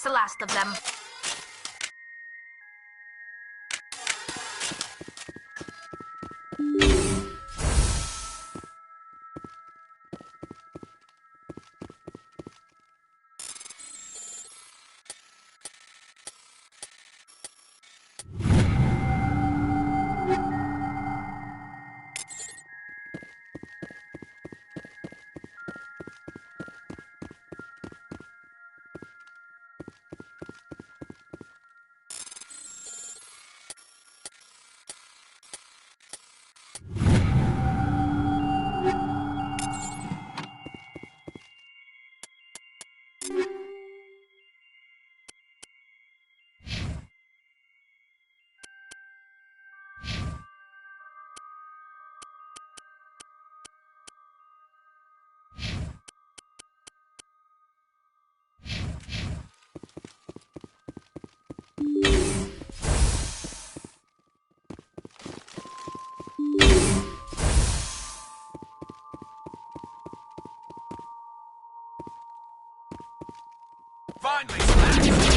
That's the last of them. Finally, smash!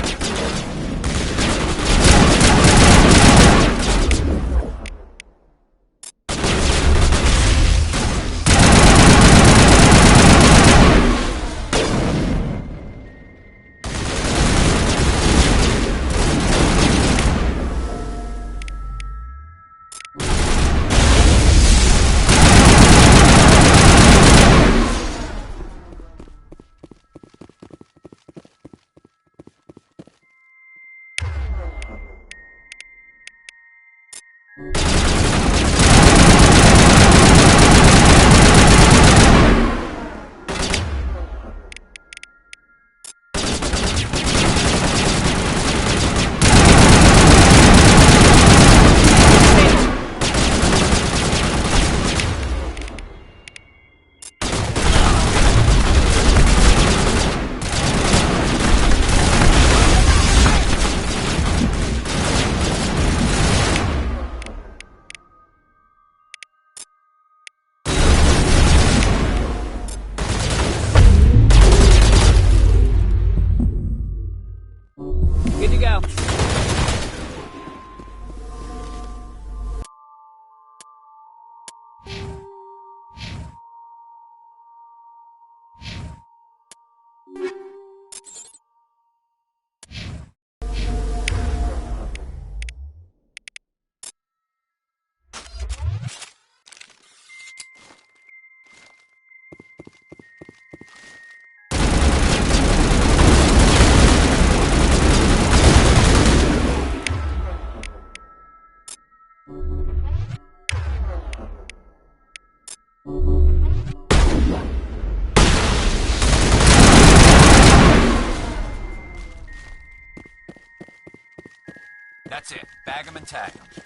Good to go. That's it. Bag 'em and tag 'em.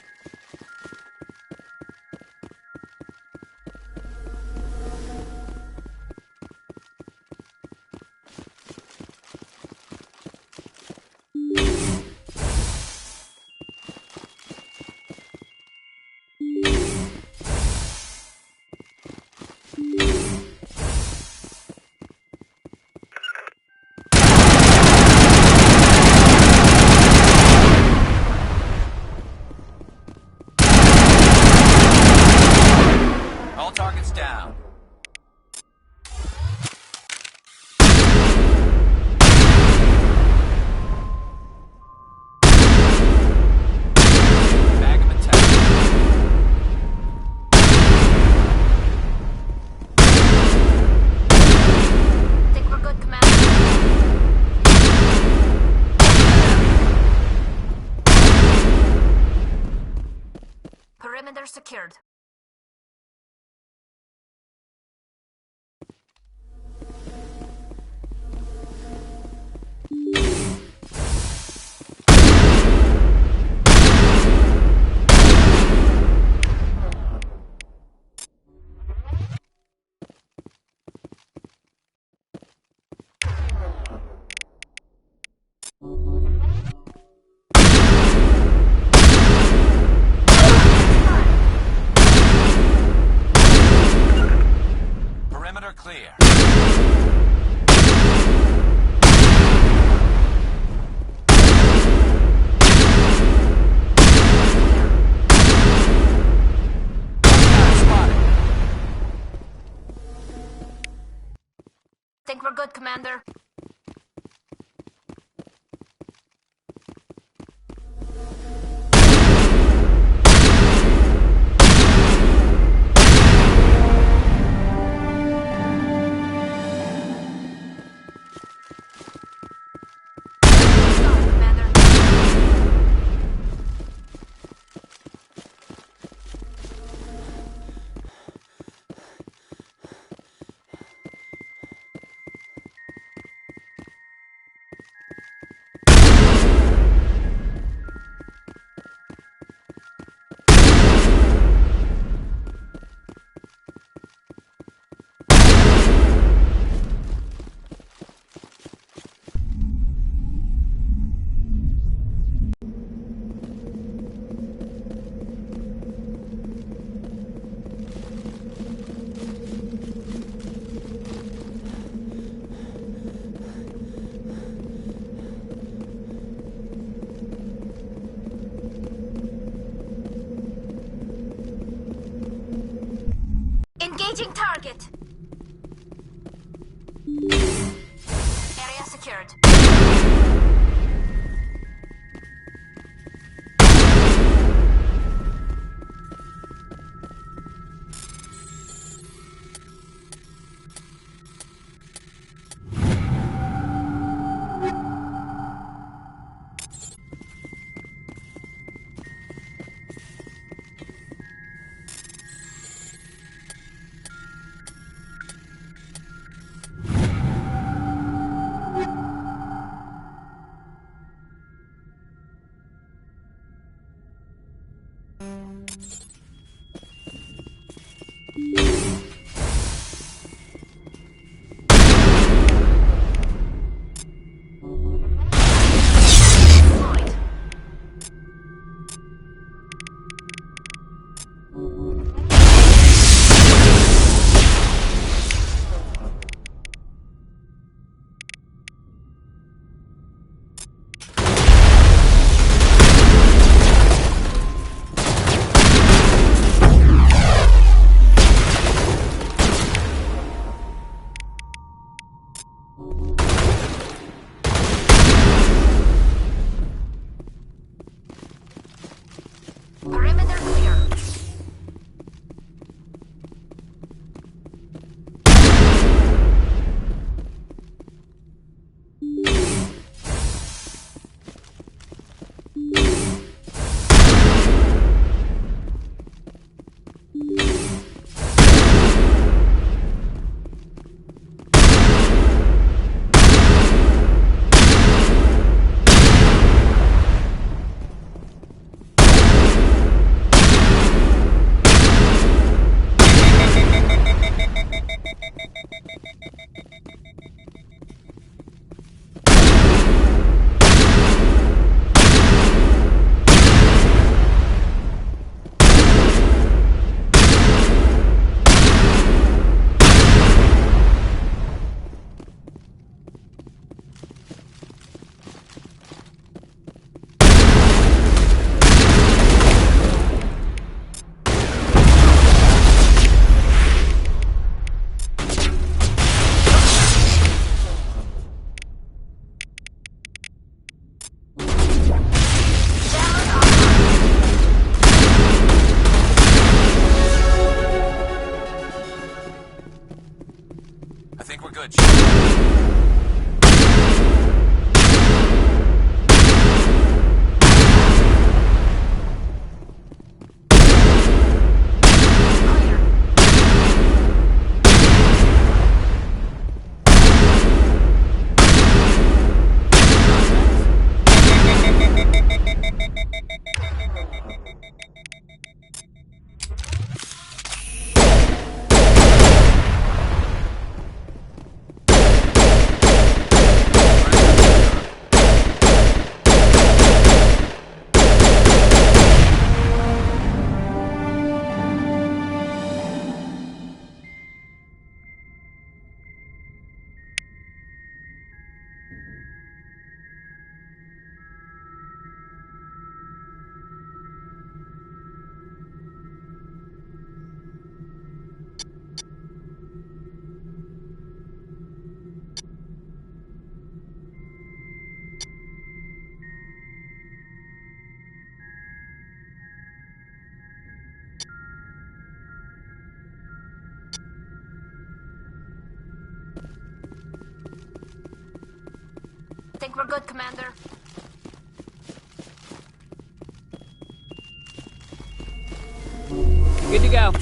Commander. Engaging target. Area secured. We're good, Commander. Good to go.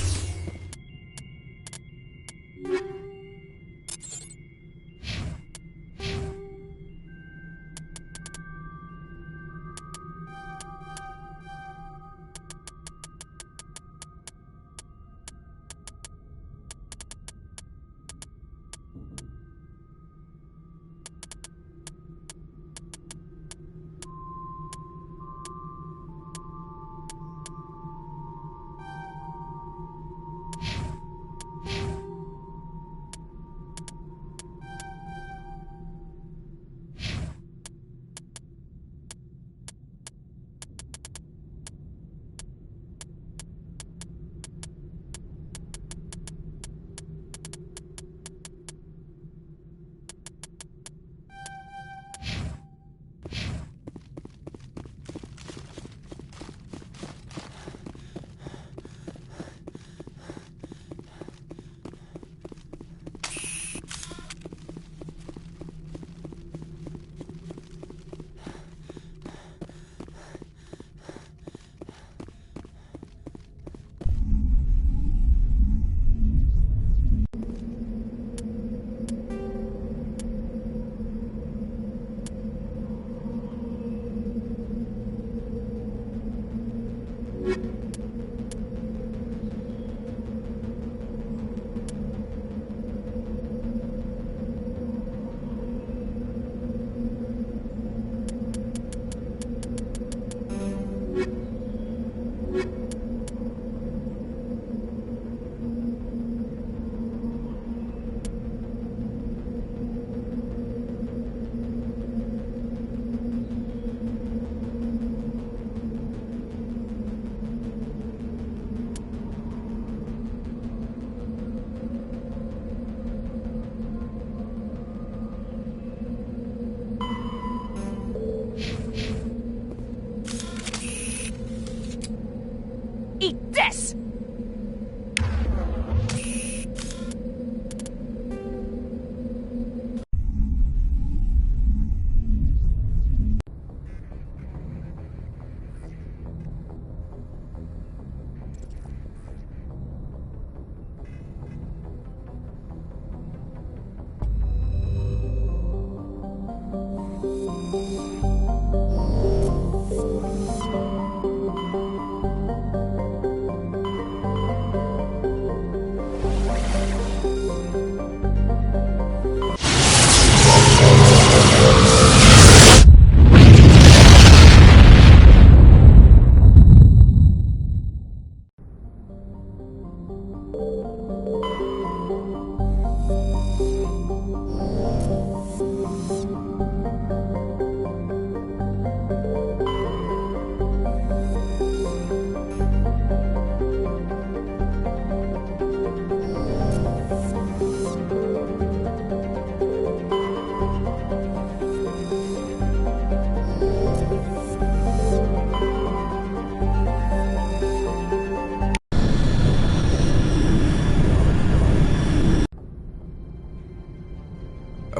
Eat this!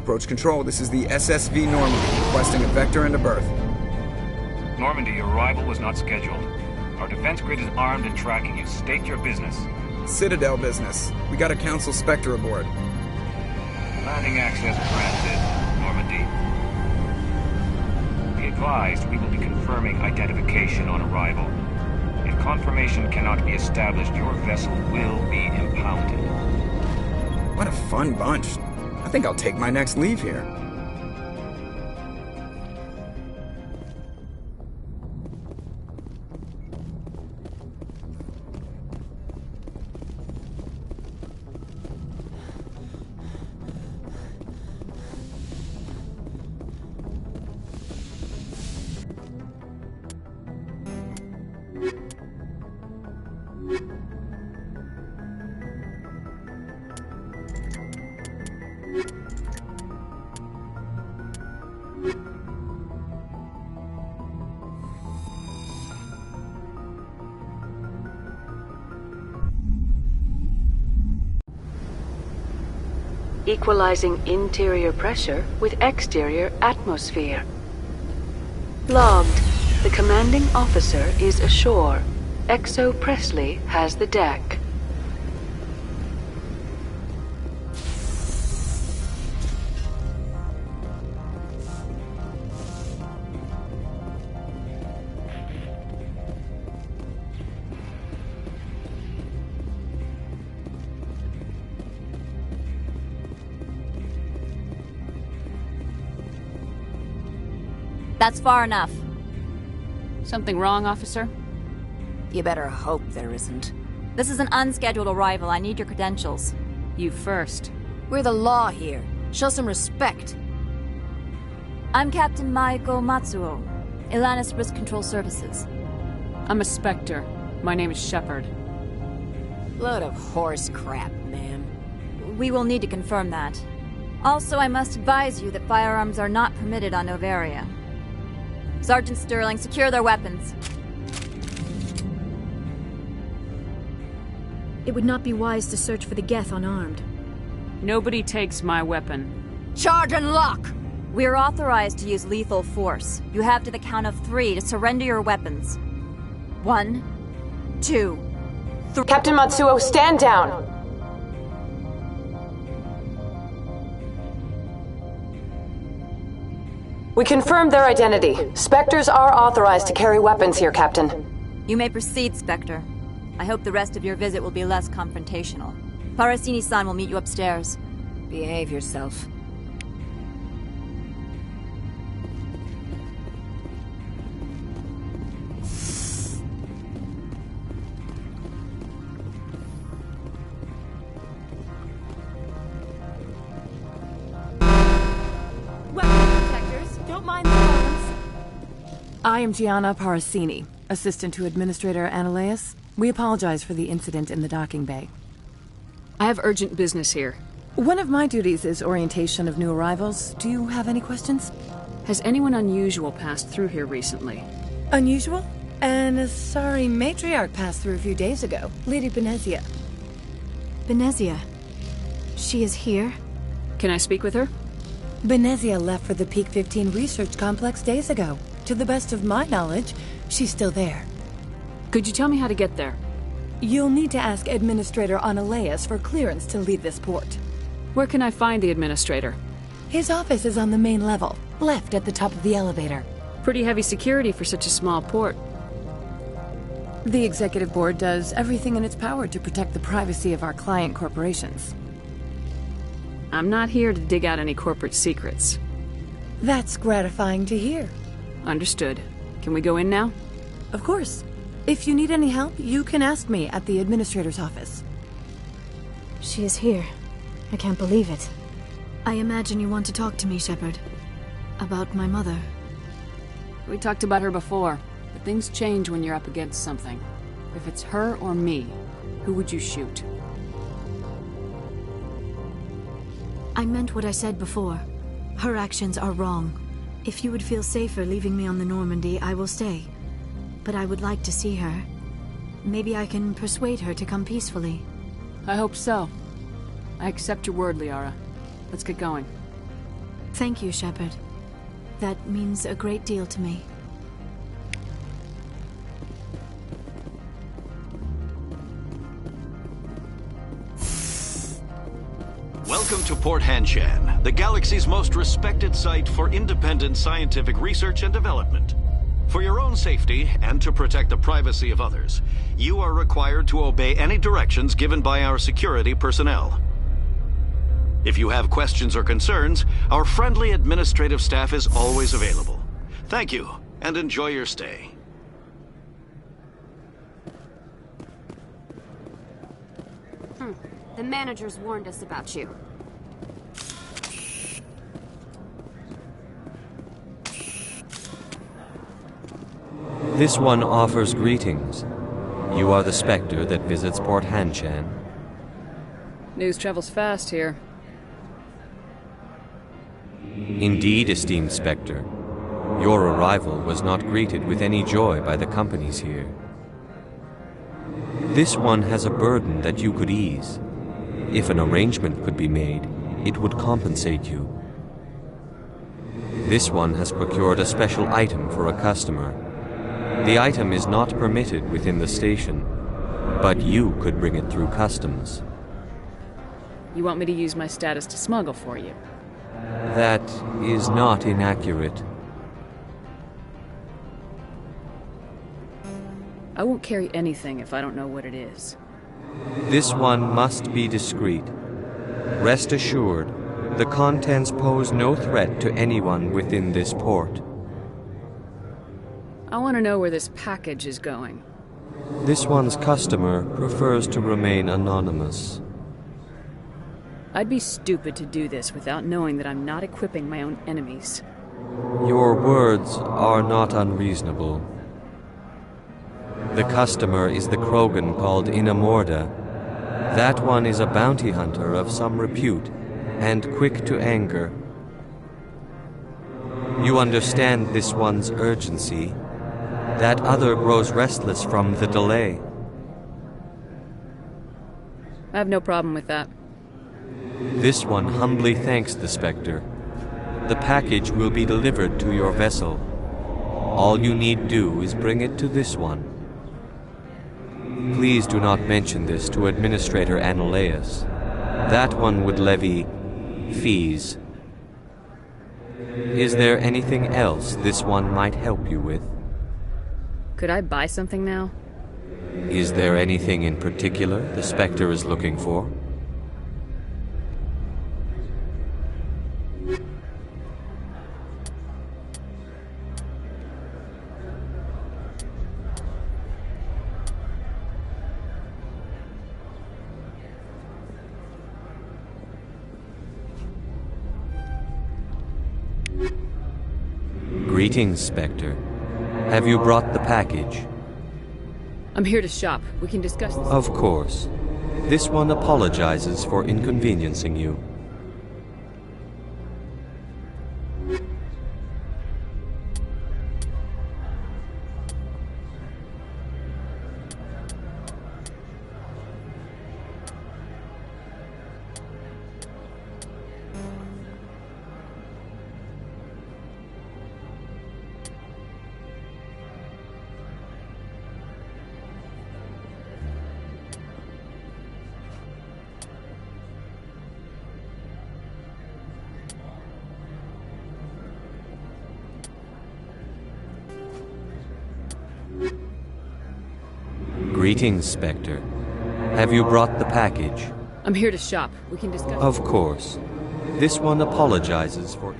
Approach control, this is the SSV Normandy, requesting a vector and a berth. Normandy, your arrival was not scheduled. Our defense grid is armed and tracking you. State your business. Citadel business. We got a Council Spectre aboard. Landing access granted, Normandy. Be advised, we will be confirming identification on arrival. If confirmation cannot be established, your vessel will be impounded. What a fun bunch. I think I'll take my next leave here. equalizing interior pressure with exterior atmosphere. Logged. The commanding officer is ashore. Exo Presley has the deck. That's far enough. Something wrong, officer? You better hope there isn't. This is an unscheduled arrival. I need your credentials. You first. We're the law here. Show some respect. I'm Captain Maiko Matsuo, Ilanis Risk Control Services. I'm a Spectre. My name is Shepard. Load of horse crap, ma'am. We will need to confirm that. Also, I must advise you that firearms are not permitted on Novaria. Sergeant Sterling, secure their weapons. It would not be wise to search for the Geth unarmed. Nobody takes my weapon. Charge and lock! We are authorized to use lethal force. You have to the count of 3 to surrender your weapons. 1, 2, 3. Captain Matsuo, stand down! We confirmed their identity. Spectres are authorized to carry weapons here, Captain. You may proceed, Spectre. I hope the rest of your visit will be less confrontational. Parasini-san will meet you upstairs. Behave yourself. I am Gianna Parasini, assistant to Administrator Ananias. We apologize for the incident in the docking bay. I have urgent business here. One of my duties is orientation of new arrivals. Do you have any questions? Has anyone unusual passed through here recently? Unusual? And a sorry matriarch passed through a few days ago. Lady Benezia. Benezia? She is here? Can I speak with her? Benezia left for the Peak 15 research complex days ago. To the best of my knowledge, she's still there. Could you tell me how to get there? You'll need to ask Administrator Ananias for clearance to leave this port. Where can I find the Administrator? His office is on the main level, left at the top of the elevator. Pretty heavy security for such a small port. The Executive Board does everything in its power to protect the privacy of our client corporations. I'm not here to dig out any corporate secrets. That's gratifying to hear. Understood. Can we go in now? Of course. If you need any help, you can ask me at the Administrator's office. She is here. I can't believe it. I imagine you want to talk to me, Shepard. About my mother. We talked about her before, but things change when you're up against something. If it's her or me, who would you shoot? I meant what I said before. Her actions are wrong. If you would feel safer leaving me on the Normandy, I will stay. But I would like to see her. Maybe I can persuade her to come peacefully. I hope so. I accept your word, Liara. Let's get going. Thank you, Shepard. That means a great deal to me. Welcome to Port Hanshan, the galaxy's most respected site for independent scientific research and development. For your own safety and to protect the privacy of others, you are required to obey any directions given by our security personnel. If you have questions or concerns, our friendly administrative staff is always available. Thank you, and enjoy your stay. The managers warned us about you. This one offers greetings. You are the Spectre that visits Port Hanshan. News travels fast here. Indeed, esteemed Spectre. Your arrival was not greeted with any joy by the companies here. This one has a burden that you could ease. If an arrangement could be made, it would compensate you. This one has procured a special item for a customer. The item is not permitted within the station, but you could bring it through customs. You want me to use my status to smuggle for you? That is not inaccurate. I won't carry anything if I don't know what it is. This one must be discreet. Rest assured, the contents pose no threat to anyone within this port. I want to know where this package is going. This one's customer prefers to remain anonymous. I'd be stupid to do this without knowing that I'm not equipping my own enemies. Your words are not unreasonable. The customer is the Krogan called Inamorda. That one is a bounty hunter of some repute, and quick to anger. You understand this one's urgency. That other grows restless from the delay. I have no problem with that. This one humbly thanks the Spectre. The package will be delivered to your vessel. All you need do is bring it to this one. Please do not mention this to Administrator Annaleus. That one would levy fees. Is there anything else this one might help you with? Could I buy something now? Is there anything in particular the Spectre is looking for? Greetings, Spectre. Have you brought the package? I'm here to shop. We can discuss this. Of course. This one apologizes for inconveniencing you. Greetings, Spectre. Have you brought the package? I'm here to shop. We can discuss. Of course. This one apologizes for...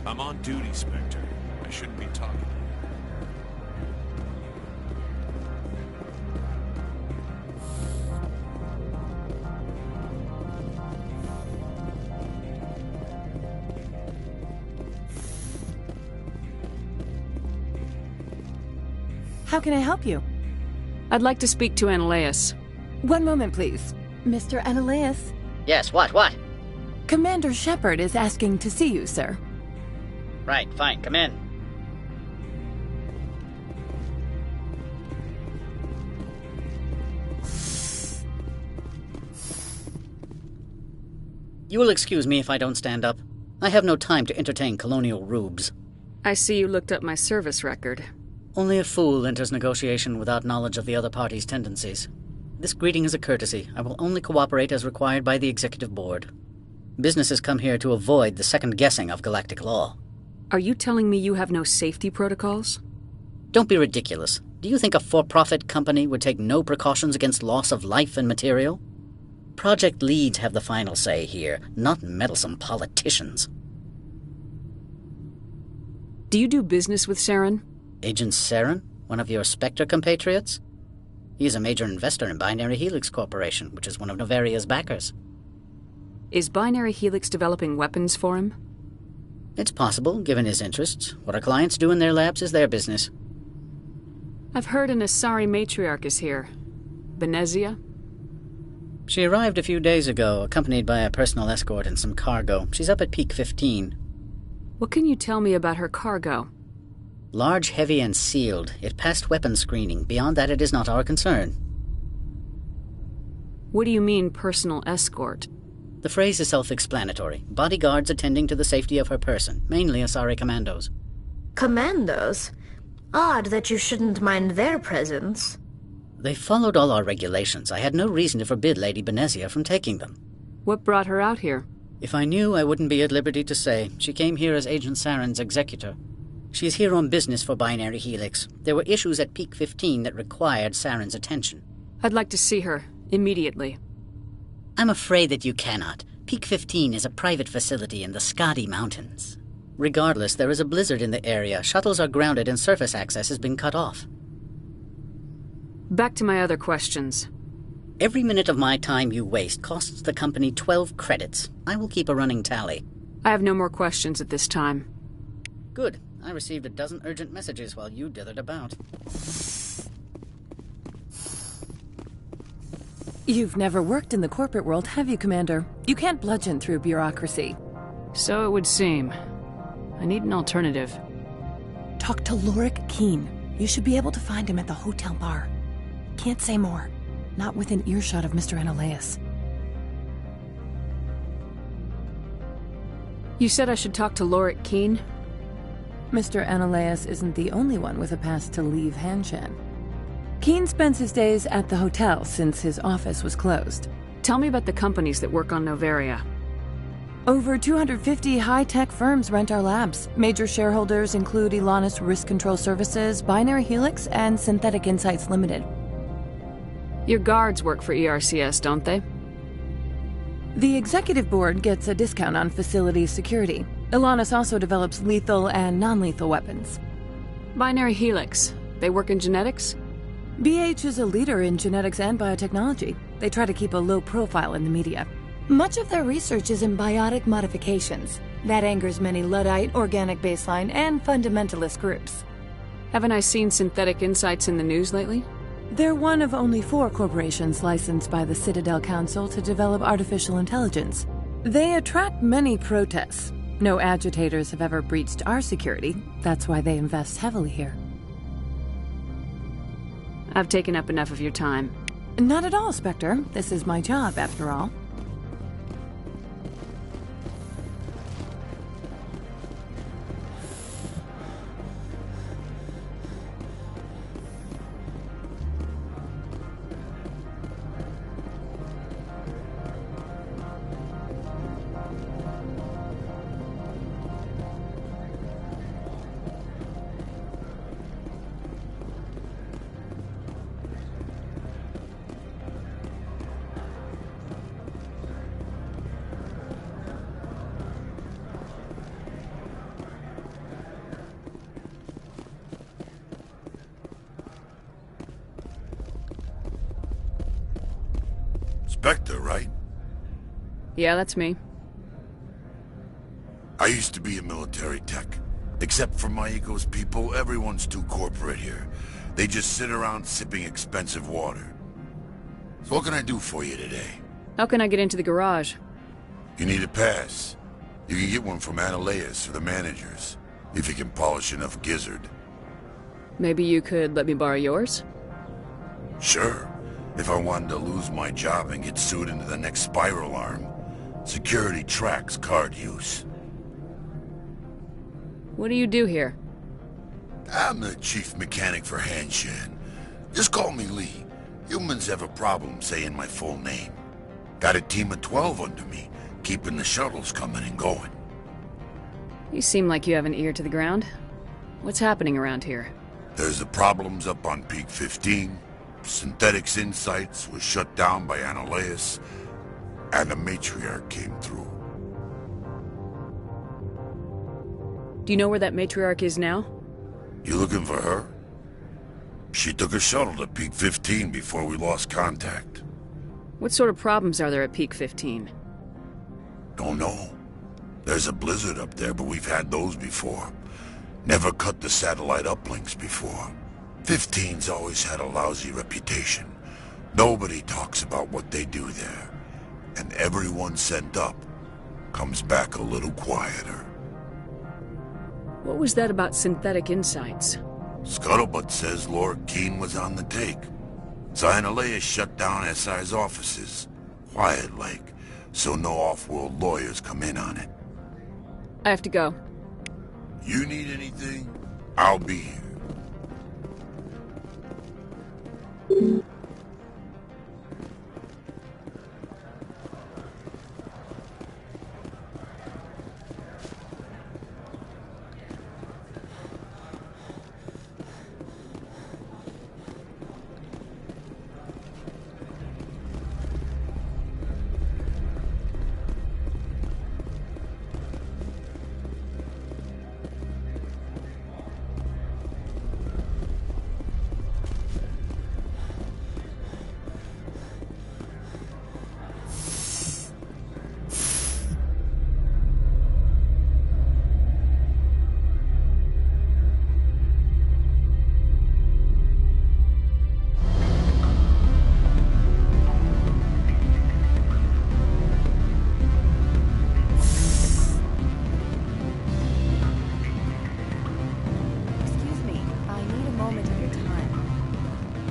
I'm on duty, Spectre. I shouldn't be talking. How can I help you? I'd like to speak to Ananias. One moment, please. Mr. Ananias? Yes, what? Commander Shepard is asking to see you, sir. Right, fine, come in. You will excuse me if I don't stand up. I have no time to entertain colonial rubes. I see you looked up my service record. Only a fool enters negotiation without knowledge of the other party's tendencies. This greeting is a courtesy. I will only cooperate as required by the Executive Board. Businesses come here to avoid the second guessing of galactic law. Are you telling me you have no safety protocols? Don't be ridiculous. Do you think a for-profit company would take no precautions against loss of life and material? Project leads have the final say here, not meddlesome politicians. Do you do business with Saren? Agent Saren? One of your Spectre compatriots? He is a major investor in Binary Helix Corporation, which is one of Novaria's backers. Is Binary Helix developing weapons for him? It's possible, given his interests. What our clients do in their labs is their business. I've heard an Asari matriarch is here. Benezia? She arrived a few days ago, accompanied by a personal escort and some cargo. She's up at Peak 15. What can you tell me about her cargo? Large, heavy, and sealed. It passed weapons screening. Beyond that, it is not our concern. What do you mean, personal escort? The phrase is self-explanatory. Bodyguards attending to the safety of her person, mainly Asari commandos. Commandos? Odd that you shouldn't mind their presence. They followed all our regulations. I had no reason to forbid Lady Benezia from taking them. What brought her out here? If I knew, I wouldn't be at liberty to say. She came here as Agent Saren's executor. She is here on business for Binary Helix. There were issues at Peak 15 that required Saren's attention. I'd like to see her, immediately. I'm afraid that you cannot. Peak 15 is a private facility in the Skadi Mountains. Regardless, there is a blizzard in the area. Shuttles are grounded and surface access has been cut off. Back to my other questions. Every minute of my time you waste costs the company 12 credits. I will keep a running tally. I have no more questions at this time. Good. I received a dozen urgent messages while you dithered about. You've never worked in the corporate world, have you, Commander? You can't bludgeon through bureaucracy. So it would seem. I need an alternative. Talk to Lorik Keen. You should be able to find him at the hotel bar. Can't say more. Not within earshot of Mr. Ananias. You said I should talk to Lorik Keen? Mr. Ananias isn't the only one with a pass to leave Hanshan. Keen spends his days at the hotel since his office was closed. Tell me about the companies that work on Novaria. Over 250 high-tech firms rent our labs. Major shareholders include Elanis Risk Control Services, Binary Helix, and Synthetic Insights Limited. Your guards work for ERCS, don't they? The Executive Board gets a discount on facility security. Elanis also develops lethal and non-lethal weapons. Binary Helix. They work in genetics? BH is a leader in genetics and biotechnology. They try to keep a low profile in the media. Much of their research is in biotic modifications. That angers many Luddite, organic baseline, and fundamentalist groups. Haven't I seen Synthetic Insights in the news lately? They're one of only 4 corporations licensed by the Citadel Council to develop artificial intelligence. They attract many protests. No agitators have ever breached our security. That's why they invest heavily here. I've taken up enough of your time. Not at all, Spectre. This is my job, after all. Spectre, right? Yeah, that's me. I used to be a military tech. Except for my eco's people, everyone's too corporate here. They just sit around sipping expensive water. So what can I do for you today? How can I get into the garage? You need a pass. You can get one from Ananias or the managers, if you can polish enough gizzard. Maybe you could let me borrow yours? Sure. If I wanted to lose my job and get sued into the next spiral arm. Security tracks card use. What do you do here? I'm the chief mechanic for Hanshan. Just call me Lee. Humans have a problem saying my full name. Got a team of 12 under me, keeping the shuttles coming and going. You seem like you have an ear to the ground. What's happening around here? There's the problems up on Peak 15. Synthetics Insights was shut down by Ananias, and the matriarch came through. Do you know where that matriarch is now? You looking for her? She took a shuttle to Peak 15 before we lost contact. What sort of problems are there at Peak 15? Don't know. There's a blizzard up there, but we've had those before. Never cut the satellite uplinks before. 15's always had a lousy reputation. Nobody talks about what they do there. And everyone sent up comes back a little quieter. What was that about Synthetic Insights? Scuttlebutt says Lord Keene was on the take. Ananias shut down SI's offices. Quiet-like, so no off-world lawyers come in on it. I have to go. You need anything? I'll be here.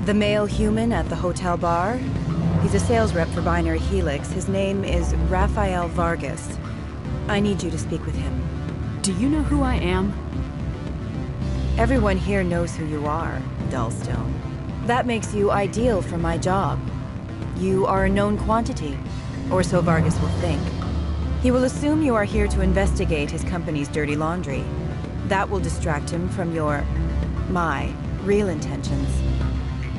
The male human at the hotel bar? He's a sales rep for Binary Helix. His name is Rafael Vargas. I need you to speak with him. Do you know who I am? Everyone here knows who you are, Dullstone. That makes you ideal for my job. You are a known quantity, or so Vargas will think. He will assume you are here to investigate his company's dirty laundry. That will distract him from my real intentions.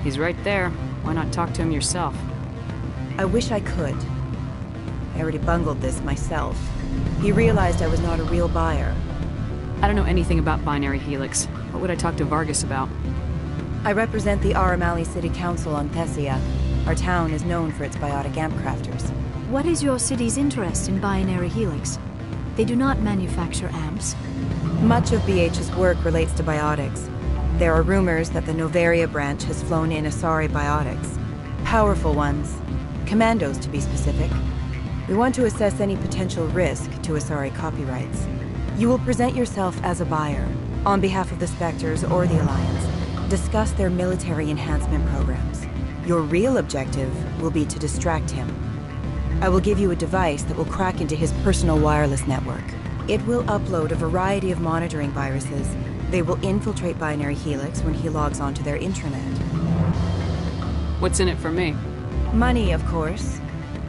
He's right there. Why not talk to him yourself? I wish I could. I already bungled this myself. He realized I was not a real buyer. I don't know anything about Binary Helix. What would I talk to Vargas about? I represent the Aramali City Council on Benezia. Our town is known for its biotic amp crafters. What is your city's interest in Binary Helix? They do not manufacture amps. Much of BH's work relates to biotics. There are rumors that the Novaria branch has flown in Asari biotics. Powerful ones. Commandos, to be specific. We want to assess any potential risk to Asari copyrights. You will present yourself as a buyer, on behalf of the Spectres or the Alliance. Discuss their military enhancement programs. Your real objective will be to distract him. I will give you a device that will crack into his personal wireless network. It will upload a variety of monitoring viruses. They will infiltrate Binary Helix when he logs onto their intranet. What's in it for me? Money, of course.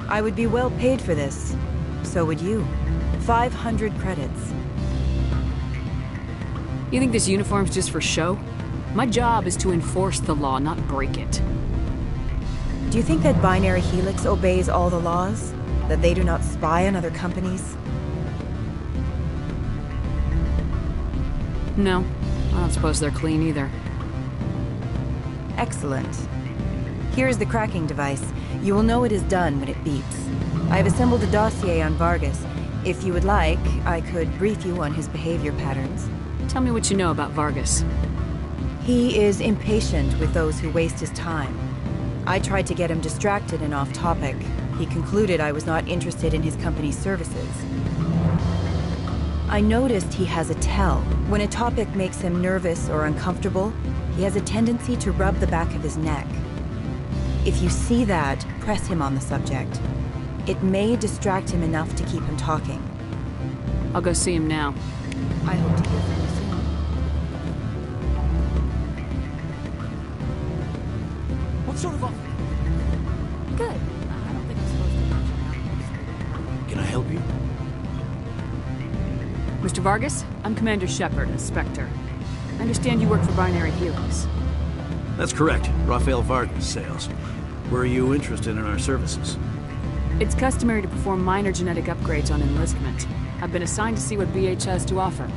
I would be well paid for this. So would you. 500 credits. You think this uniform's just for show? My job is to enforce the law, not break it. Do you think that Binary Helix obeys all the laws? That they do not spy on other companies? No, I don't suppose they're clean either. Excellent. Here is the cracking device. You will know it is done when it beeps. I have assembled a dossier on Vargas. If you would like, I could brief you on his behavior patterns. Tell me what you know about Vargas. He is impatient with those who waste his time. I tried to get him distracted and off topic. He concluded I was not interested in his company's services. I noticed he has a tell. When a topic makes him nervous or uncomfortable, he has a tendency to rub the back of his neck. If you see that, press him on the subject. It may distract him enough to keep him talking. I'll go see him now. I hope to hear from you soon. What sort of offer? Good. I don't think I'm supposed to mention. Can I help you? Mr. Vargas, I'm Commander Shepard, a Spectre. I understand you work for Binary Helix. That's correct. Rafael Vargas, sales. Were you interested in our services? It's customary to perform minor genetic upgrades on enlistment. I've been assigned to see what BH has to offer.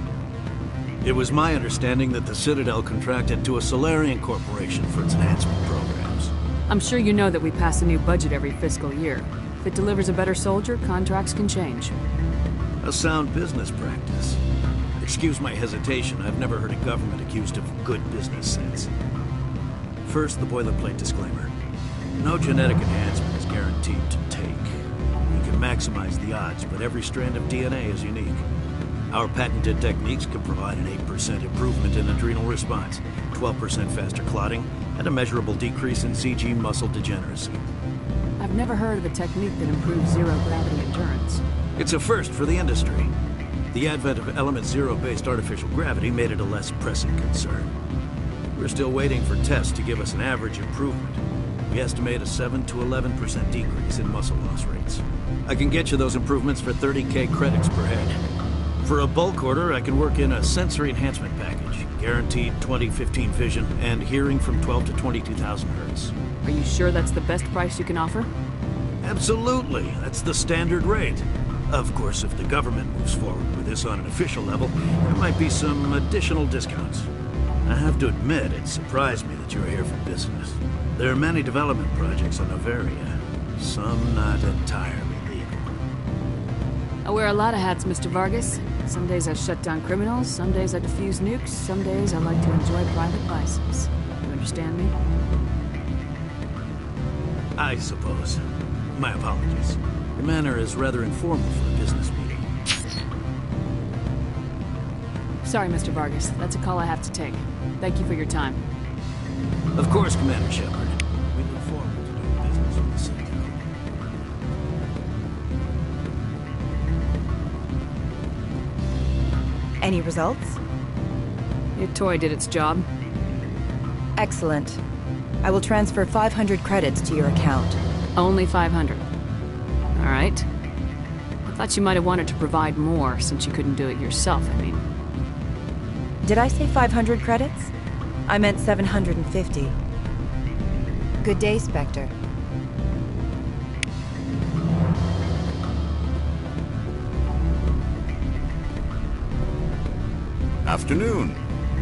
It was my understanding that the Citadel contracted to a Solarian corporation for its enhancement programs. I'm sure you know that we pass a new budget every fiscal year. If it delivers a better soldier, contracts can change. A sound business practice. Excuse my hesitation, I've never heard a government accused of good business sense. First, the boilerplate disclaimer. No genetic enhancement is guaranteed to take. We can maximize the odds, but every strand of DNA is unique. Our patented techniques can provide an 8% improvement in adrenal response, 12% faster clotting, and a measurable decrease in CG muscle degeneracy. I've never heard of a technique that improves zero-gravity endurance. It's a first for the industry. The advent of element zero-based artificial gravity made it a less pressing concern. We're still waiting for tests to give us an average improvement. We estimate a 7 to 11% decrease in muscle loss rates. I can get you those improvements for 30K credits per head. For a bulk order, I can work in a sensory enhancement package, guaranteed 20/15 vision, and hearing from 12 to 22,000 hertz. Are you sure that's the best price you can offer? Absolutely. That's the standard rate. Of course, if the government moves forward with this on an official level, there might be some additional discounts. I have to admit, it surprised me that you're here for business. There are many development projects on Noveria, some not entirely legal. I wear a lot of hats, Mr. Vargas. Some days I shut down criminals, some days I defuse nukes, some days I like to enjoy private vices. You understand me? I suppose. My apologies. Your manner is rather informal for a business meeting. Sorry, Mr. Vargas. That's a call I have to take. Thank you for your time. Of course, Commander Shepard. We look forward to doing business with the Citadel. Any results? Your toy did its job. Excellent. I will transfer 500 credits to your account. Only 500. All right. I thought you might have wanted to provide more, since you couldn't do it yourself, I mean. Did I say 500 credits? I meant 750. Good day, Spectre. Afternoon.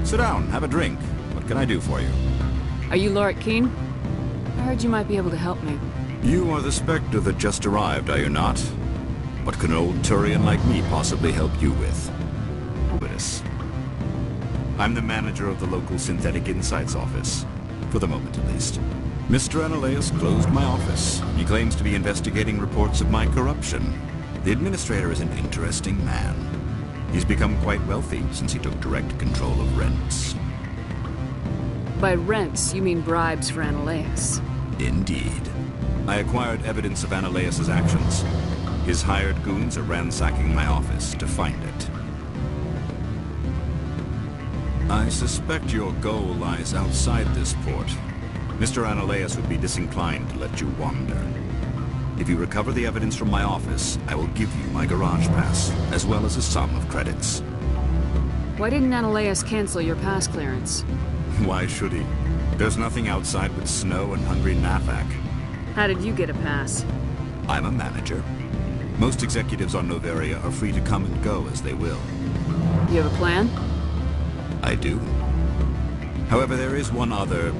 Sit down, have a drink. What can I do for you? Are you Lorik Keene? I heard you might be able to help me. You are the Spectre that just arrived, are you not? What can an old Turian like me possibly help you with? I'm the manager of the local Synthetic Insights office. For the moment, at least. Mr. Analeus closed my office. He claims to be investigating reports of my corruption. The administrator is an interesting man. He's become quite wealthy since he took direct control of rents. By rents, you mean bribes for Analeus. Indeed. I acquired evidence of Analeus's actions. His hired goons are ransacking my office to find it. I suspect your goal lies outside this port. Mr. Analeus would be disinclined to let you wander. If you recover the evidence from my office, I will give you my garage pass, as well as a sum of credits. Why didn't Analeus cancel your pass clearance? Why should he? There's nothing outside but snow and hungry Nathak. How did you get a pass? I'm a manager. Most executives on Noveria are free to come and go as they will. You have a plan? I do. However, there is one other...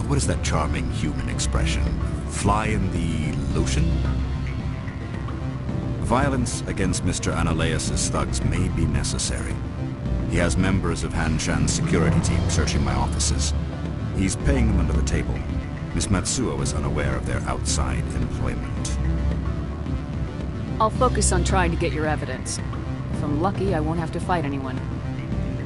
What is that charming human expression? Fly in the lotion? Violence against Mr. Analaeus' thugs may be necessary. He has members of Han Shan's security team searching my offices. He's paying them under the table. Miss Matsuo is unaware of their outside employment. I'll focus on trying to get your evidence. If I'm lucky, I won't have to fight anyone.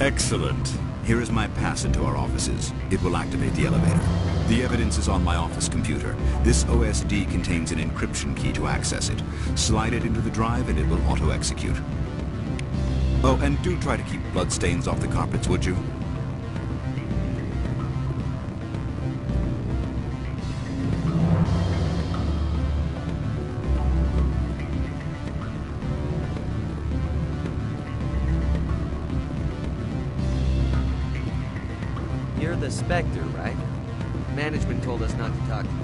Excellent. Here is my pass into our offices. It will activate the elevator. The evidence is on my office computer. This OSD contains an encryption key to access it. Slide it into the drive and it will auto-execute. Oh, and do try to keep bloodstains off the carpets, would you? You're the Spectre, right? Management told us not to talk to you.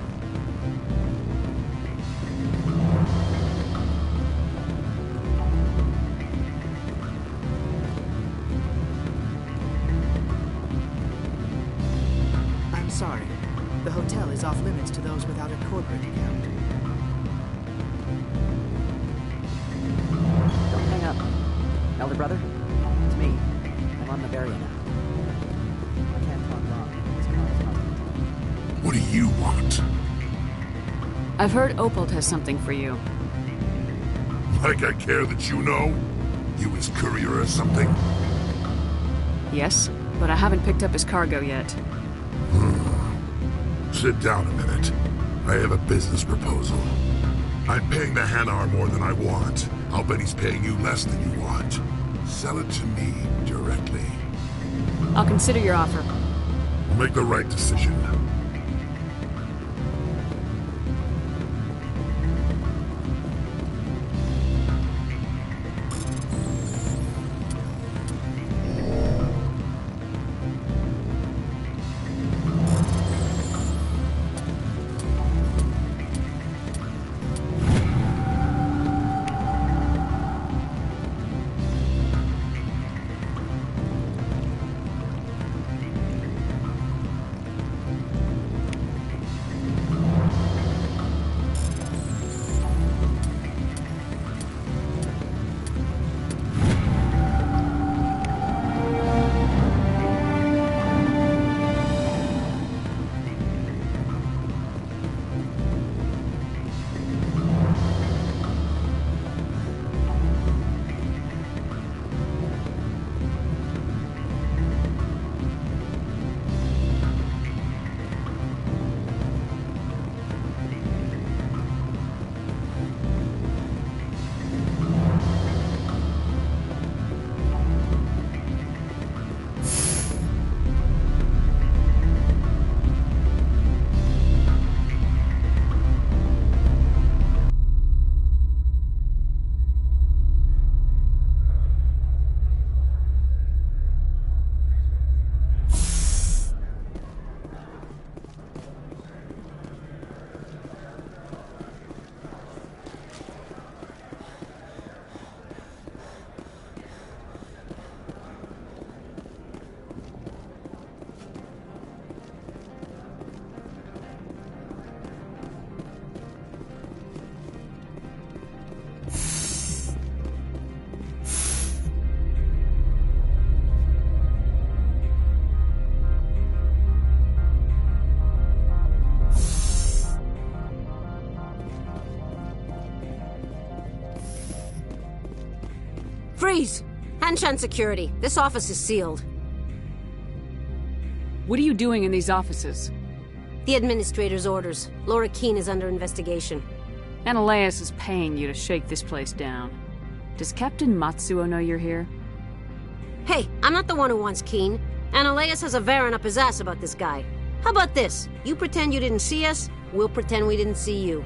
I'm sorry. The hotel is off limits to those without a corporate account. Don't hang up. Elder brother, it's me. I'm on Bavaria now. I can't talk long. This car is hostile. What do you want? I've heard Opal has something for you. Like I care that you know? You his courier or something? Yes, but I haven't picked up his cargo yet. Sit down a minute. I have a business proposal. I'm paying the Hanar more than I want. I'll bet he's paying you less than you want. Sell it to me directly. I'll consider your offer. We'll make the right decision. Freeze! Hanshan Security. This office is sealed. What are you doing in these offices? The administrator's orders. Laura Keene is under investigation. Analaeus is paying you to shake this place down. Does Captain Matsuo know you're here? Hey, I'm not the one who wants Keene. Analaeus has a Varen up his ass about this guy. How about this? You pretend you didn't see us, we'll pretend we didn't see you.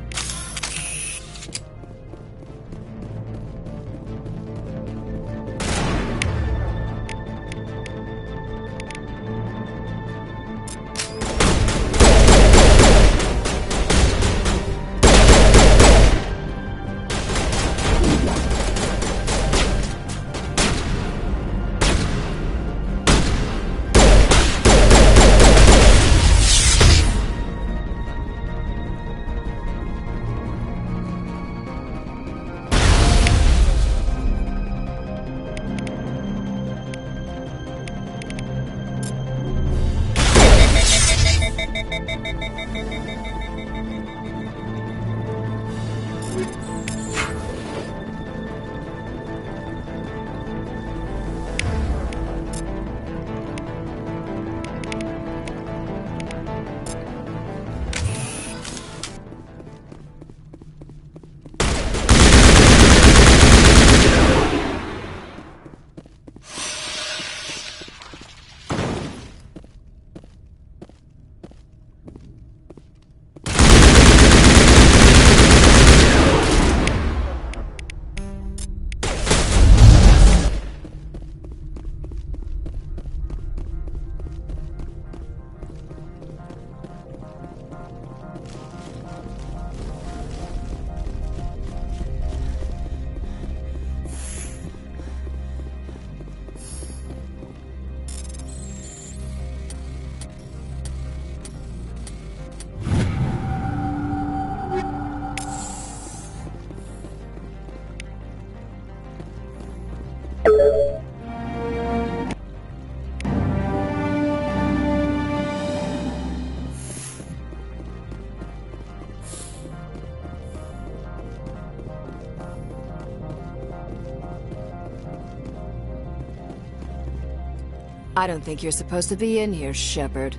I don't think you're supposed to be in here, Shepard.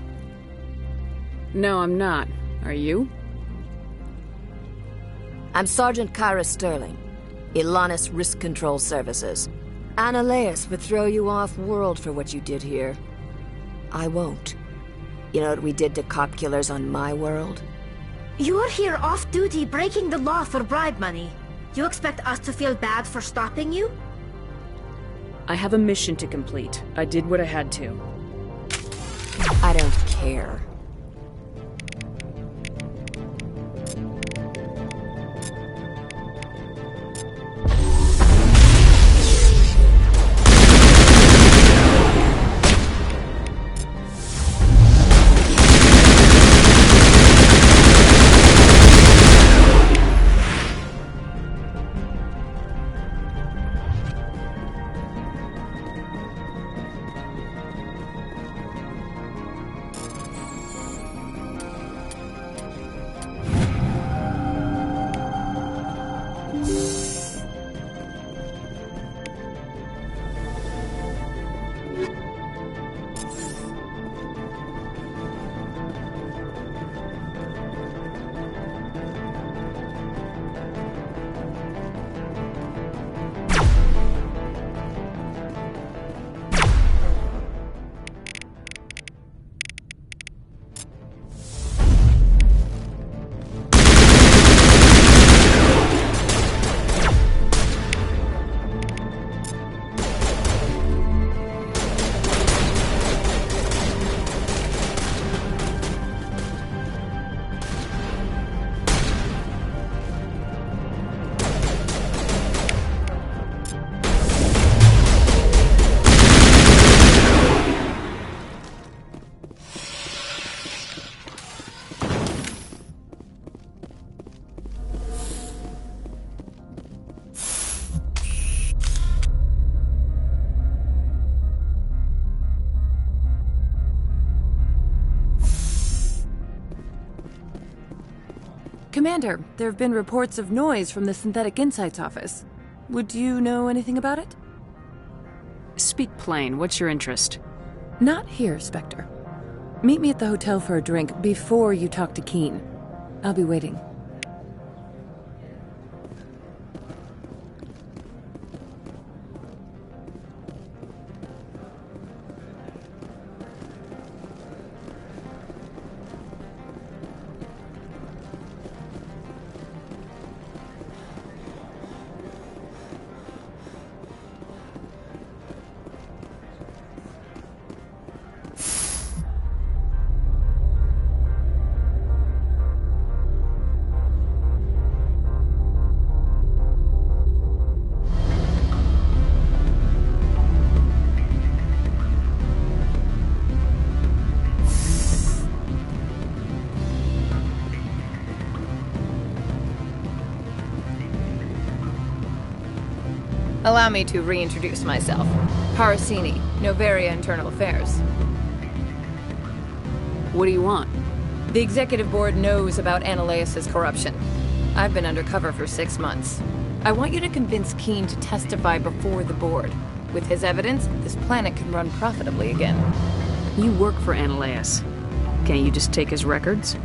No, I'm not. Are you? I'm Sergeant Kyra Sterling, Ilanis Risk Control Services. Annaleus would throw you off-world for what you did here. I won't. You know what we did to cop killers on my world? You're here off-duty breaking the law for bribe money. You expect us to feel bad for stopping you? I have a mission to complete. I did what I had to. I don't care. Commander, there have been reports of noise from the Synthetic Insights office. Would you know anything about it? Speak plain. What's your interest? Not here, Spectre. Meet me at the hotel for a drink before you talk to Keen. I'll be waiting. Allow me to reintroduce myself. Parasini, Novaria Internal Affairs. What do you want? The Executive Board knows about Annaleus' corruption. I've been undercover for 6 months. I want you to convince Keen to testify before the Board. With his evidence, this planet can run profitably again. You work for Annaleus. Can't you just take his records?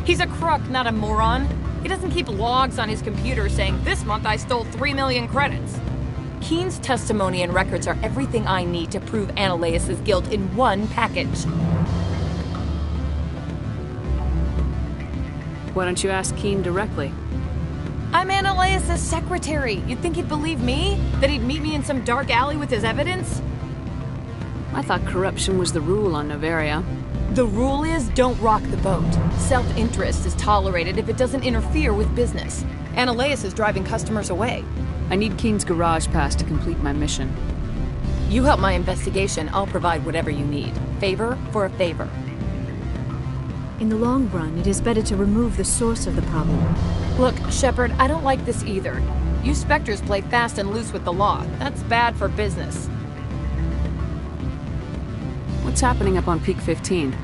He's a crook, not a moron. He doesn't keep logs on his computer saying, "This month I stole 3 million credits." Keen's testimony and records are everything I need to prove Annaleus' guilt in one package. Why don't you ask Keen directly? I'm Annaleus' secretary. You'd think he'd believe me? That he'd meet me in some dark alley with his evidence? I thought corruption was the rule on Novaria. The rule is, don't rock the boat. Self-interest is tolerated if it doesn't interfere with business. Annaleus is driving customers away. I need Keen's garage pass to complete my mission. You help my investigation, I'll provide whatever you need. Favor for a favor. In the long run, it is better to remove the source of the problem. Look, Shepard, I don't like this either. You Spectres play fast and loose with the law. That's bad for business. What's happening up on Peak 15?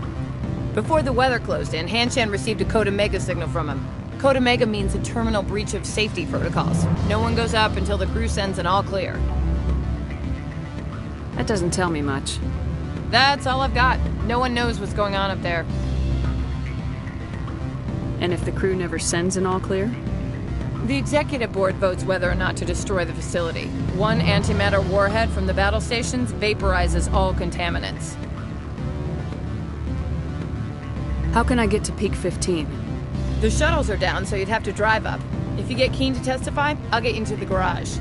Before the weather closed in, Hanshan received a Code Omega signal from him. Code Omega means a terminal breach of safety protocols. No one goes up until the crew sends an all clear. That doesn't tell me much. That's all I've got. No one knows what's going on up there. And if the crew never sends an all clear? The executive board votes whether or not to destroy the facility. One antimatter warhead from the battle stations vaporizes all contaminants. How can I get to Peak 15? The shuttles are down, so you'd have to drive up. If you get Keen to testify, I'll get you into the garage.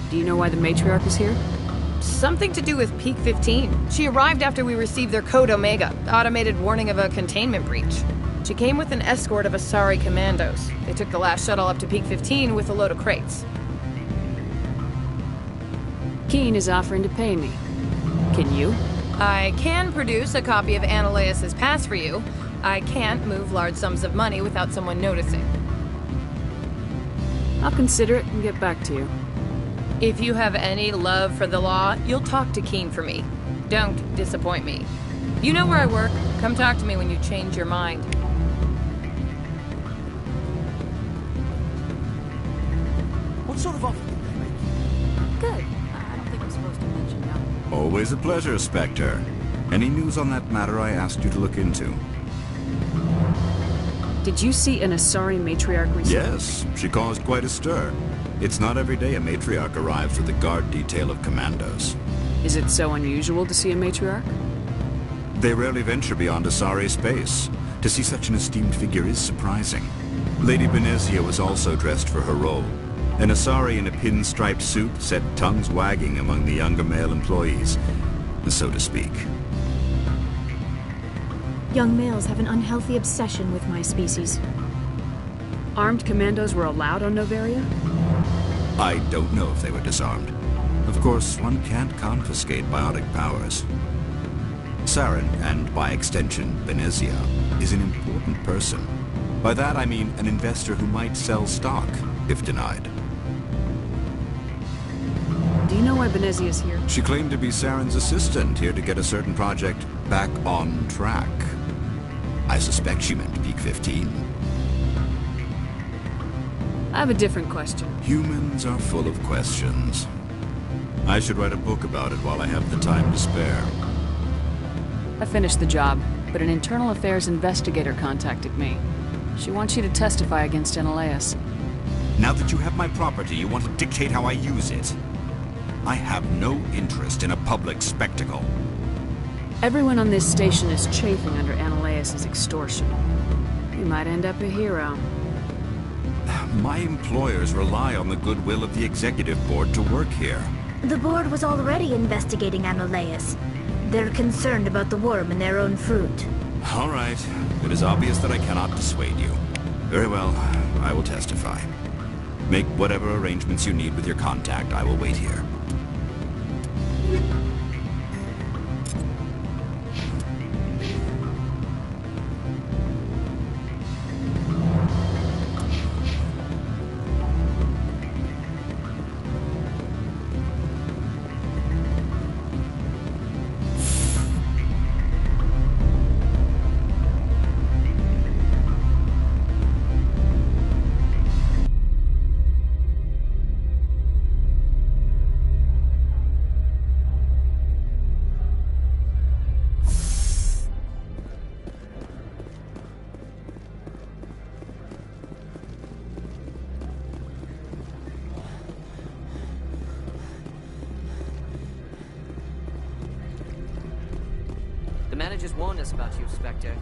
Do you know why the matriarch is here? Something to do with Peak 15. She arrived after we received their Code Omega, automated warning of a containment breach. She came with an escort of Asari commandos. They took the last shuttle up to Peak 15 with a load of crates. Keen is offering to pay me. Can you? I can produce a copy of Analaeus' pass for you. I can't move large sums of money without someone noticing. I'll consider it and get back to you. If you have any love for the law, you'll talk to Keen for me. Don't disappoint me. You know where I work. Come talk to me when you change your mind. What sort of offer did they make you? Good. I don't think I'm supposed to mention now. Always a pleasure, Spectre. Any news on that matter I asked you to look into? Did you see an Asari matriarch recently? Yes, she caused quite a stir. It's not every day a matriarch arrives with a guard detail of commandos. Is it so unusual to see a matriarch? They rarely venture beyond Asari space. To see such an esteemed figure is surprising. Lady Benezia was also dressed for her role. An Asari in a pinstriped suit set tongues wagging among the younger male employees, so to speak. Young males have an unhealthy obsession with my species. Armed commandos were allowed on Noveria? I don't know if they were disarmed. Of course, one can't confiscate biotic powers. Saren, and by extension, Benezia, is an important person. By that I mean an investor who might sell stock, if denied. Do you know why Benezia is here? She claimed to be Saren's assistant, here to get a certain project back on track. I suspect she meant Peak 15. I have a different question. Humans are full of questions. I should write a book about it while I have the time to spare. I finished the job, but an internal affairs investigator contacted me. She wants you to testify against Analaeus. Now that you have my property, you want to dictate how I use it. I have no interest in a public spectacle. Everyone on this station is chafing under Analaeus' extortion. You might end up a hero. My employers rely on the goodwill of the executive board to work here. The board was already investigating Analaeus. They're concerned about the worm in their own fruit. All right. It is obvious that I cannot dissuade you. Very well. I will testify. Make whatever arrangements you need with your contact. I will wait here. The managers warned us about you, Spectre.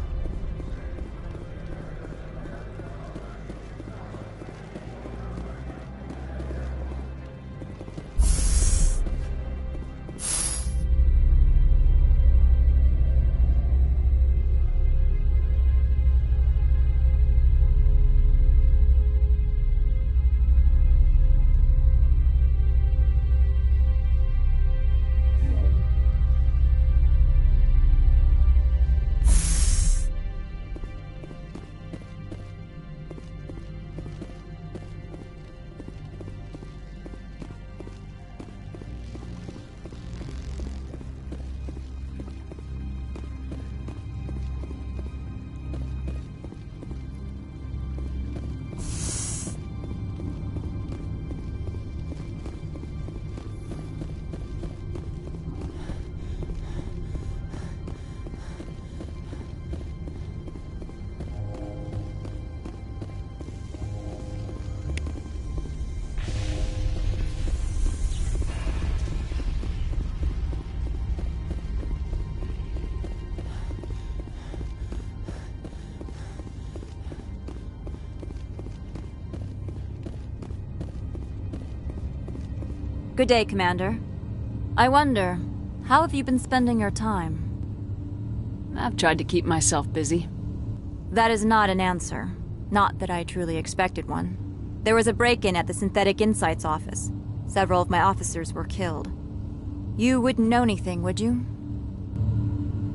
Good day, Commander. I wonder, how have you been spending your time? I've tried to keep myself busy. That is not an answer. Not that I truly expected one. There was a break-in at the Synthetic Insights office. Several of my officers were killed. You wouldn't know anything, would you?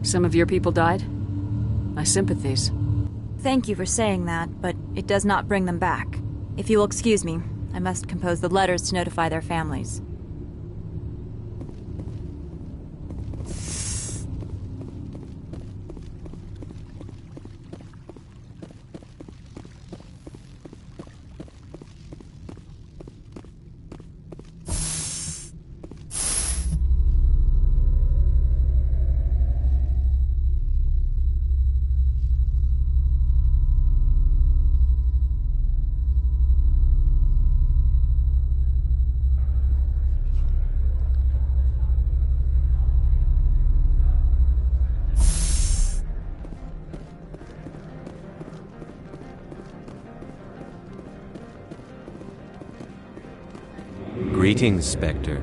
Some of your people died? My sympathies. Thank you for saying that, but it does not bring them back. If you will excuse me, I must compose the letters to notify their families. Greetings, Spectre.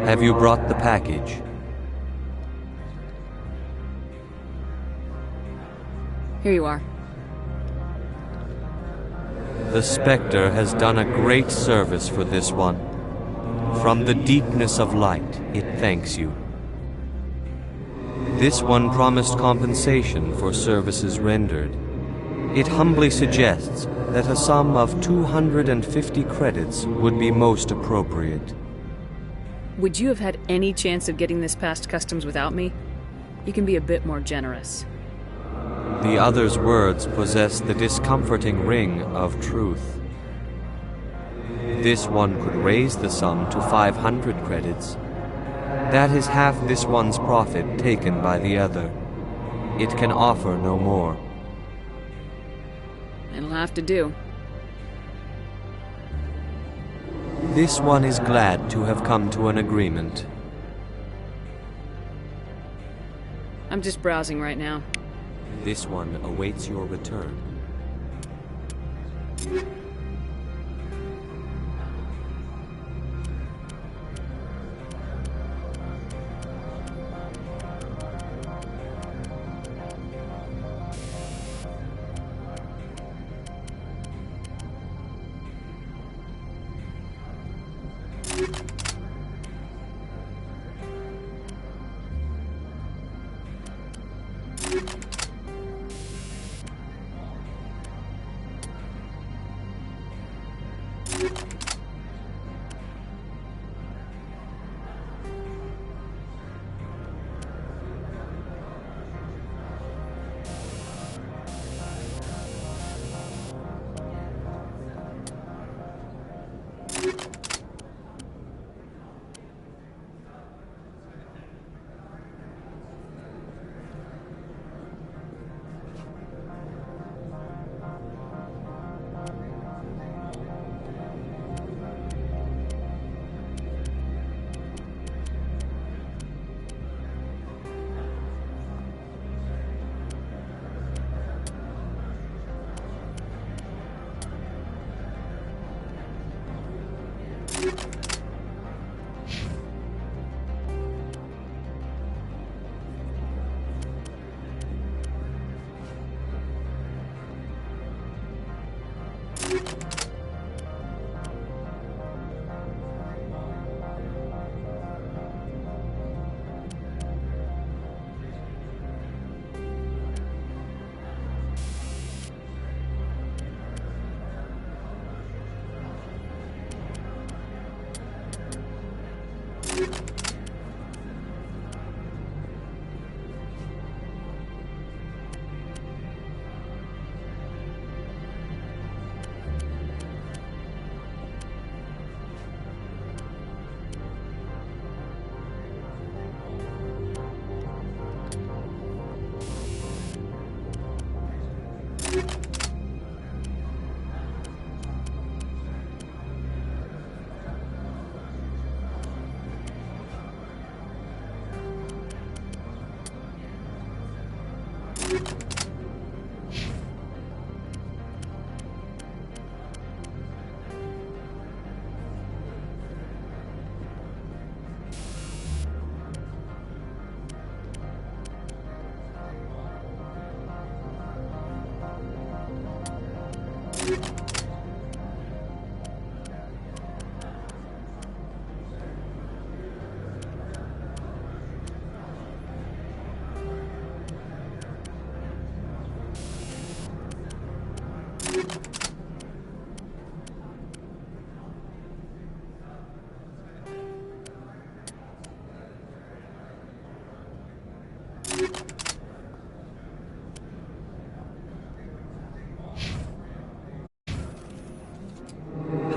Have you brought the package? Here you are. The Spectre has done a great service for this one. From the deepness of light, it thanks you. This one promised compensation for services rendered. It humbly suggests that a sum of 250 credits would be most appropriate. Would you have had any chance of getting this past customs without me? You can be a bit more generous. The other's words possess the discomforting ring of truth. This one could raise the sum to 500 credits. That is half this one's profit taken by the other. It can offer no more. It'll have to do. This one is glad to have come to an agreement. I'm just browsing right now. This one awaits your return.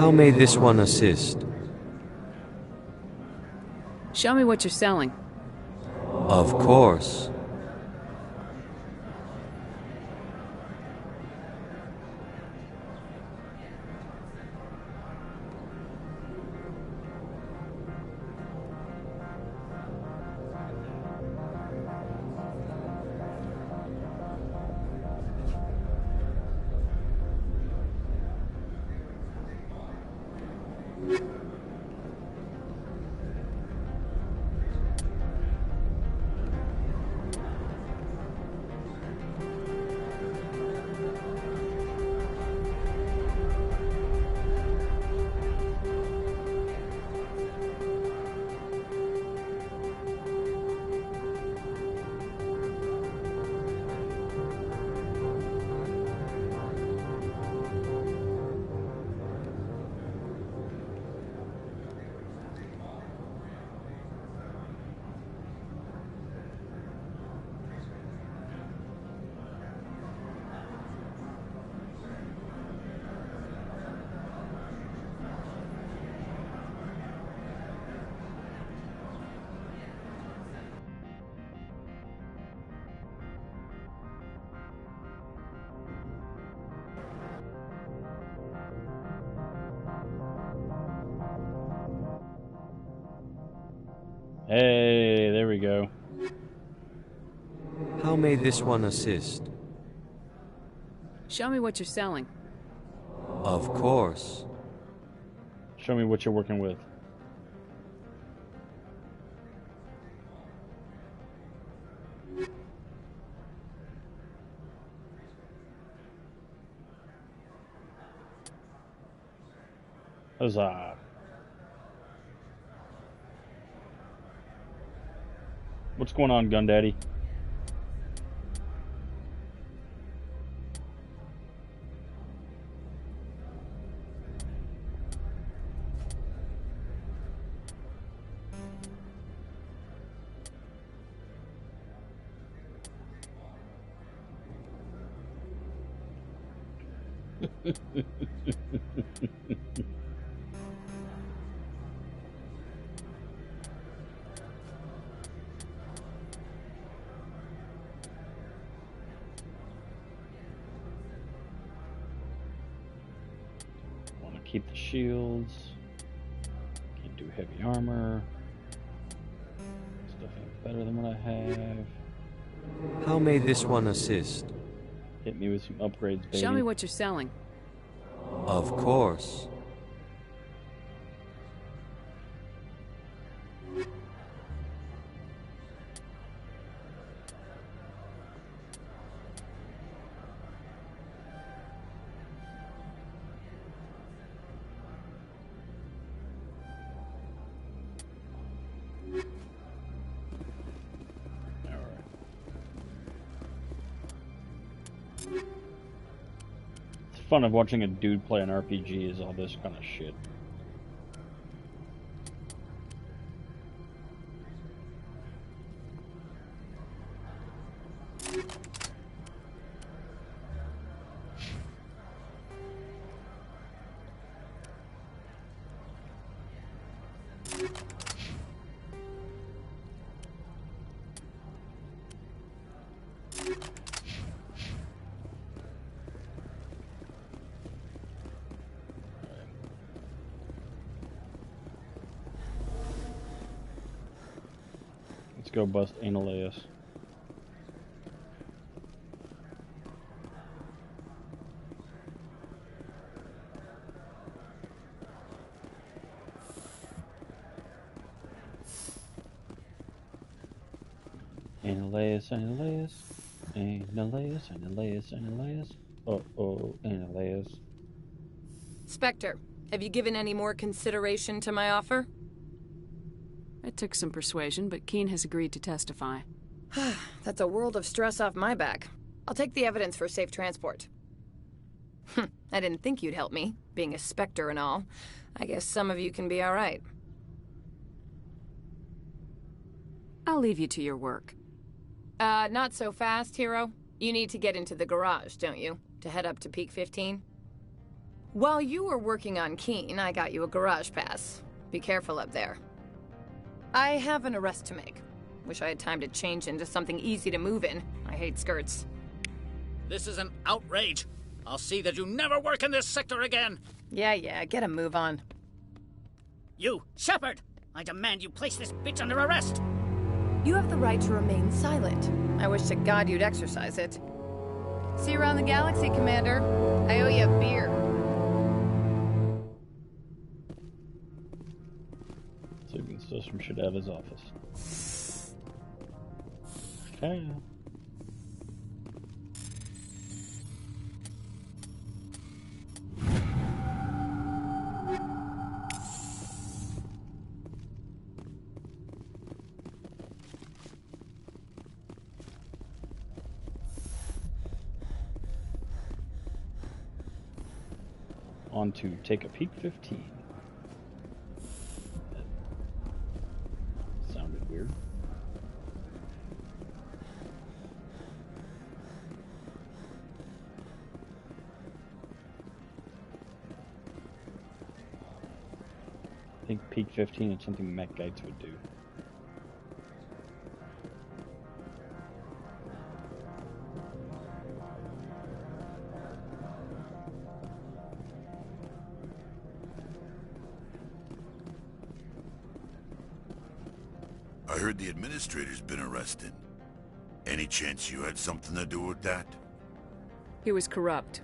How may this one assist? Show me what you're selling. Of course. Hey, there we go. How may this one assist? Show me what you're selling. Of course. Show me what you're working with. Huzzah. What's going on, Gun Daddy? Want to keep the shields. Can't do heavy armor. Stuff ain't better than what I have. How may this one assist? Hit me with some upgrades, baby. Show me what you're selling. Of course. Fun of watching a dude play an RPG is all this kind of shit. Let's go bust Analeus. Analeus, Analeus, Analeus, Analeus, Analeus. Oh, Analeus. Spectre, have you given any more consideration to my offer? It took some persuasion, but Keen has agreed to testify. That's a world of stress off my back. I'll take the evidence for safe transport. I didn't think you'd help me, being a Spectre and all. I guess some of you can be alright. I'll leave you to your work. Not so fast, Hero. You need to get into the garage, don't you? To head up to Peak 15? While you were working on Keen, I got you a garage pass. Be careful up there. I have an arrest to make. Wish I had time to change into something easy to move in. I hate skirts. This is an outrage. I'll see that you never work in this sector again. Yeah, get a move on. You, Shepard! I demand you place this bitch under arrest! You have the right to remain silent. I wish to God you'd exercise it. See you around the galaxy, Commander. I owe you a beer. Sleeping system should have his office. Okay. On to take a peek 15. That sounded weird. I think peek 15 is something mech guides would do. I heard the administrator's been arrested. Any chance you had something to do with that? He was corrupt.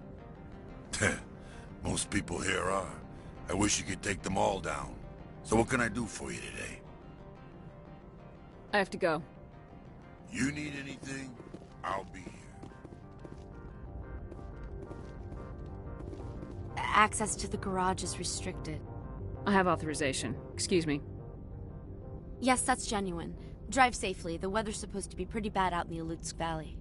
Most people here are. I wish you could take them all down. So what can I do for you today? I have to go. You need anything, I'll be here. Access to the garage is restricted. I have authorization. Excuse me. Yes, that's genuine. Drive safely. The weather's supposed to be pretty bad out in the Alutsk Valley.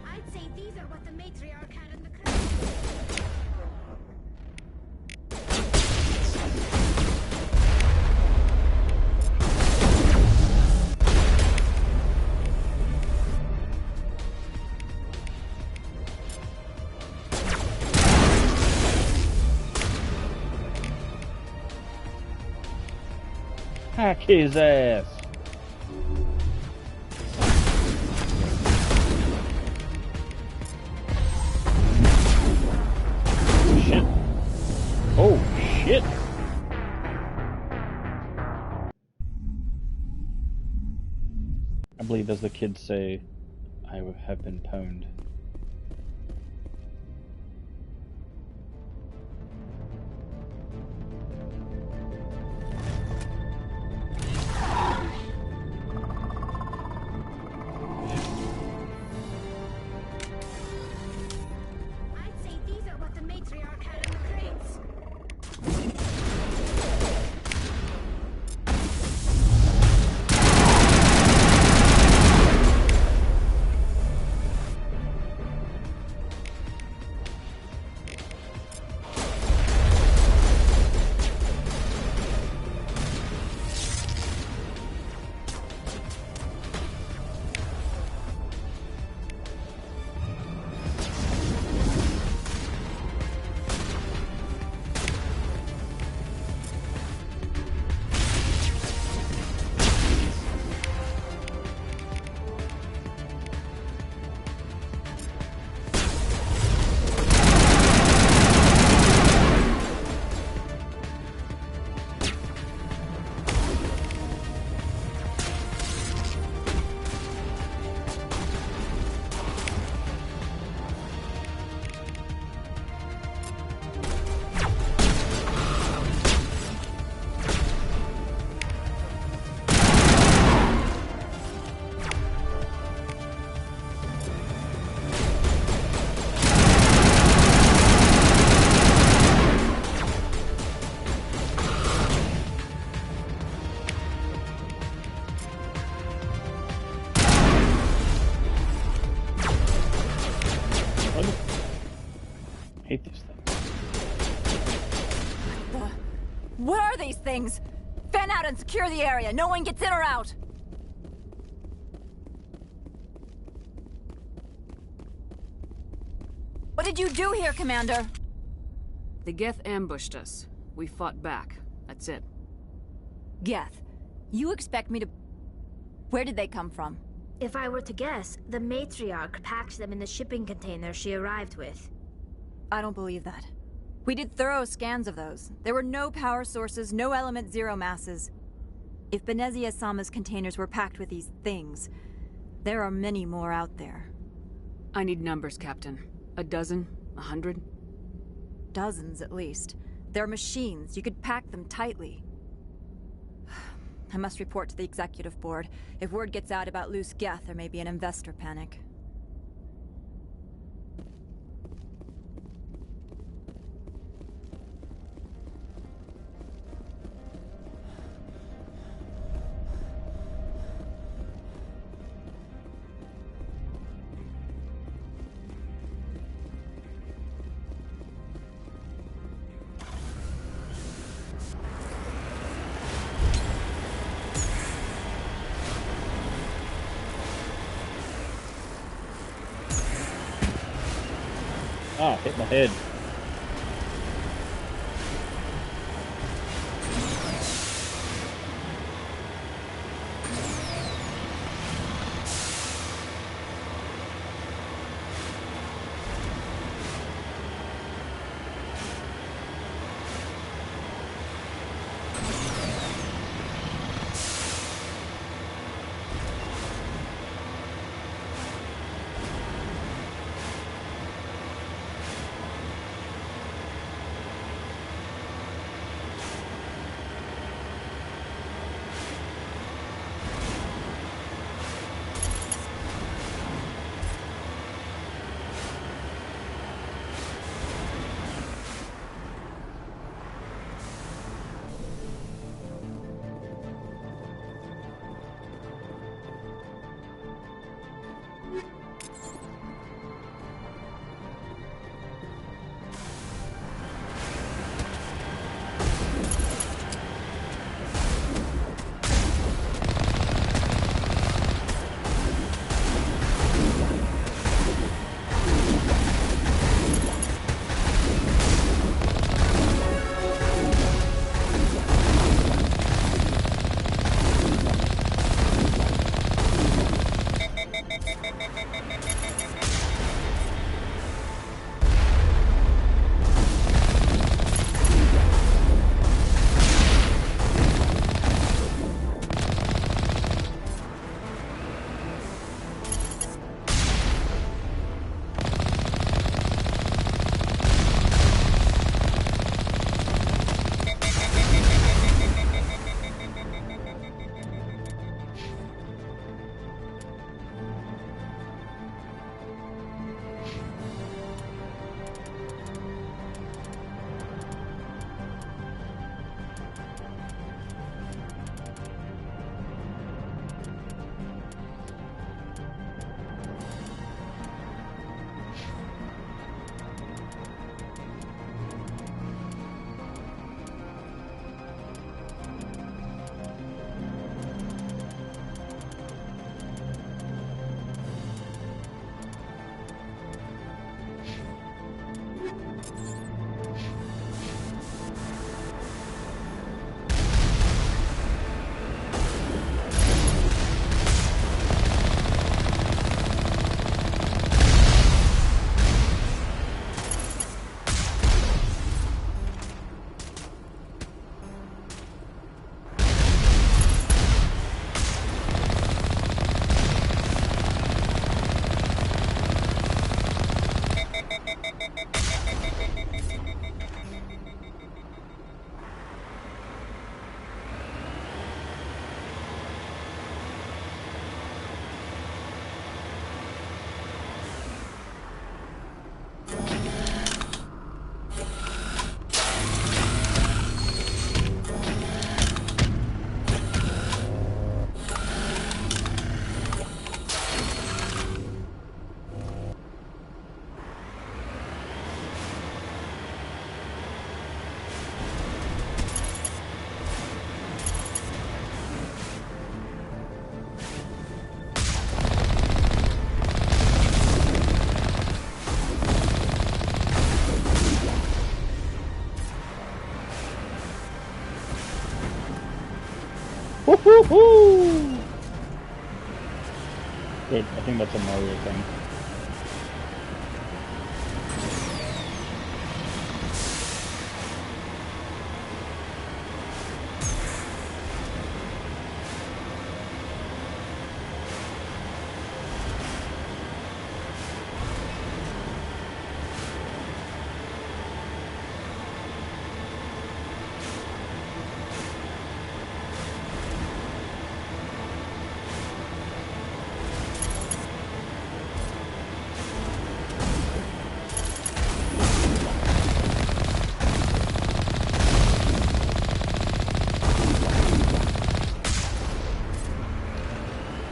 I'd say these are what the matriarch had in the Hack his ass! Shit. Oh, shit! I believe, as the kids say, I have been pwned. I'd say these are what the matriarch had in the crates. these things. What are these things? Fan out and secure the area. No one gets in or out. What did you do here, Commander? The Geth ambushed us. We fought back. That's it. Geth, you expect me to... Where did they come from? If I were to guess, the matriarch packed them in the shipping container she arrived with. I don't believe that. We did thorough scans of those. There were no power sources, no element zero masses. If Benezia Sama's containers were packed with these things, there are many more out there. I need numbers, Captain. 12? 100? Dozens, at least. They're machines. You could pack them tightly. I must report to the executive board. If word gets out about loose Geth, there may be an investor panic. Ah, hit my head. Woohoo! Wait, I think that's a Mario thing.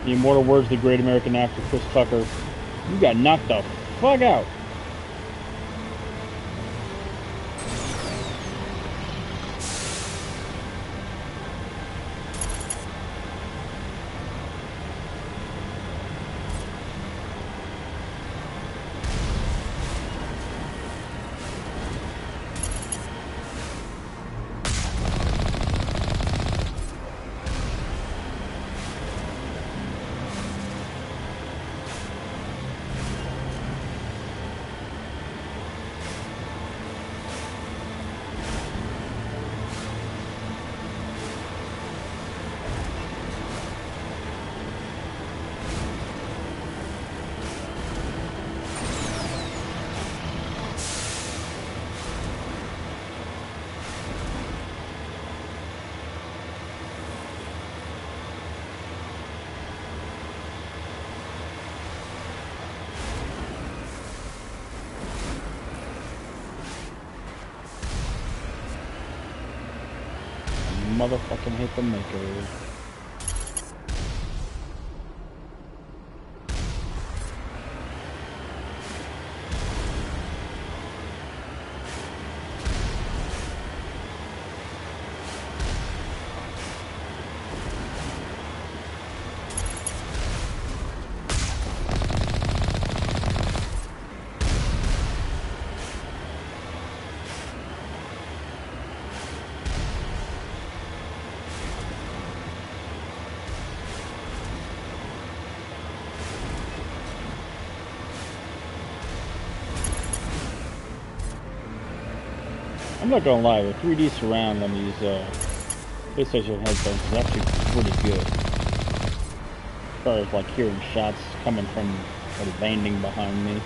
The immortal words of the great American actor Chris Tucker, you got knocked the fuck out. Motherfucking hate the maker. I'm not gonna lie, the 3D surround on these PlayStation headphones is actually pretty good. As far as like hearing shots coming from the landing behind me.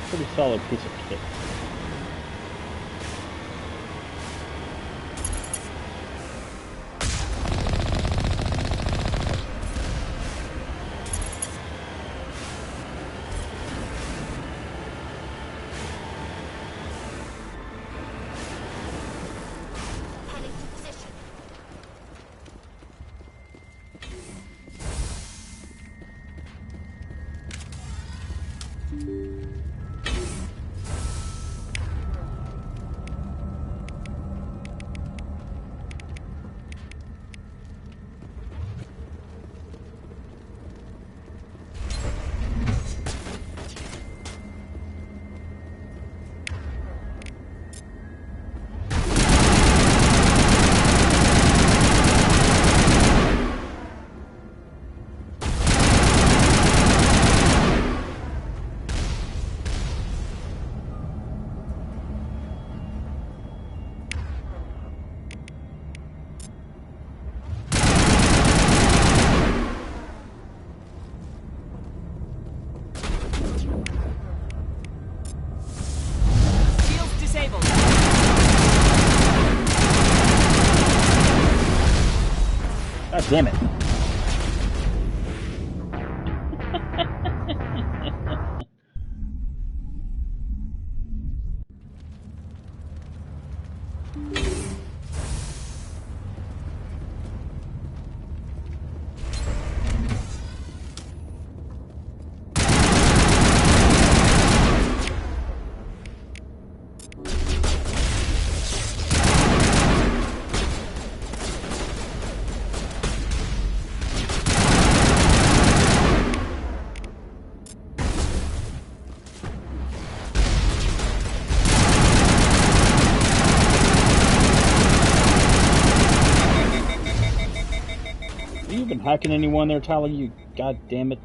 Pretty solid piece of kit. God damn it. you been hacking anyone there, Tyler? You god damn it.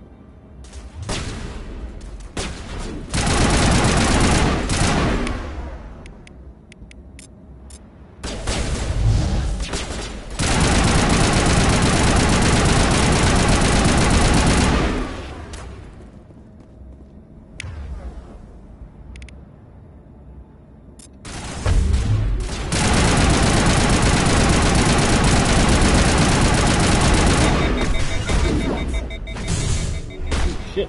Shit.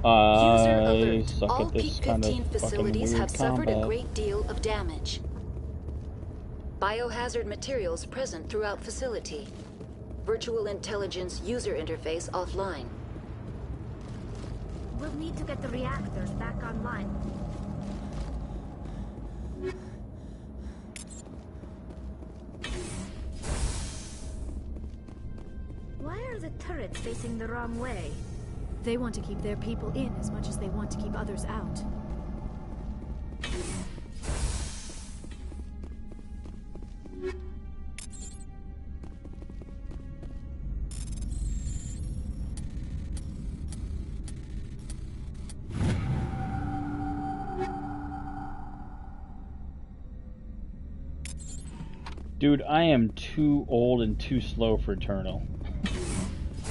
I suck All at this Pt3 kind of fucking facilities weird have suffered a combat. great deal of damage. Biohazard materials present throughout facility. Virtual intelligence user interface offline. We'll need to get the reactors back online. Why are the turrets facing the wrong way? They want to keep their people in as much as they want to keep others out. Dude, I am too old and too slow for Eternal.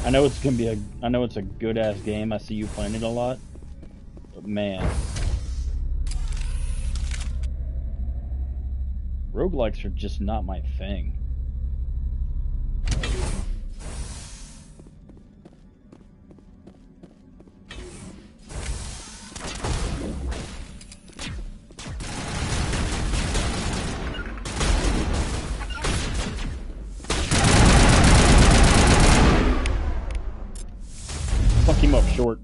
I know it's gonna be I know it's a good ass game. I see you playing it a lot, but man, roguelikes are just not my thing. Fuck him up short.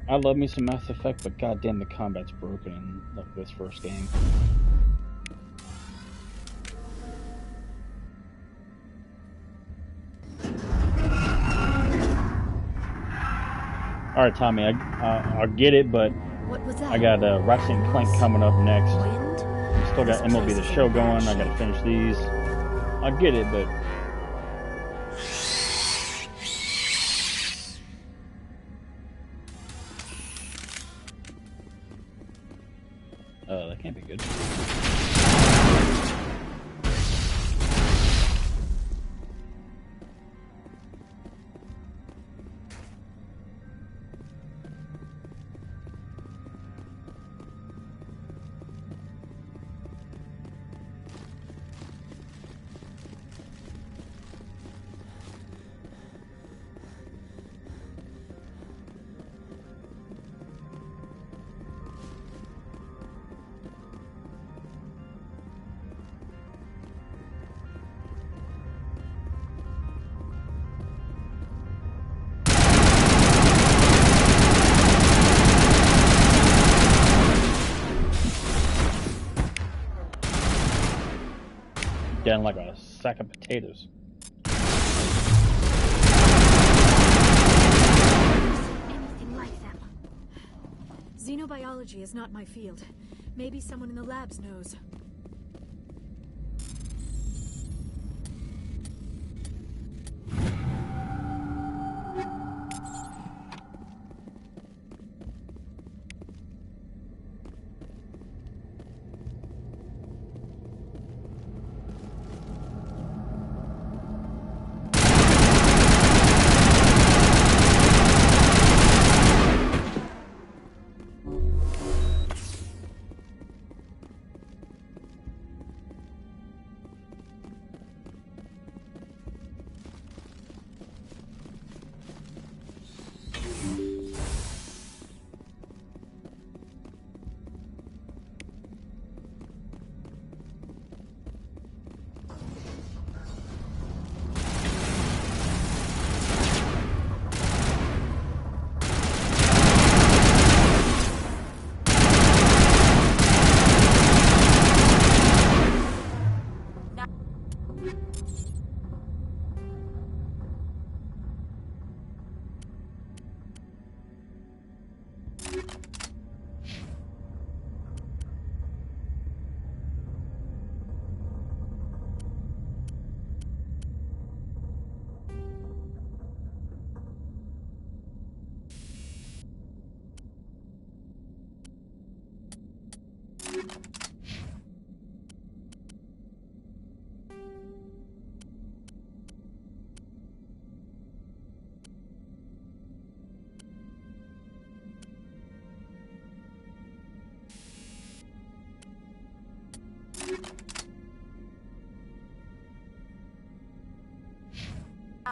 I love me some Mass Effect, but goddamn, the combat's broken in like this first game. All right, Tommy, I'll get it, but What was that? I got Ratchet and Clank coming up next. Still got MLB The Show going. I gotta finish these. I'll get it, but that can't be good. Down like a sack of potatoes. Anything like them. Xenobiology is not my field. Maybe someone in the labs knows.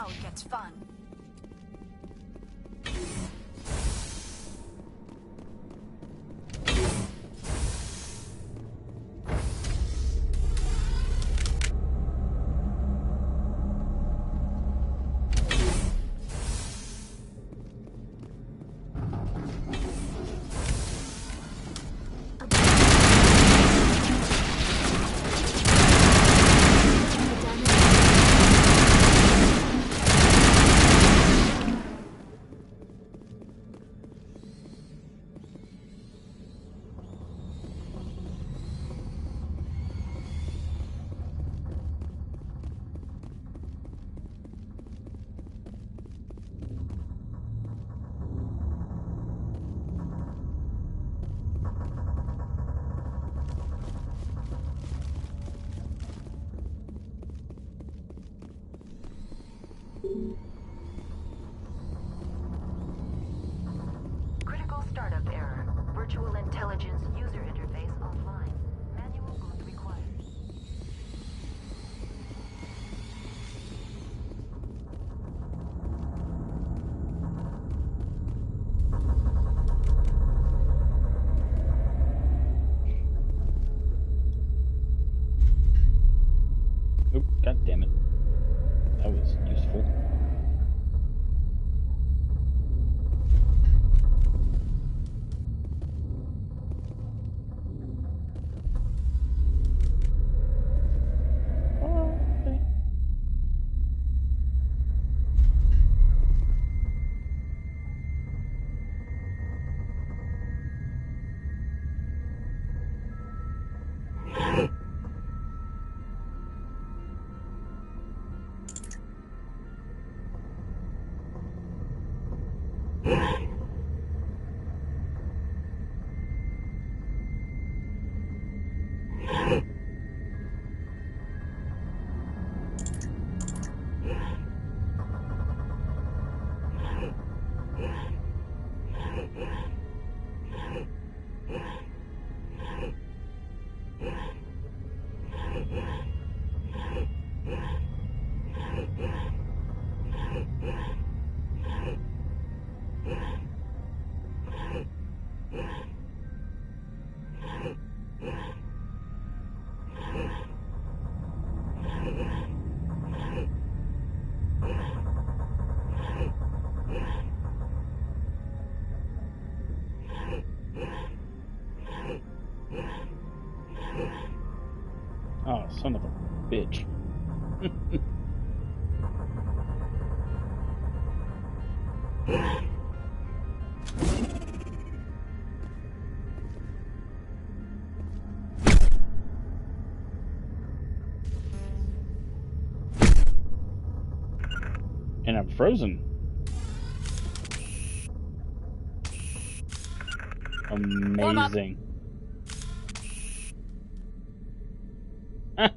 it gets fun. Critical startup error. Virtual intelligence user interface offline. Manual boot required. Oop, god damn it. That was useful. Oh, son of a bitch. And I'm frozen. Amazing. At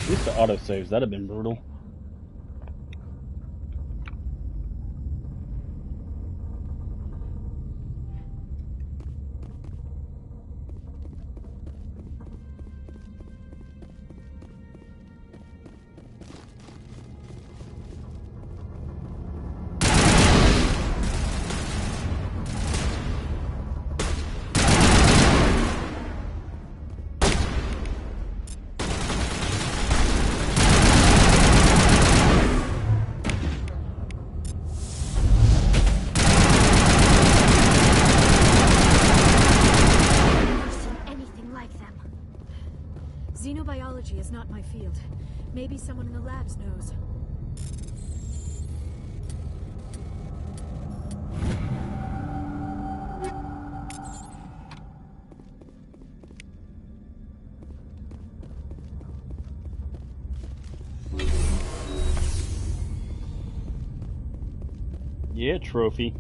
least the autosaves, that'd have been brutal. Xenobiology is not my field. Maybe someone in the labs knows. Yeah, trophy.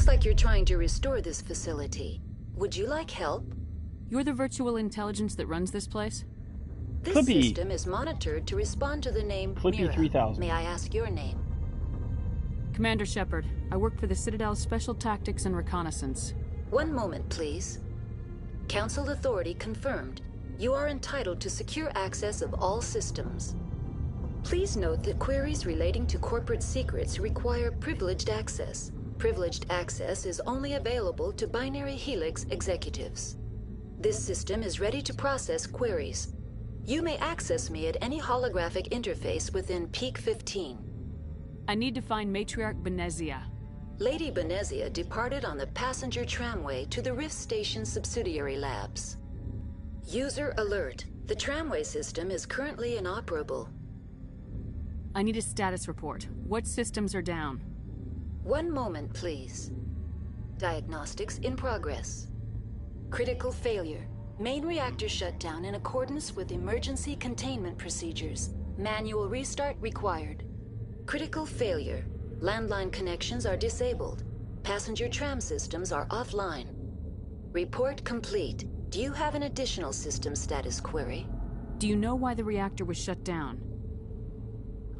Looks like you're trying to restore this facility. Would you like help? You're the virtual intelligence that runs this place? This system is monitored to respond to the name Mira. 3000. May I ask your name? Commander Shepard. I work for the Citadel's Special Tactics and Reconnaissance. One moment, please. Council authority confirmed. You are entitled to secure access of all systems. Please note that queries relating to corporate secrets require privileged access. Privileged access is only available to Binary Helix executives. This system is ready to process queries. You may access me at any holographic interface within Pt3. I need to find Matriarch Benezia. Lady Benezia departed on the passenger tramway to the Rift Station subsidiary labs. User alert. The tramway system is currently inoperable. I need a status report. What systems are down? One moment, please. Diagnostics in progress. Critical failure. Main reactor shut down in accordance with emergency containment procedures. Manual restart required. Critical failure. Landline connections are disabled. Passenger tram systems are offline. Report complete. Do you have an additional system status query? Do you know why the reactor was shut down?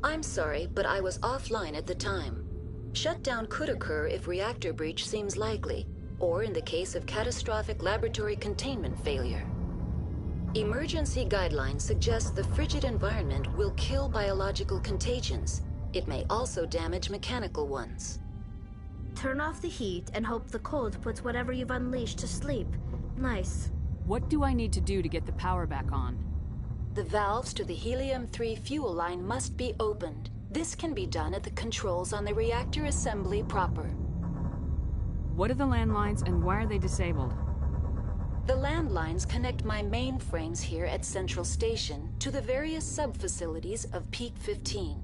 I'm sorry, but I was offline at the time. Shutdown could occur if reactor breach seems likely, or in the case of catastrophic laboratory containment failure. Emergency guidelines suggest the frigid environment will kill biological contagions. It may also damage mechanical ones. Turn off the heat and hope the cold puts whatever you've unleashed to sleep. Nice. What do I need to do to get the power back on? The valves to the Helium-3 fuel line must be opened. This can be done at the controls on the reactor assembly proper. What are the landlines and why are they disabled? The landlines connect my mainframes here at Central Station to the various sub-facilities of Pt3.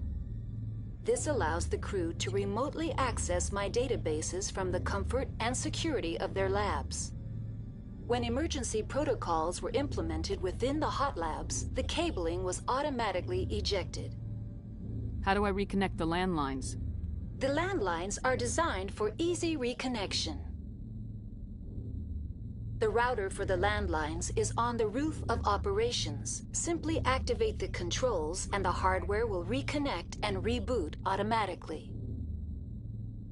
This allows the crew to remotely access my databases from the comfort and security of their labs. When emergency protocols were implemented within the hot labs, the cabling was automatically ejected. How do I reconnect the landlines? The landlines are designed for easy reconnection. The router for the landlines is on the roof of operations. Simply activate the controls and the hardware will reconnect and reboot automatically.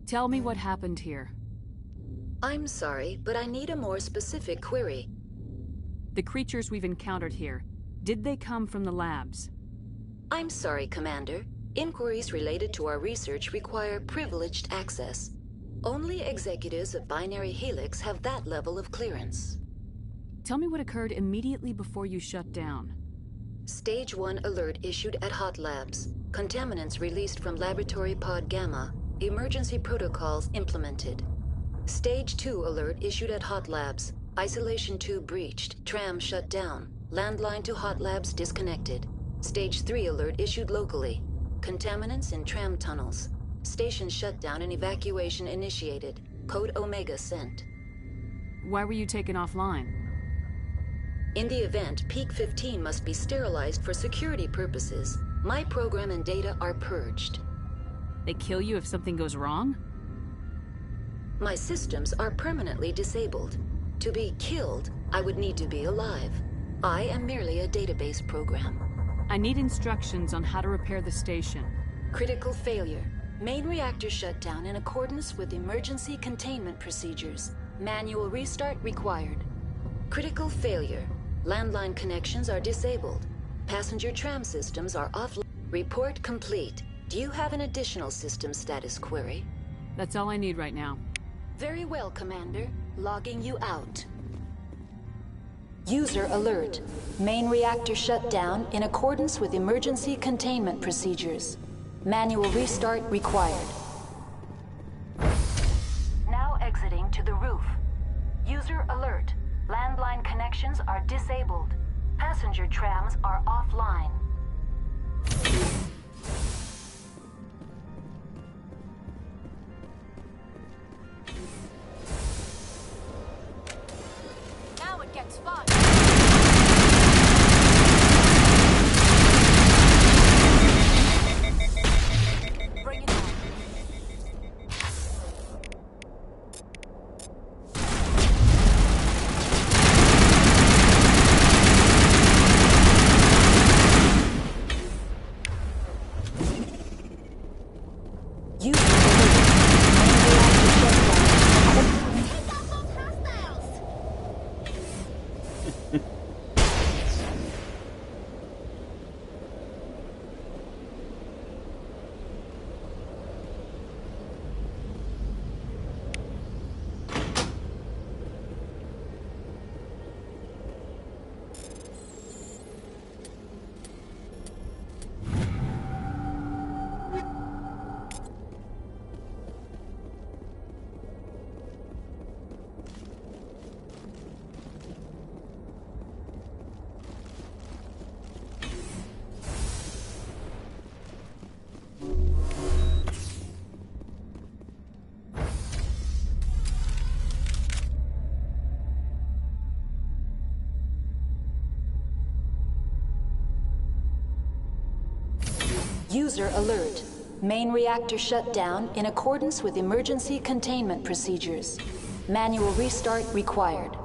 Tell me what happened here. I'm sorry, but I need a more specific query. The creatures we've encountered here, did they come from the labs? I'm sorry, Commander. Inquiries related to our research require privileged access. Only executives of Binary Helix have that level of clearance. Tell me what occurred immediately before you shut down. Stage 1 alert issued at Hot Labs. Contaminants released from Laboratory Pod Gamma. Emergency protocols implemented. Stage 2 alert issued at Hot Labs. Isolation tube breached. Tram shut down. Landline to Hot Labs disconnected. Stage 3 alert issued locally. Contaminants in tram tunnels. Station shutdown and evacuation initiated. Code Omega sent. Why were you taken offline? In the event, Pt3 must be sterilized for security purposes. My program and data are purged. They kill you if something goes wrong? My systems are permanently disabled. To be killed, I would need to be alive. I am merely a database program. I need instructions on how to repair the station. Critical failure. Main reactor shut down in accordance with emergency containment procedures. Manual restart required. Critical failure. Landline connections are disabled. Passenger tram systems are offline. Report complete. Do you have an additional system status query? That's all I need right now. Very well, Commander. Logging you out. User alert. Main reactor shut down in accordance with emergency containment procedures. Manual restart required. Now exiting to the roof. User alert. Landline connections are disabled. Passenger trams are offline. Now it gets fun. Bring it on. User alert. Main reactor shut down. User alert. Main reactor shut down in accordance with emergency containment procedures. Manual restart required.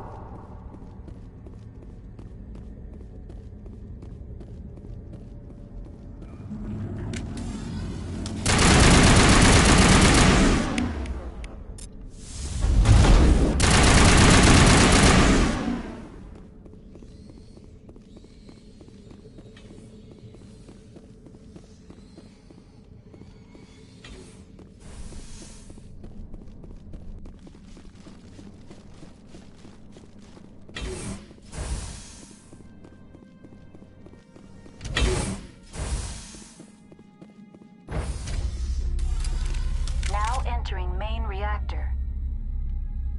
Entering main reactor.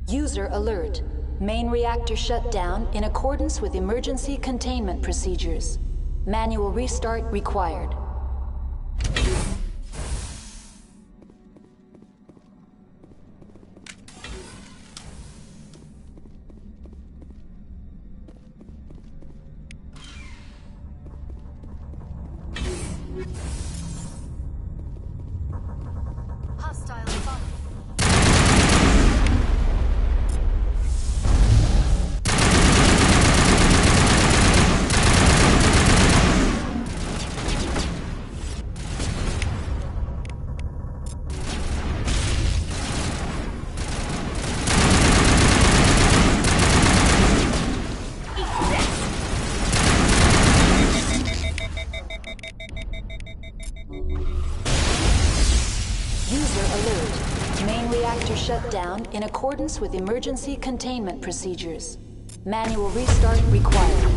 User alert. Main reactor shut down in accordance with emergency containment procedures. Manual restart required. Shut down in accordance with emergency containment procedures. Manual restart required.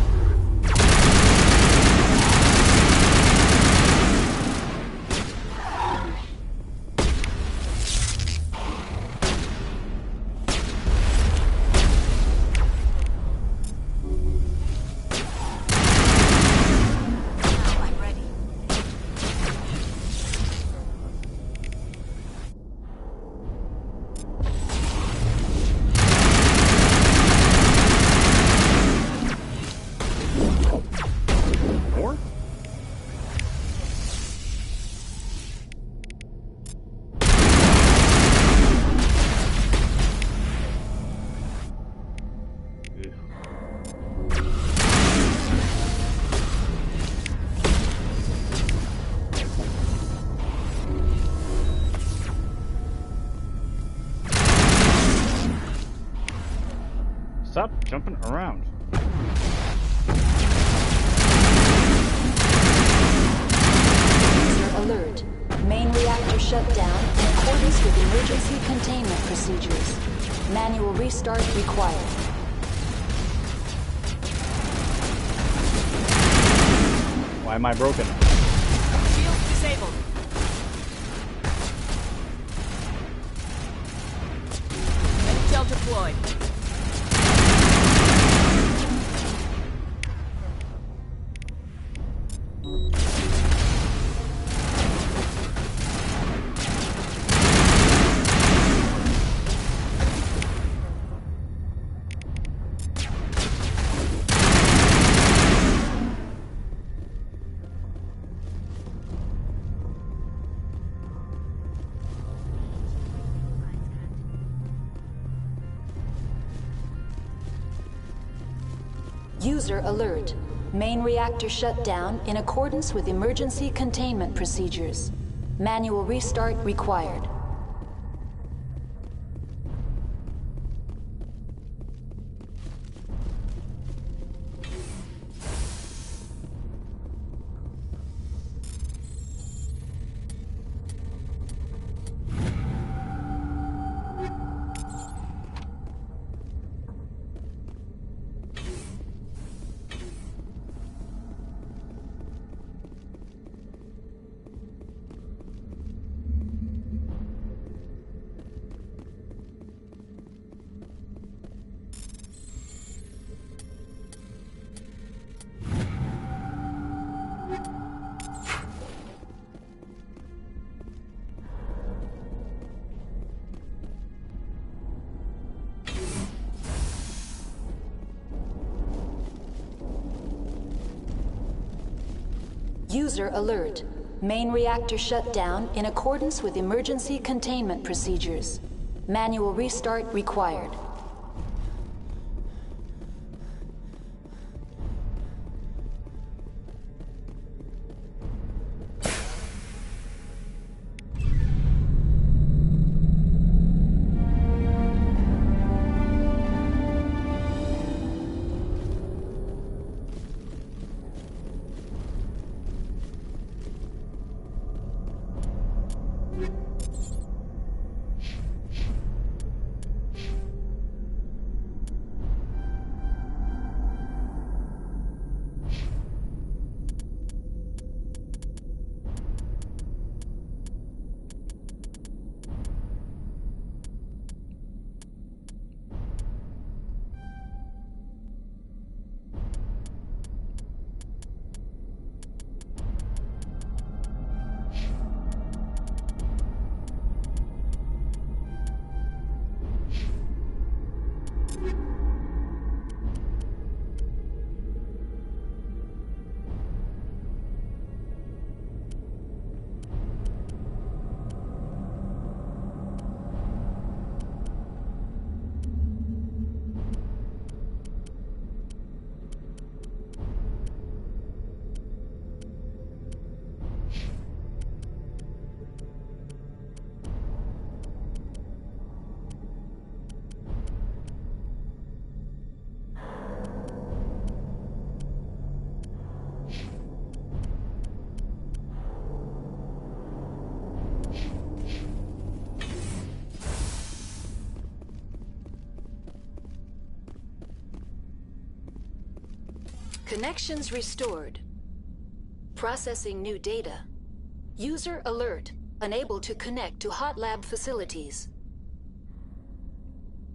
Stop jumping around. User alert. Main reactor shut down in accordance with emergency containment procedures. Manual restart required. Why am I broken? Shield disabled. Intel deployed. User alert. Main reactor shut down in accordance with emergency containment procedures. Manual restart required. User alert. Main reactor shut down in accordance with emergency containment procedures. Manual restart required. Connections restored. Processing new data. User alert. Unable to connect to hot lab facilities.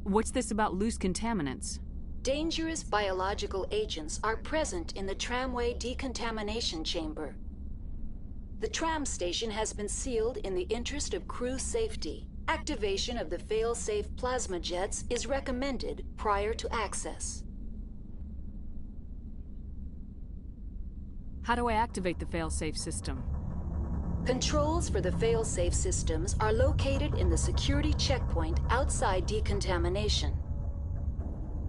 What's this about loose contaminants? Dangerous biological agents are present in the tramway decontamination chamber. The tram station has been sealed in the interest of crew safety. Activation of the fail-safe plasma jets is recommended prior to access. How do I activate the fail-safe system? Controls for the fail-safe systems are located in the security checkpoint outside decontamination.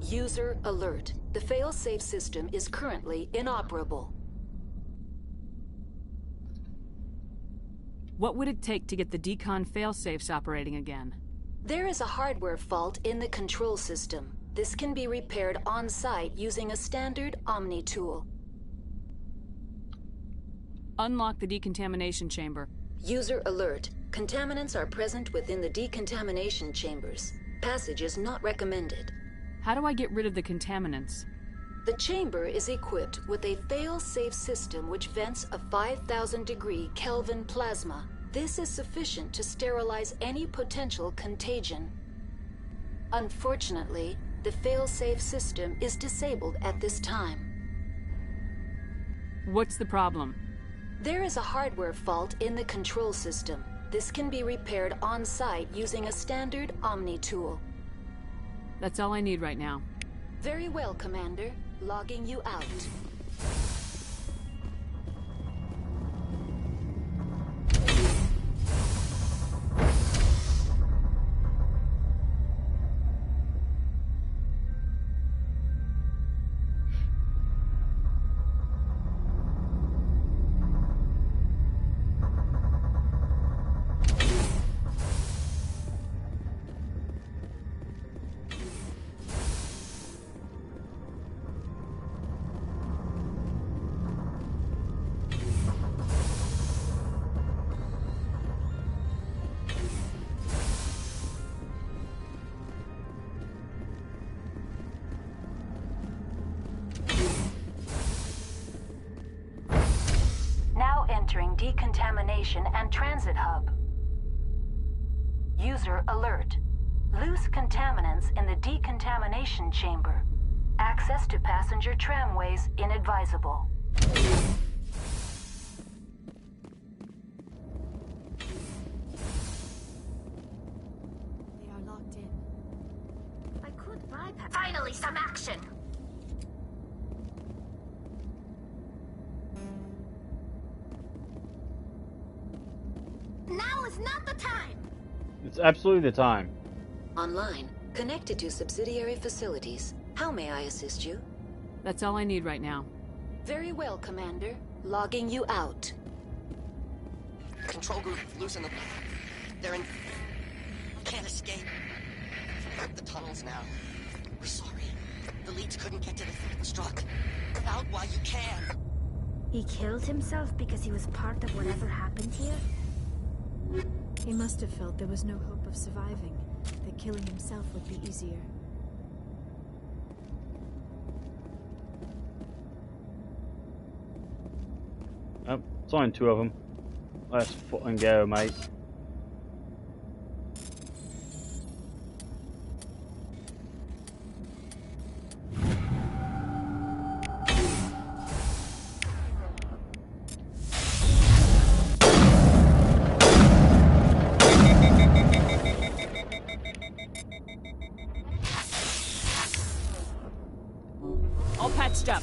User alert. The fail-safe system is currently inoperable. What would it take to get the decon fail-safes operating again? There is a hardware fault in the control system. This can be repaired on-site using a standard Omni tool. Unlock the decontamination chamber. User alert. Contaminants are present within the decontamination chambers. Passage is not recommended. How do I get rid of the contaminants? The chamber is equipped with a fail-safe system which vents a 5,000-degree Kelvin plasma. This is sufficient to sterilize any potential contagion. Unfortunately, the fail-safe system is disabled at this time. What's the problem? There is a hardware fault in the control system. This can be repaired on-site using a standard Omni tool. That's all I need right now. Very well, Commander. Logging you out. decontamination and transit hub. User alert. Loose contaminants in the decontamination chamber. Access to passenger tramways inadvisable. They are locked in. I could bypass. Finally, some action! Now is not the time! It's absolutely the time. Online, connected to subsidiary facilities. How may I assist you? That's all I need right now. Very well, Commander. Logging you out. Control group, loosen them. They're in... Can't escape. The tunnels now. We're sorry. The leads couldn't get to the strut. Out while you can. He killed himself because he was part of whatever happened here? He must have felt there was no hope of surviving, that killing himself would be easier. Oh, it's only 2 of them. Let's fucking go, mate. All patched up.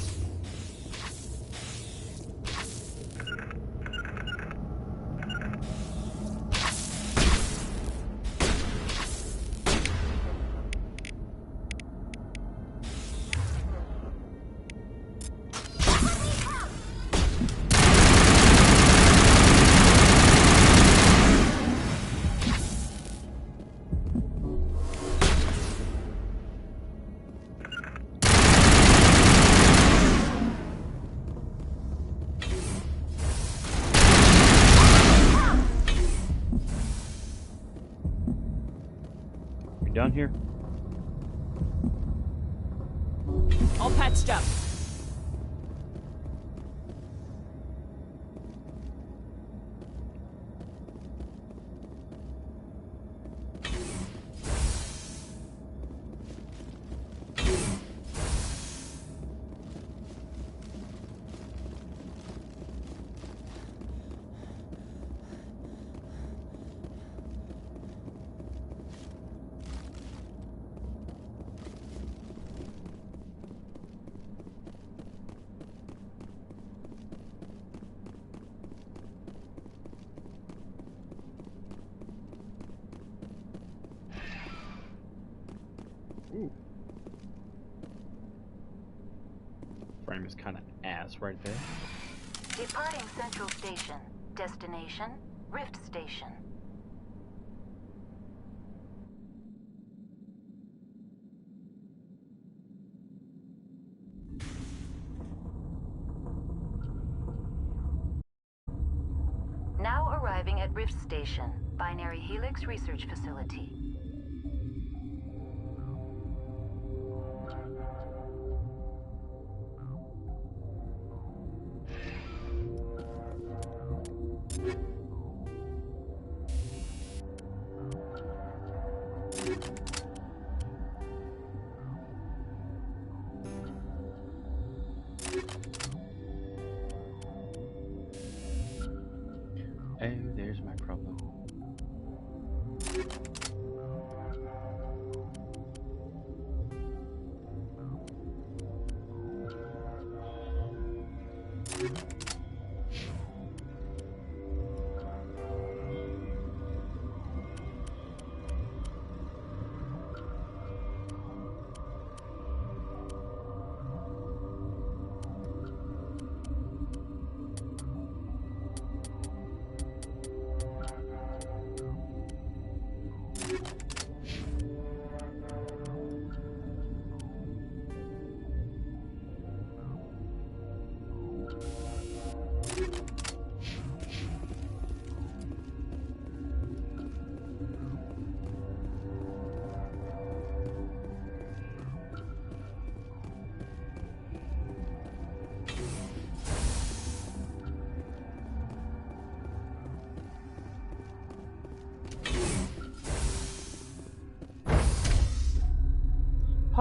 Down here? All patched up. Ooh. Frame is kind of ass right there. Departing Central Station. Destination, Rift Station. Now arriving at Rift Station, Binary Helix Research Facility. Oh, there's my problem.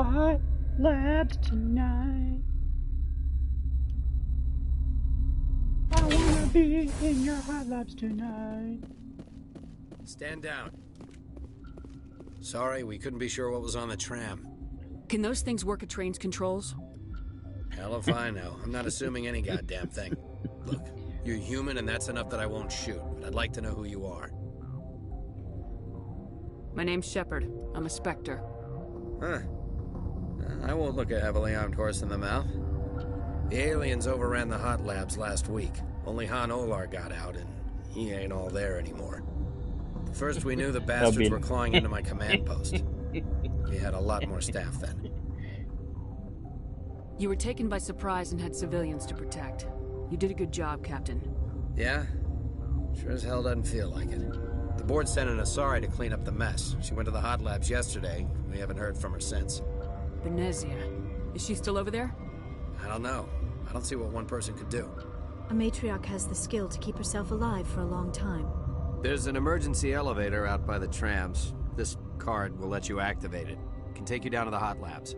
hot labs tonight. I wanna be in your hot labs tonight. Stand down. Sorry, we couldn't be sure what was on the tram. Can those things work at train's controls? Hell if I know. I'm not assuming any goddamn thing. Look, you're human and that's enough that I won't shoot, but I'd like to know who you are. My name's Shepard. I'm a Spectre. Huh. I won't look a heavily armed horse in the mouth. The aliens overran the hot labs last week. Only Han Olar got out, and he ain't all there anymore. First we knew the bastards were clawing into my command post. We had a lot more staff then. You were taken by surprise and had civilians to protect. You did a good job, Captain. Yeah? Sure as hell doesn't feel like it. The board sent an Asari to clean up the mess. She went to the hot labs yesterday. We haven't heard from her since. Benezia. Is she still over there? I don't know. I don't see what one person could do. A matriarch has the skill to keep herself alive for a long time. There's an emergency elevator out by the trams. This card will let you activate it. Can take you down to the hot labs.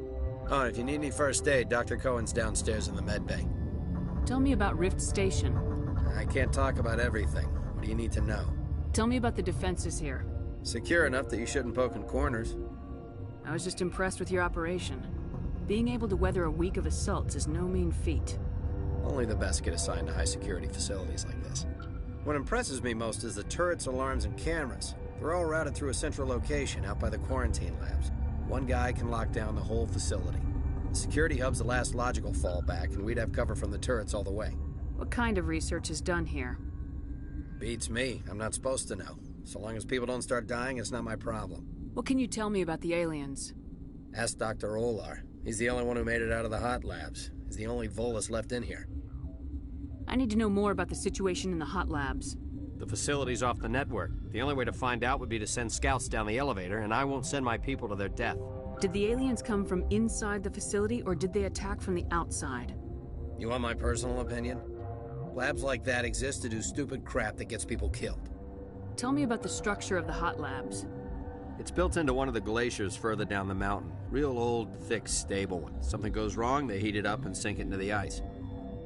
Oh, if you need any first aid, Dr. Cohen's downstairs in the med bay. Tell me about Rift Station. I can't talk about everything. What do you need to know? Tell me about the defenses here. Secure enough that you shouldn't poke in corners. I was just impressed with your operation. Being able to weather a week of assaults is no mean feat. Only the best get assigned to high-security facilities like this. What impresses me most is the turrets, alarms, and cameras. They're all routed through a central location out by the quarantine labs. One guy can lock down the whole facility. The security hub's the last logical fallback, and we'd have cover from the turrets all the way. What kind of research is done here? Beats me. I'm not supposed to know. So long as people don't start dying, it's not my problem. What can you tell me about the aliens? Ask Dr. Olar. He's the only one who made it out of the hot labs. He's the only Volus left in here. I need to know more about the situation in the hot labs. The facility's off the network. The only way to find out would be to send scouts down the elevator, and I won't send my people to their death. Did the aliens come from inside the facility, or did they attack from the outside? You want my personal opinion? Labs like that exist to do stupid crap that gets people killed. Tell me about the structure of the hot labs. It's built into one of the glaciers further down the mountain. Real old, thick, stable one. Something goes wrong, they heat it up and sink it into the ice.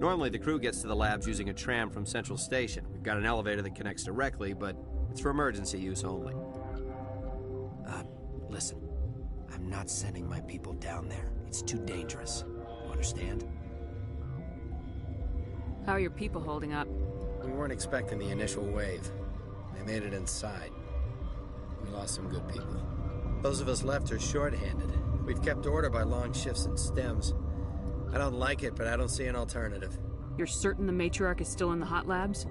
Normally, the crew gets to the labs using a tram from Central Station. We've got an elevator that connects directly, but it's for emergency use only. Listen. I'm not sending my people down there. It's too dangerous. You understand? How are your people holding up? We weren't expecting the initial wave. They made it inside. We lost some good people. Those of us left are short-handed. We've kept order by long shifts and stems. I don't like it, but I don't see an alternative. You're certain the matriarch is still in the hot labs?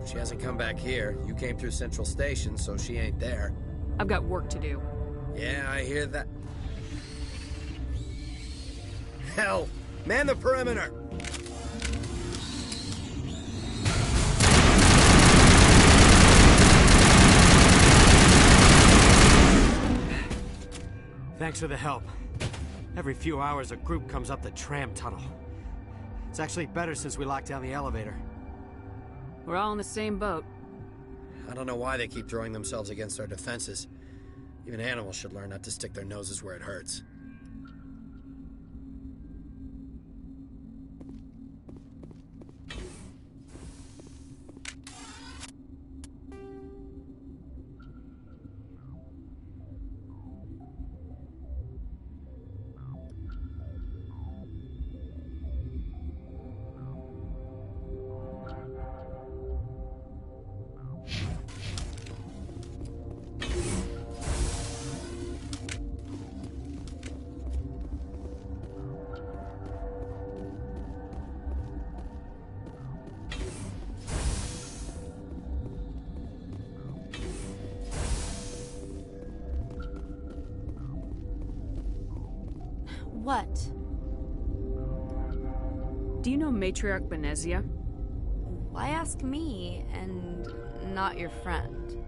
She hasn't come back here. You came through Central Station, so she ain't there. I've got work to do. Yeah, I hear that. Hell! Man the perimeter! Thanks for the help. Every few hours, a group comes up the tram tunnel. It's actually better since we locked down the elevator. We're all in the same boat. I don't know why they keep throwing themselves against our defenses. Even animals should learn not to stick their noses where it hurts. What? Do you know Matriarch Benezia? Why ask me and not your friend?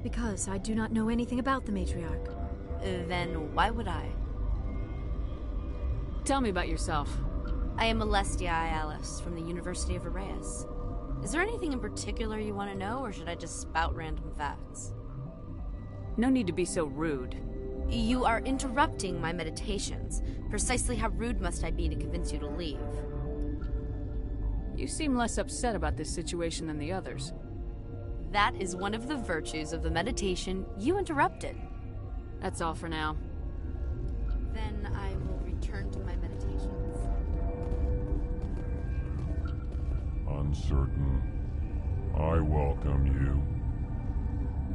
Because I do not know anything about the matriarch. Then why would I? Tell me about yourself. I am Alestia Alice from the University of Arraeus. Is there anything in particular you want to know, or should I just spout random facts? No need to be so rude. You are interrupting my meditations. Precisely how rude must I be to convince you to leave? You seem less upset about this situation than the others. That is one of the virtues of the meditation you interrupted. That's all for now. Then I will return to my meditations. Uncertain. I welcome you.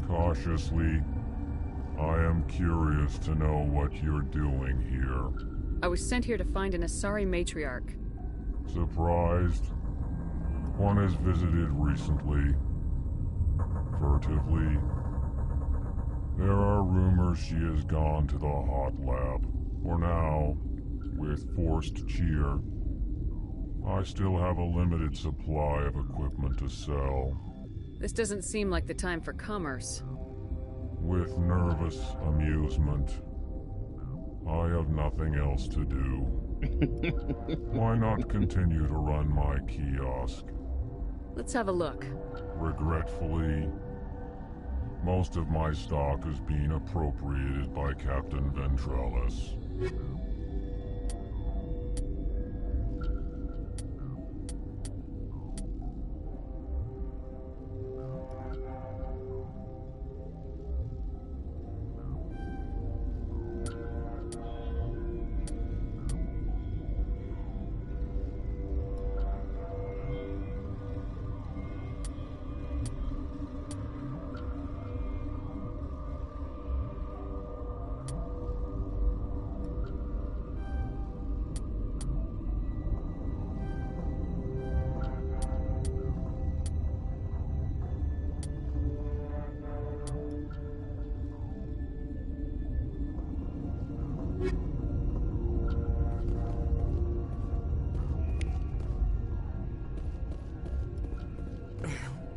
Cautiously, I am curious to know what you're doing here. I was sent here to find an Asari matriarch. Surprised? One has visited recently. Furtively. There are rumors she has gone to the hot lab. For now, with forced cheer, I still have a limited supply of equipment to sell. This doesn't seem like the time for commerce. With nervous amusement. I have nothing else to do. Why not continue to run my kiosk? Let's have a look. Regretfully, most of my stock is being appropriated by Captain Ventralis.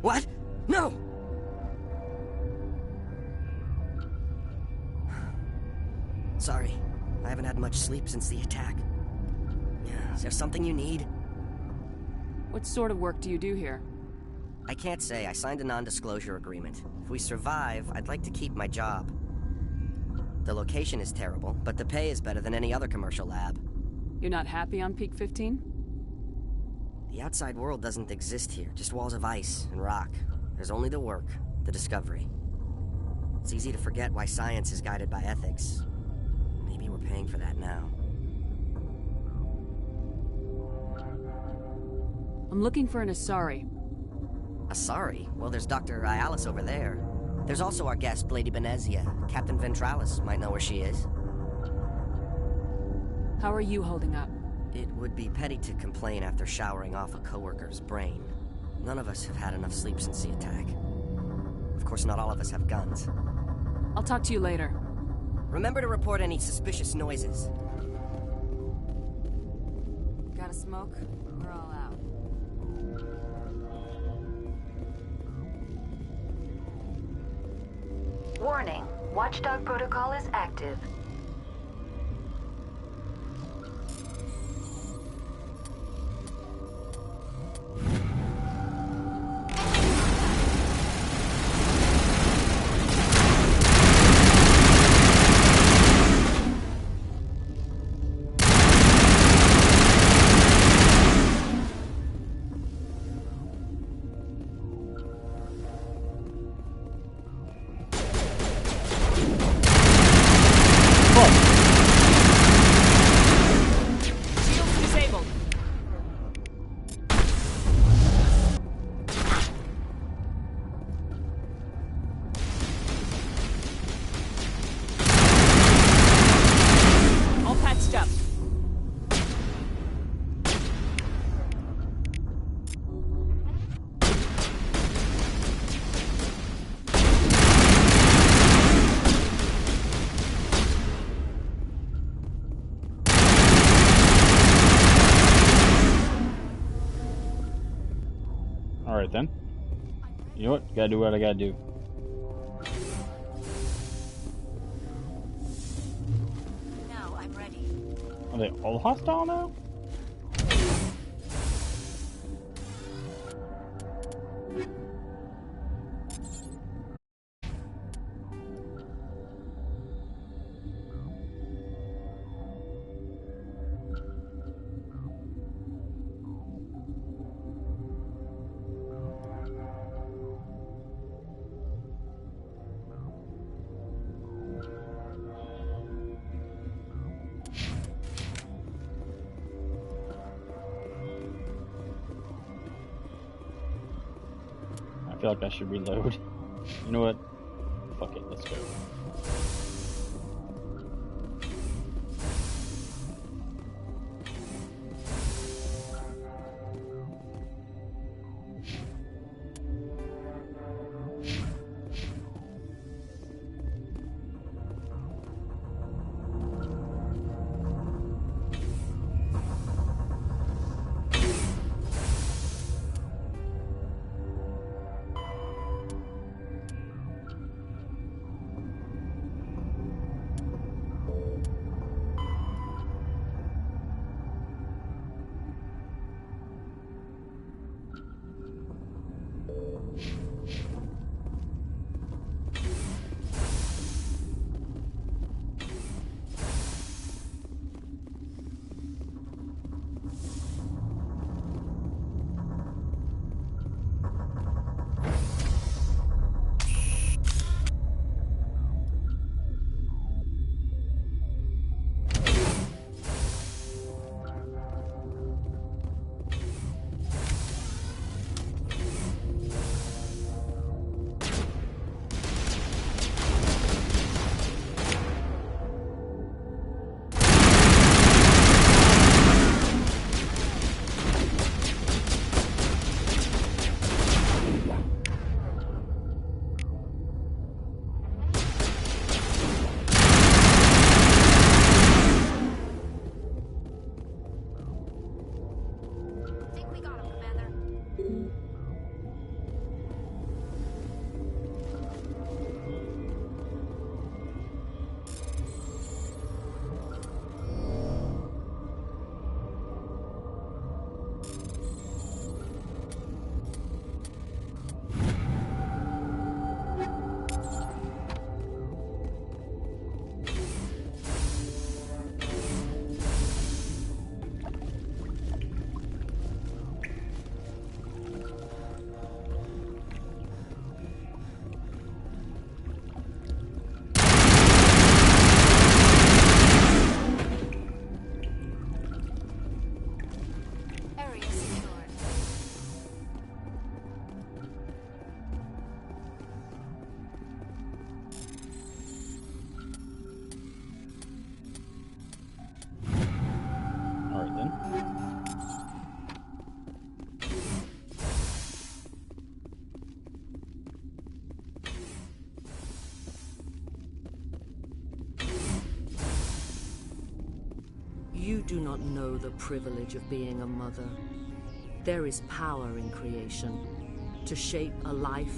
What? No! Sorry, I haven't had much sleep since the attack. Is there something you need? What sort of work do you do here? I can't say. I signed a non-disclosure agreement. If we survive, I'd like to keep my job. The location is terrible, but the pay is better than any other commercial lab. You're not happy on Peak 15? The outside world doesn't exist here, just walls of ice and rock. There's only the work, the discovery. It's easy to forget why science is guided by ethics. Maybe we're paying for that now. I'm looking for an Asari. Asari? Well, there's Dr. Ialis over there. There's also our guest, Lady Benezia. Captain Ventralis might know where she is. How are you holding up? It would be petty to complain after showering off a coworker's brain. None of us have had enough sleep since the attack. Of course, not all of us have guns. I'll talk to you later. Remember to report any suspicious noises. Got a smoke? We're all out. Warning. Watchdog protocol is active. Alright then. You know what? Gotta do what I gotta do. Now I'm ready. Are they all hostile now? feel like I should reload. You know what? Fuck it, let's go. You do not know the privilege of being a mother. There is power in creation. To shape a life,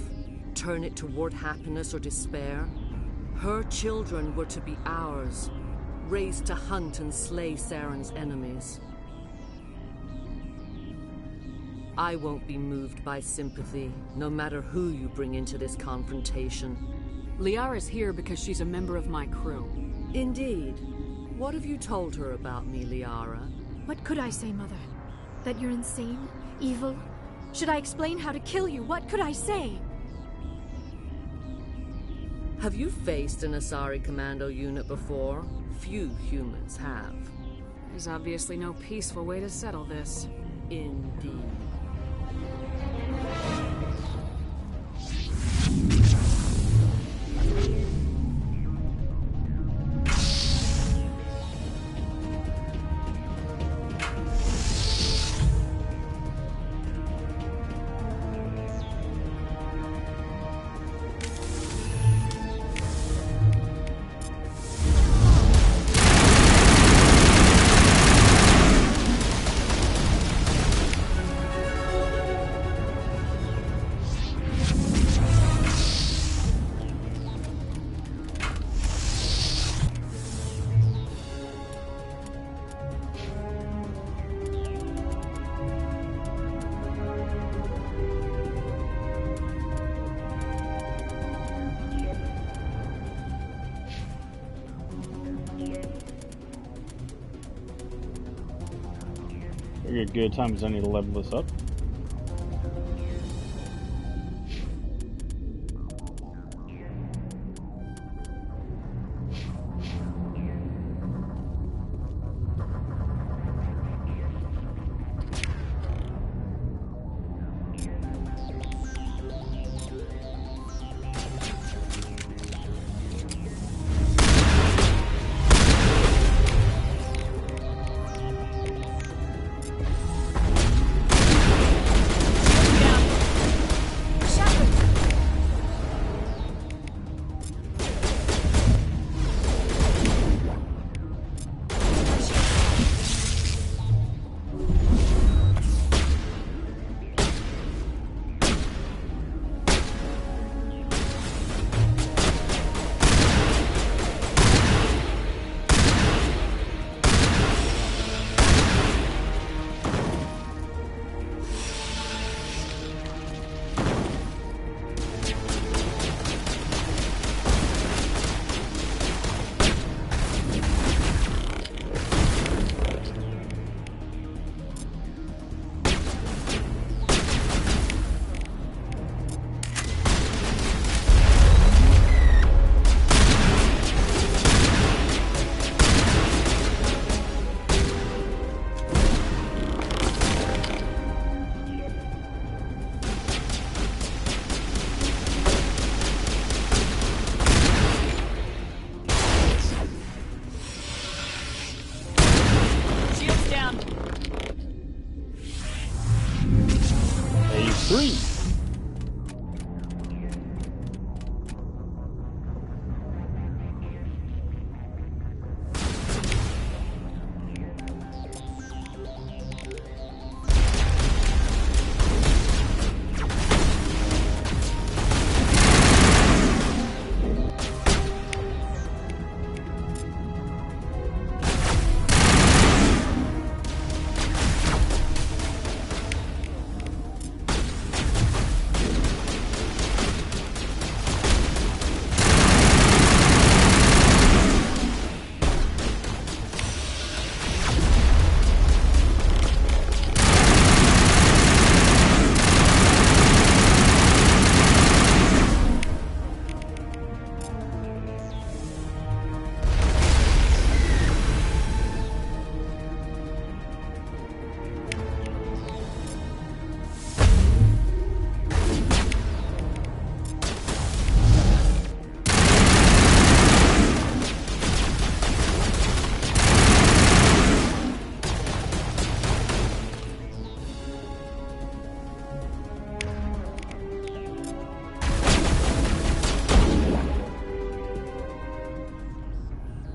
turn it toward happiness or despair. Her children were to be ours, raised to hunt and slay Saren's enemies. I won't be moved by sympathy, no matter who you bring into this confrontation. Liara's here because she's a member of my crew. Indeed. What have you told her about me, Liara? What could I say, Mother? That you're insane? Evil? Should I explain how to kill you? What could I say? Have you faced an Asari commando unit before? Few humans have. There's obviously no peaceful way to settle this. Indeed. Good times I need to level this up.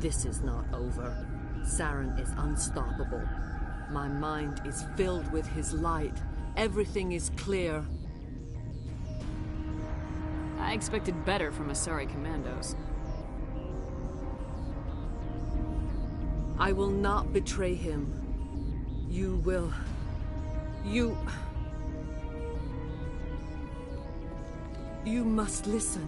This is not over. Saren is unstoppable. My mind is filled with his light. Everything is clear. I expected better from Asari commandos. I will not betray him. You will. You must listen.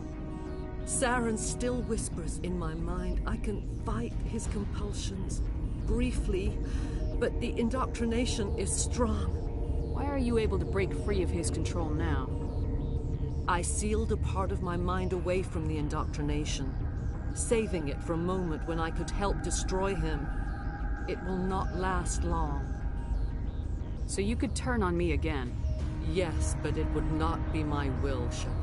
Saren still whispers in my mind. I can fight his compulsions. Briefly, but the indoctrination is strong. Why are you able to break free of his control now? I sealed a part of my mind away from the indoctrination, saving it for a moment when I could help destroy him. It will not last long. So you could turn on me again? Yes, but it would not be my will, Shepard.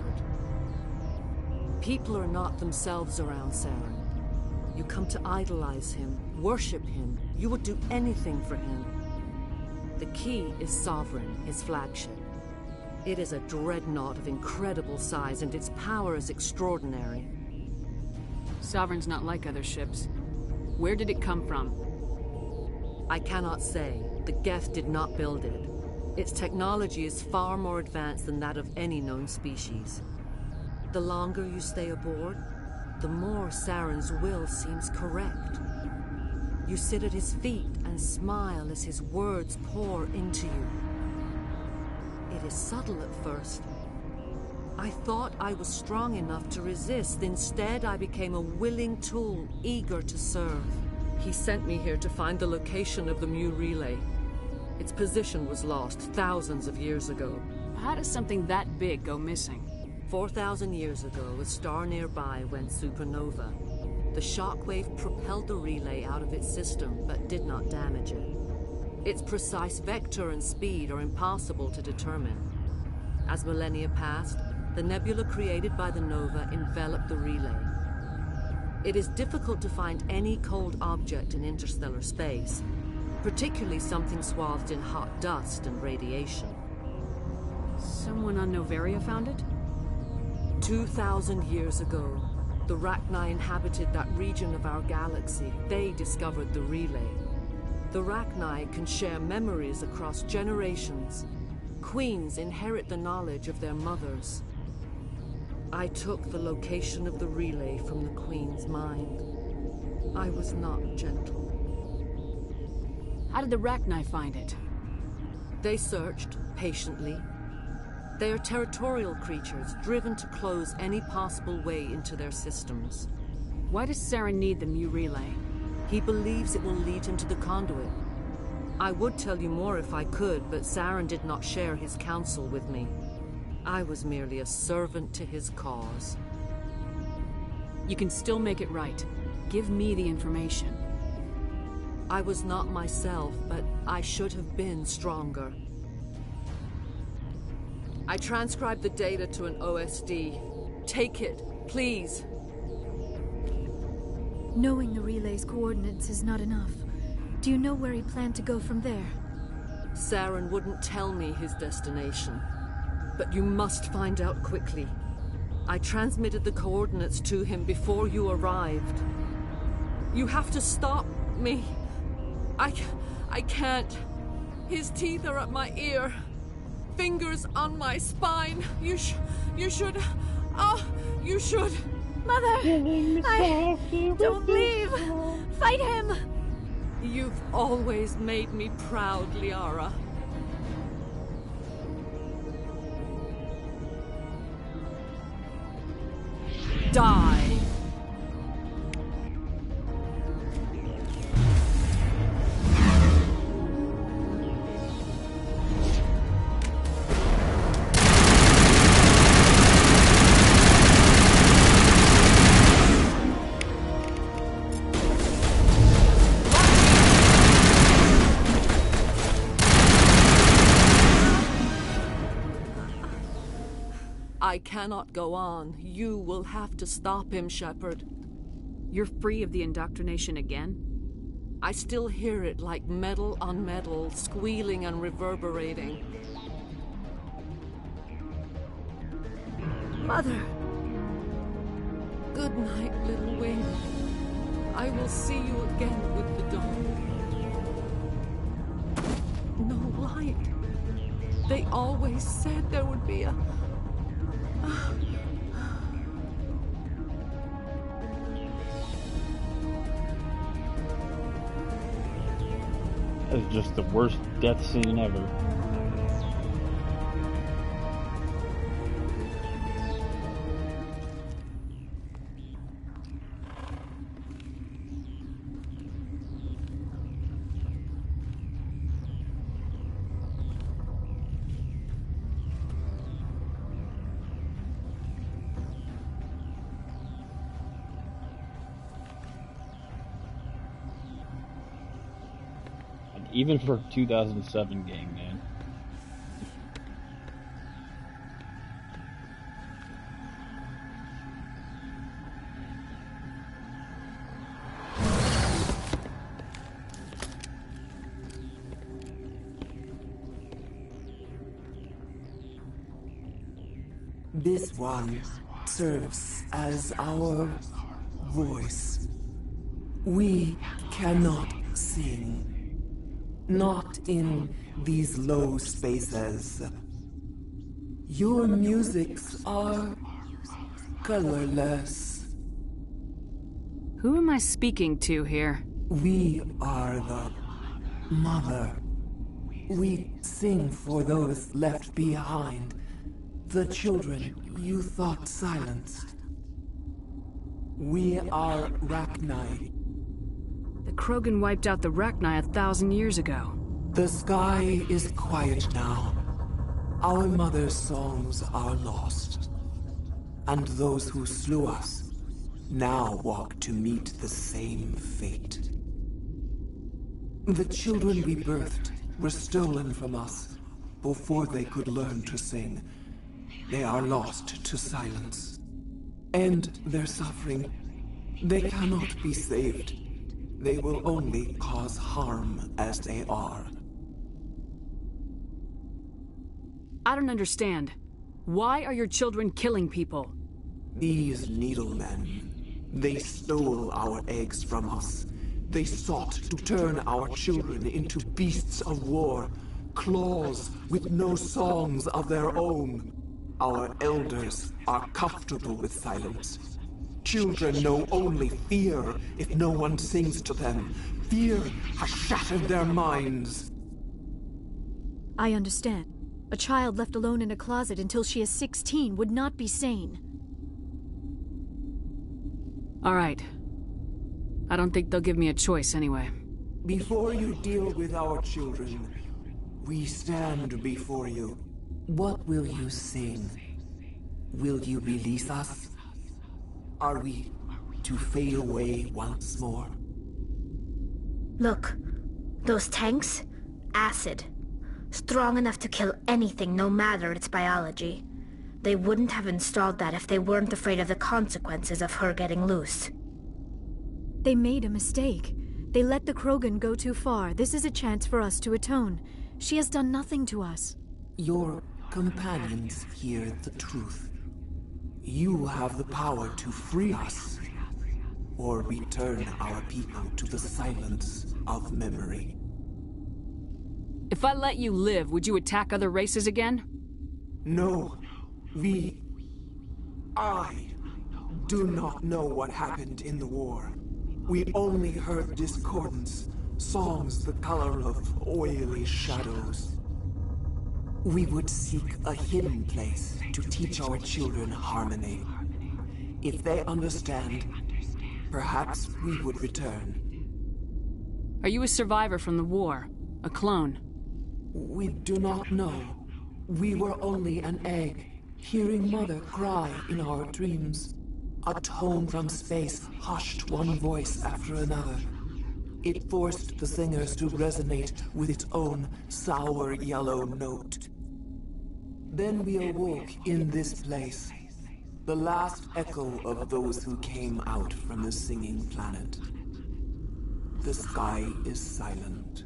People are not themselves around Saren. You come to idolize him, worship him. You would do anything for him. The key is Sovereign, his flagship. It is a dreadnought of incredible size, and its power is extraordinary. Sovereign's not like other ships. Where did it come from? I cannot say. The Geth did not build it. Its technology is far more advanced than that of any known species. The longer you stay aboard, the more Saren's will seems correct. You sit at his feet and smile as his words pour into you. It is subtle at first. I thought I was strong enough to resist. Instead, I became a willing tool, eager to serve. He sent me here to find the location of the Mu relay. Its position was lost thousands of years ago. How does something that big go missing? 4,000 years ago, a star nearby went supernova. The shockwave propelled the relay out of its system, but did not damage it. Its precise vector and speed are impossible to determine. As millennia passed, the nebula created by the nova enveloped the relay. It is difficult to find any cold object in interstellar space, particularly something swathed in hot dust and radiation. Someone on Noveria found it? 2,000 years ago, the Rachni inhabited that region of our galaxy. They discovered the relay. The Rachni can share memories across generations. Queens inherit the knowledge of their mothers. I took the location of the relay from the Queen's mind. I was not gentle. How did the Rachni find it? They searched, patiently. They are territorial creatures, driven to close any possible way into their systems. Why does Saren need the Mu relay? He believes it will lead him to the conduit. I would tell you more if I could, but Saren did not share his counsel with me. I was merely a servant to his cause. You can still make it right. Give me the information. I was not myself, but I should have been stronger. I transcribed the data to an OSD. Take it, please. Knowing the relay's coordinates is not enough. Do you know where he planned to go from there? Saren wouldn't tell me his destination. But you must find out quickly. I transmitted the coordinates to him before you arrived. You have to stop me. I can't. His teeth are at my ear. Fingers on my spine. You should... Oh, you should... Mother! Don't leave! Fight him! You've always made me proud, Liara. Die! I cannot go on. You will have to stop him, Shepard. You're free of the indoctrination again? I still hear it like metal on metal, squealing and reverberating. Mother! Good night, little wing. I will see you again with the dawn. No light. They always said there would be a... That's just the worst death scene ever. Even for a 2007 game, man. This one serves as our voice. We cannot sing. Not in these low spaces. Your musics are colorless. Who am I speaking to here? We are the mother. We sing for those left behind. The children you thought silenced. We are Rachni. The Krogan wiped out the Rachni 1,000 years ago. The sky is quiet now. Our mother's songs are lost. And those who slew us now walk to meet the same fate. The children we birthed were stolen from us before they could learn to sing. They are lost to silence. And their suffering, they cannot be saved. They will only cause harm as they are. I don't understand. Why are your children killing people? These needlemen, they stole our eggs from us. They sought to turn our children into beasts of war, claws with no songs of their own. Our elders are comfortable with silence. Children know only fear if no one sings to them. Fear has shattered their minds. I understand. A child left alone in a closet until she is 16 would not be sane. All right. I don't think they'll give me a choice anyway. Before you deal with our children, we stand before you. What will you sing? Will you release us? Are we to fade away once more? Look, those tanks? Acid. Strong enough to kill anything, no matter its biology. They wouldn't have installed that if they weren't afraid of the consequences of her getting loose. They made a mistake. They let the Krogan go too far. This is a chance for us to atone. She has done nothing to us. Your companions hear the truth. You have the power to free us, or return our people to the silence of memory. If I let you live, would you attack other races again? No, I do not know what happened in the war. We only heard discordance, songs the color of oily shadows. We would seek a hidden place to teach our children harmony. If they understand, perhaps we would return. Are you a survivor from the war? A clone? We do not know. We were only an egg, hearing Mother cry in our dreams. A tone from space hushed one voice after another. It forced the singers to resonate with its own sour yellow note. Then we awoke in this place, the last echo of those who came out from the singing planet. The sky is silent.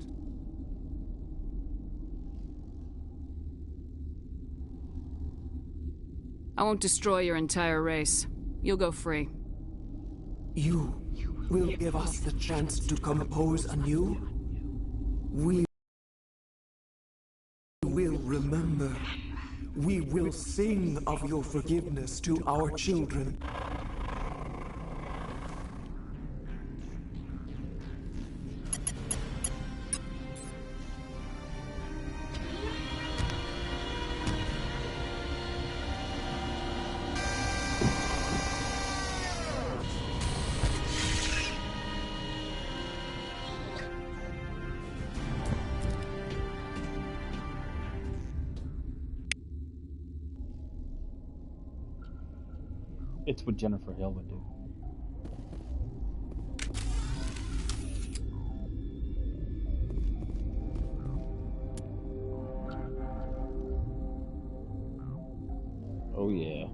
I won't destroy your entire race. You'll go free. You will give us the chance to compose anew, we will remember. We will sing of your forgiveness to our children. It's what Jennifer Hill would do. Oh yeah.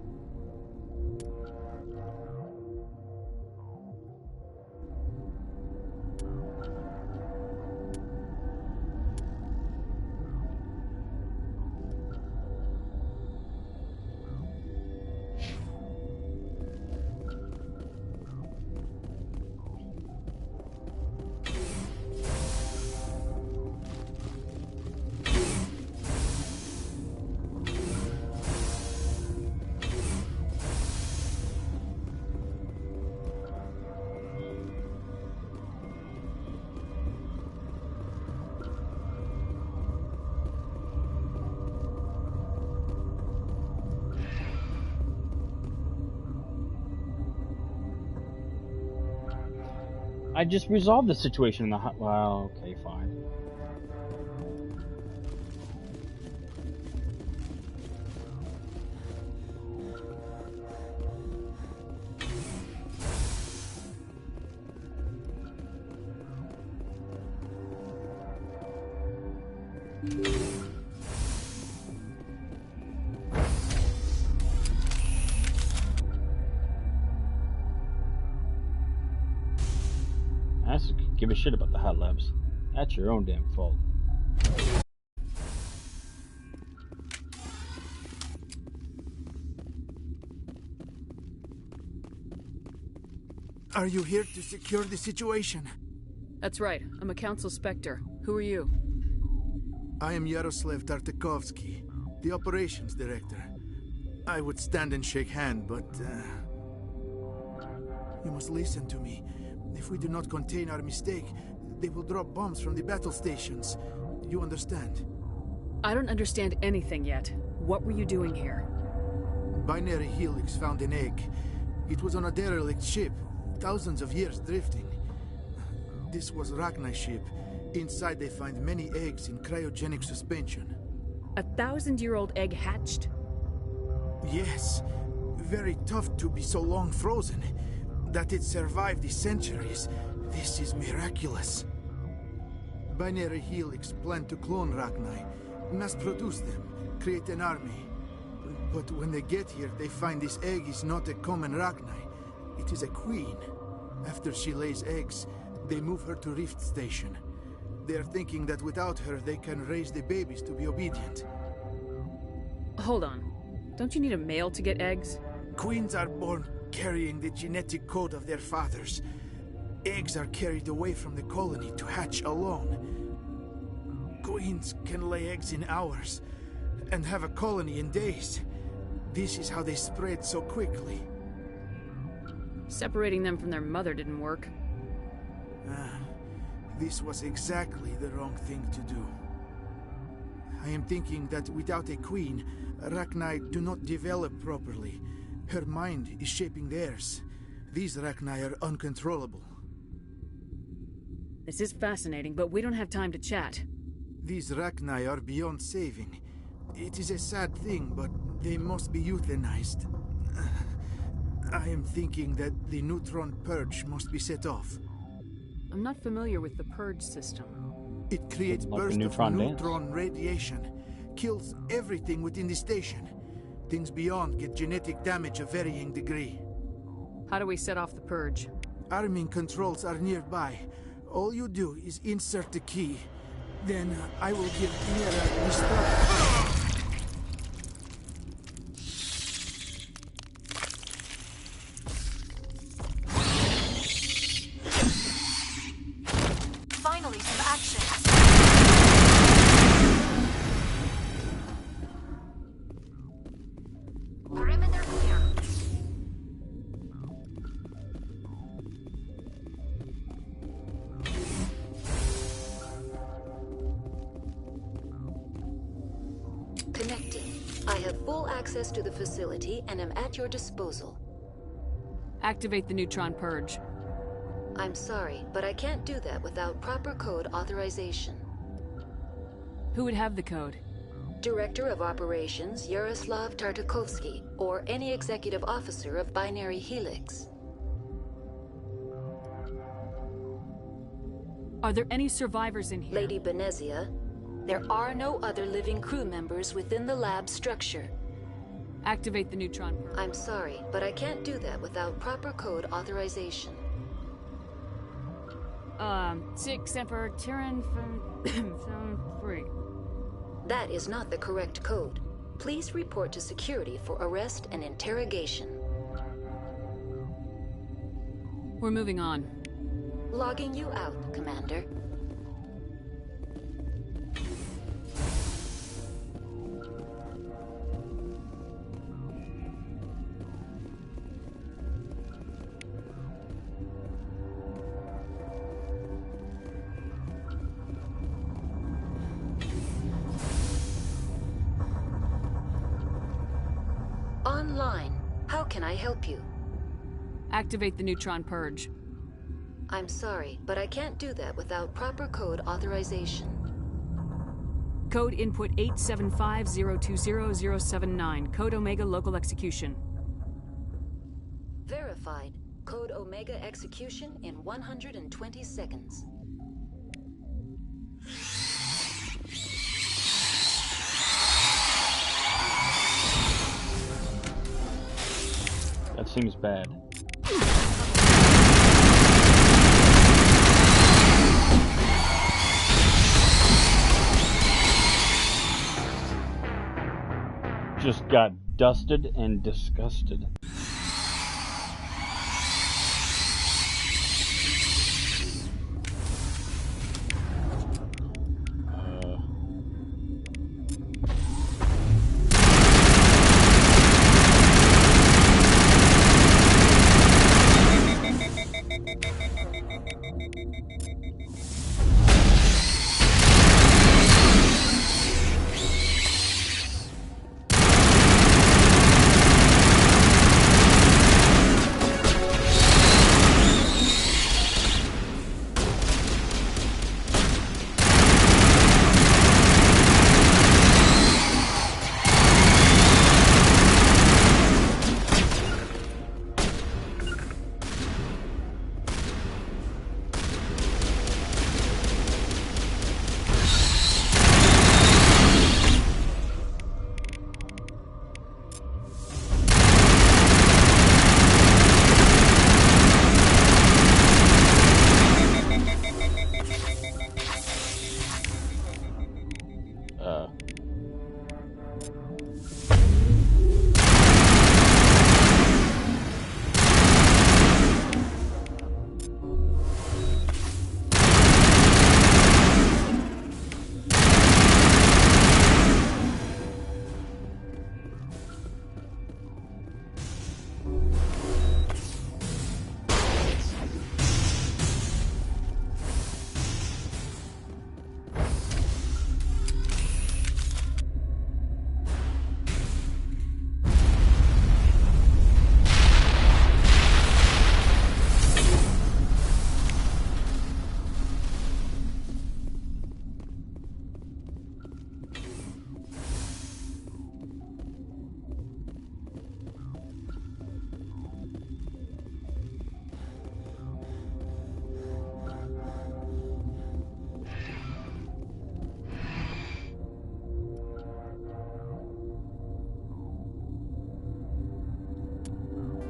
I just resolved the situation in the hot. Well, okay, fine. Give a shit about the hot labs. That's your own damn fault. Are you here to secure the situation? That's right. I'm a council specter. Who are you? I am Yaroslav Tartakovsky, the operations director. I would stand and shake hand, but you must listen to me. If we do not contain our mistake, they will drop bombs from the battle stations. You understand? I don't understand anything yet. What were you doing here? Binary Helix found an egg. It was on a derelict ship, thousands of years drifting. This was Rachni's ship. Inside they find many eggs in cryogenic suspension. A 1,000-year-old egg hatched? Yes. Very tough to be so long frozen. That it survived the centuries, this is miraculous. Binary Helix planned to clone Rachni, mass-produce them, create an army. But when they get here, they find this egg is not a common Rachni. It is a queen. After she lays eggs, they move her to Rift Station. They are thinking that without her, they can raise the babies to be obedient. Hold on. Don't you need a male to get eggs? Queens are born carrying the genetic code of their fathers. Eggs are carried away from the colony to hatch alone. Queens can lay eggs in hours and have a colony in days. This is how they spread so quickly. Separating them from their mother didn't work. This was exactly the wrong thing to do. I am thinking that without a queen, Rachni do not develop properly. Her mind is shaping theirs. These Rachni are uncontrollable. This is fascinating, but we don't have time to chat. These Rachni are beyond saving. It is a sad thing, but they must be euthanized. I am thinking that the neutron purge must be set off. I'm not familiar with the purge system. It creates bursts of neutron radiation, kills everything within the station. Things beyond get genetic damage of varying degree. How do we set off the purge? Arming controls are nearby. All you do is insert the key. Then I will give Mira the start. access to the facility and am at your disposal. Activate the neutron purge. I'm sorry, but I can't do that without proper code authorization. Who would have the code? Director of Operations Yaroslav Tartakovsky, or any executive officer of Binary Helix. Are there any survivors in here? Lady Benezia, there are no other living crew members within the lab structure. Activate the neutron purge. I'm sorry, but I can't do that without proper code authorization. Six Emperor Tyrann from 3. That is not the correct code. Please report to security for arrest and interrogation. We're moving on. Logging you out, Commander. Online. How can I help you? Activate the neutron purge. I'm sorry, but I can't do that without proper code authorization. Code input 875020079. Code Omega local execution. Verified. Code Omega execution in 120 seconds. That seems bad. Just got dusted and disgusted.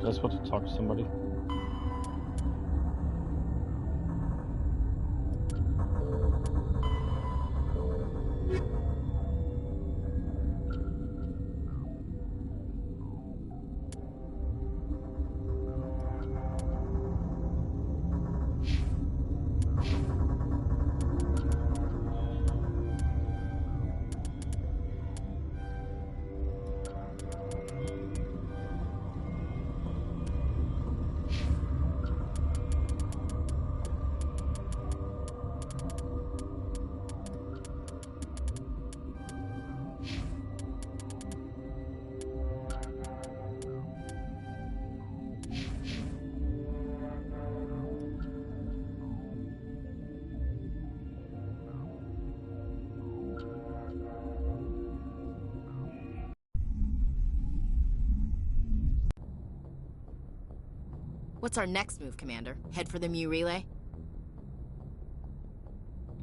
Was I supposed to talk to somebody? What's our next move, Commander? Head for the Mu Relay?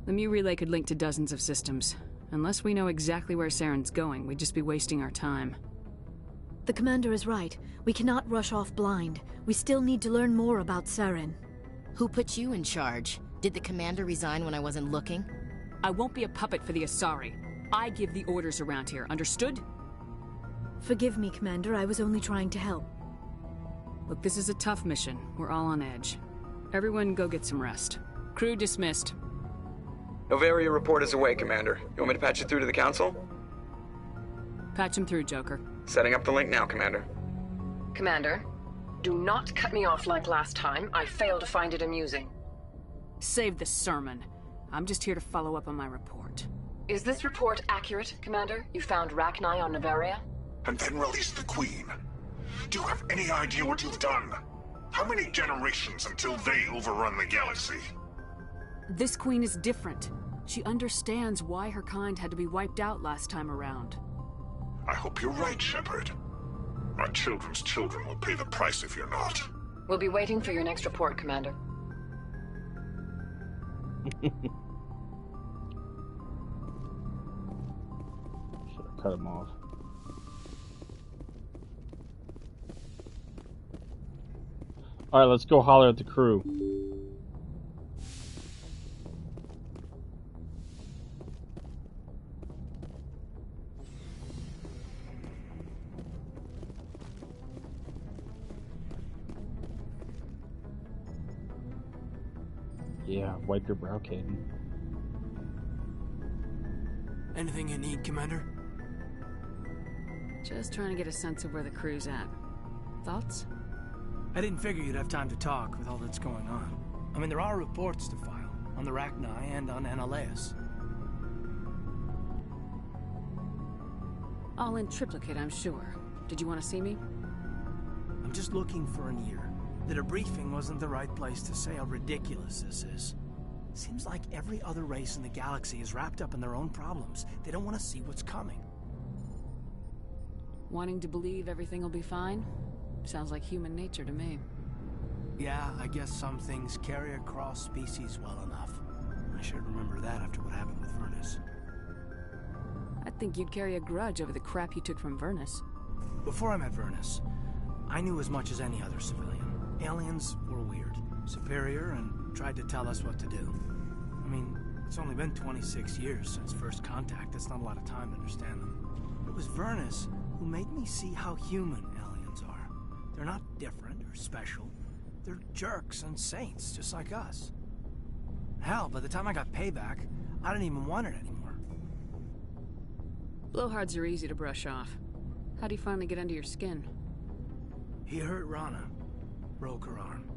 The Mu Relay could link to dozens of systems. Unless we know exactly where Saren's going, we'd just be wasting our time. The Commander is right. We cannot rush off blind. We still need to learn more about Saren. Who put you in charge? Did the Commander resign when I wasn't looking? I won't be a puppet for the Asari. I give the orders around here, understood? Forgive me, Commander. I was only trying to help. Look, this is a tough mission. We're all on edge. Everyone go get some rest. Crew dismissed. Novaria report is away, Commander. You want me to patch it through to the Council? Patch him through, Joker. Setting up the link now, Commander. Commander, do not cut me off like last time. I failed to find it amusing. Save the sermon. I'm just here to follow up on my report. Is this report accurate, Commander? You found Rachni on Novaria? And then release the Queen. Do you have any idea what you've done? How many generations until they overrun the galaxy? This Queen is different. She understands why her kind had to be wiped out last time around. I hope you're right, Shepard. My children's children will pay the price if you're not. We'll be waiting for your next report, Commander. Should have cut him off. Alright, let's go holler at the crew. Yeah, wipe your brow, Caden. Anything you need, Commander? Just trying to get a sense of where the crew's at. Thoughts? I didn't figure you'd have time to talk with all that's going on. I mean, there are reports to file on the Rachni and on Annaleus. All in triplicate, I'm sure. Did you want to see me? I'm just looking for an ear. The debriefing wasn't the right place to say how ridiculous this is. Seems like every other race in the galaxy is wrapped up in their own problems. They don't want to see what's coming. Wanting to believe everything will be fine? Sounds like human nature to me. Yeah, I guess some things carry across species well enough. I should remember that after what happened with Vernus. I think you'd carry a grudge over the crap you took from Vernus. Before I met Vernus, I knew as much as any other civilian. Aliens were weird, superior, and tried to tell us what to do. I mean, it's only been 26 years since first contact. That's not a lot of time to understand them. It was Vernus who made me see how human aliens are. They're not different or special. They're jerks and saints, just like us. Hell, by the time I got payback, I didn't even want it anymore. Blowhards are easy to brush off. How'd he finally get under your skin? He hurt Rana. Broke her arm.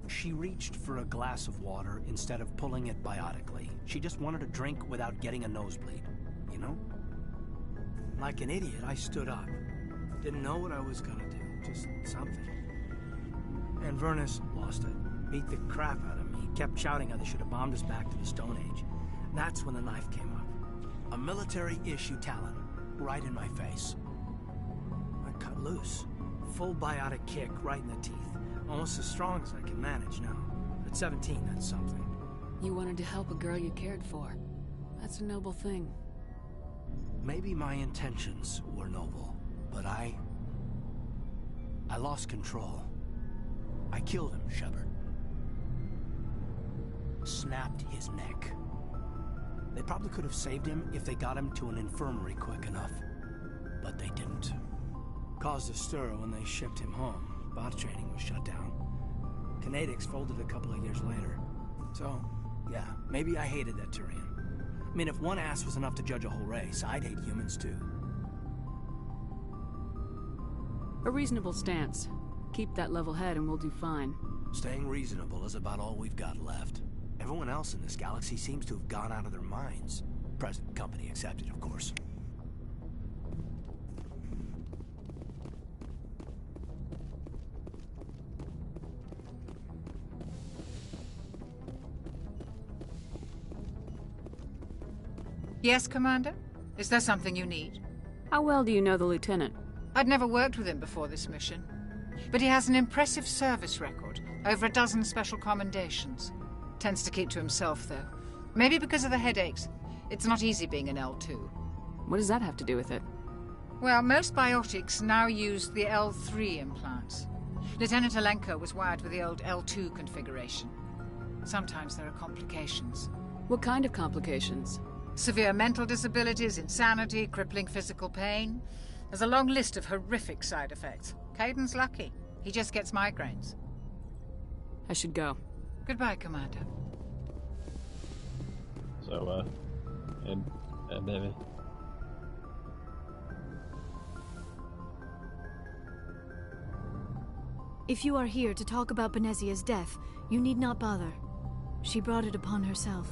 She reached for a glass of water instead of pulling it biotically. She just wanted a drink without getting a nosebleed, you know? Like an idiot, I stood up. Didn't know what I was gonna do, just something. And Vernus lost it. Beat the crap out of me. Kept shouting how they should have bombed us back to the Stone Age. That's when the knife came up. A military-issue talon, right in my face. I cut loose. Full biotic kick right in the teeth. Almost as strong as I can manage now. At 17, that's something. You wanted to help a girl you cared for. That's a noble thing. Maybe my intentions were noble, but I lost control. I killed him, Shepard. Snapped his neck. They probably could have saved him if they got him to an infirmary quick enough. But they didn't. Caused a stir when they shipped him home. Bot training was shut down. Canadix folded a couple of years later. So, yeah, maybe I hated that Turian. I mean, if one ass was enough to judge a whole race, I'd hate humans too. A reasonable stance. Keep that level head and we'll do fine. Staying reasonable is about all we've got left. Everyone else in this galaxy seems to have gone out of their minds. Present company accepted, of course. Yes, Commander? Is there something you need? How well do you know the Lieutenant? I'd never worked with him before this mission. But he has an impressive service record, over a dozen special commendations. Tends to keep to himself, though. Maybe because of the headaches. It's not easy being an L2. What does that have to do with it? Well, most biotics now use the L3 implants. Lieutenant Alenko was wired with the old L2 configuration. Sometimes there are complications. What kind of complications? Severe mental disabilities, insanity, crippling physical pain. There's a long list of horrific side effects. Caden's lucky. He just gets migraines. I should go. Goodbye, Commander. So, baby. If you are here to talk about Benezia's death, you need not bother. She brought it upon herself.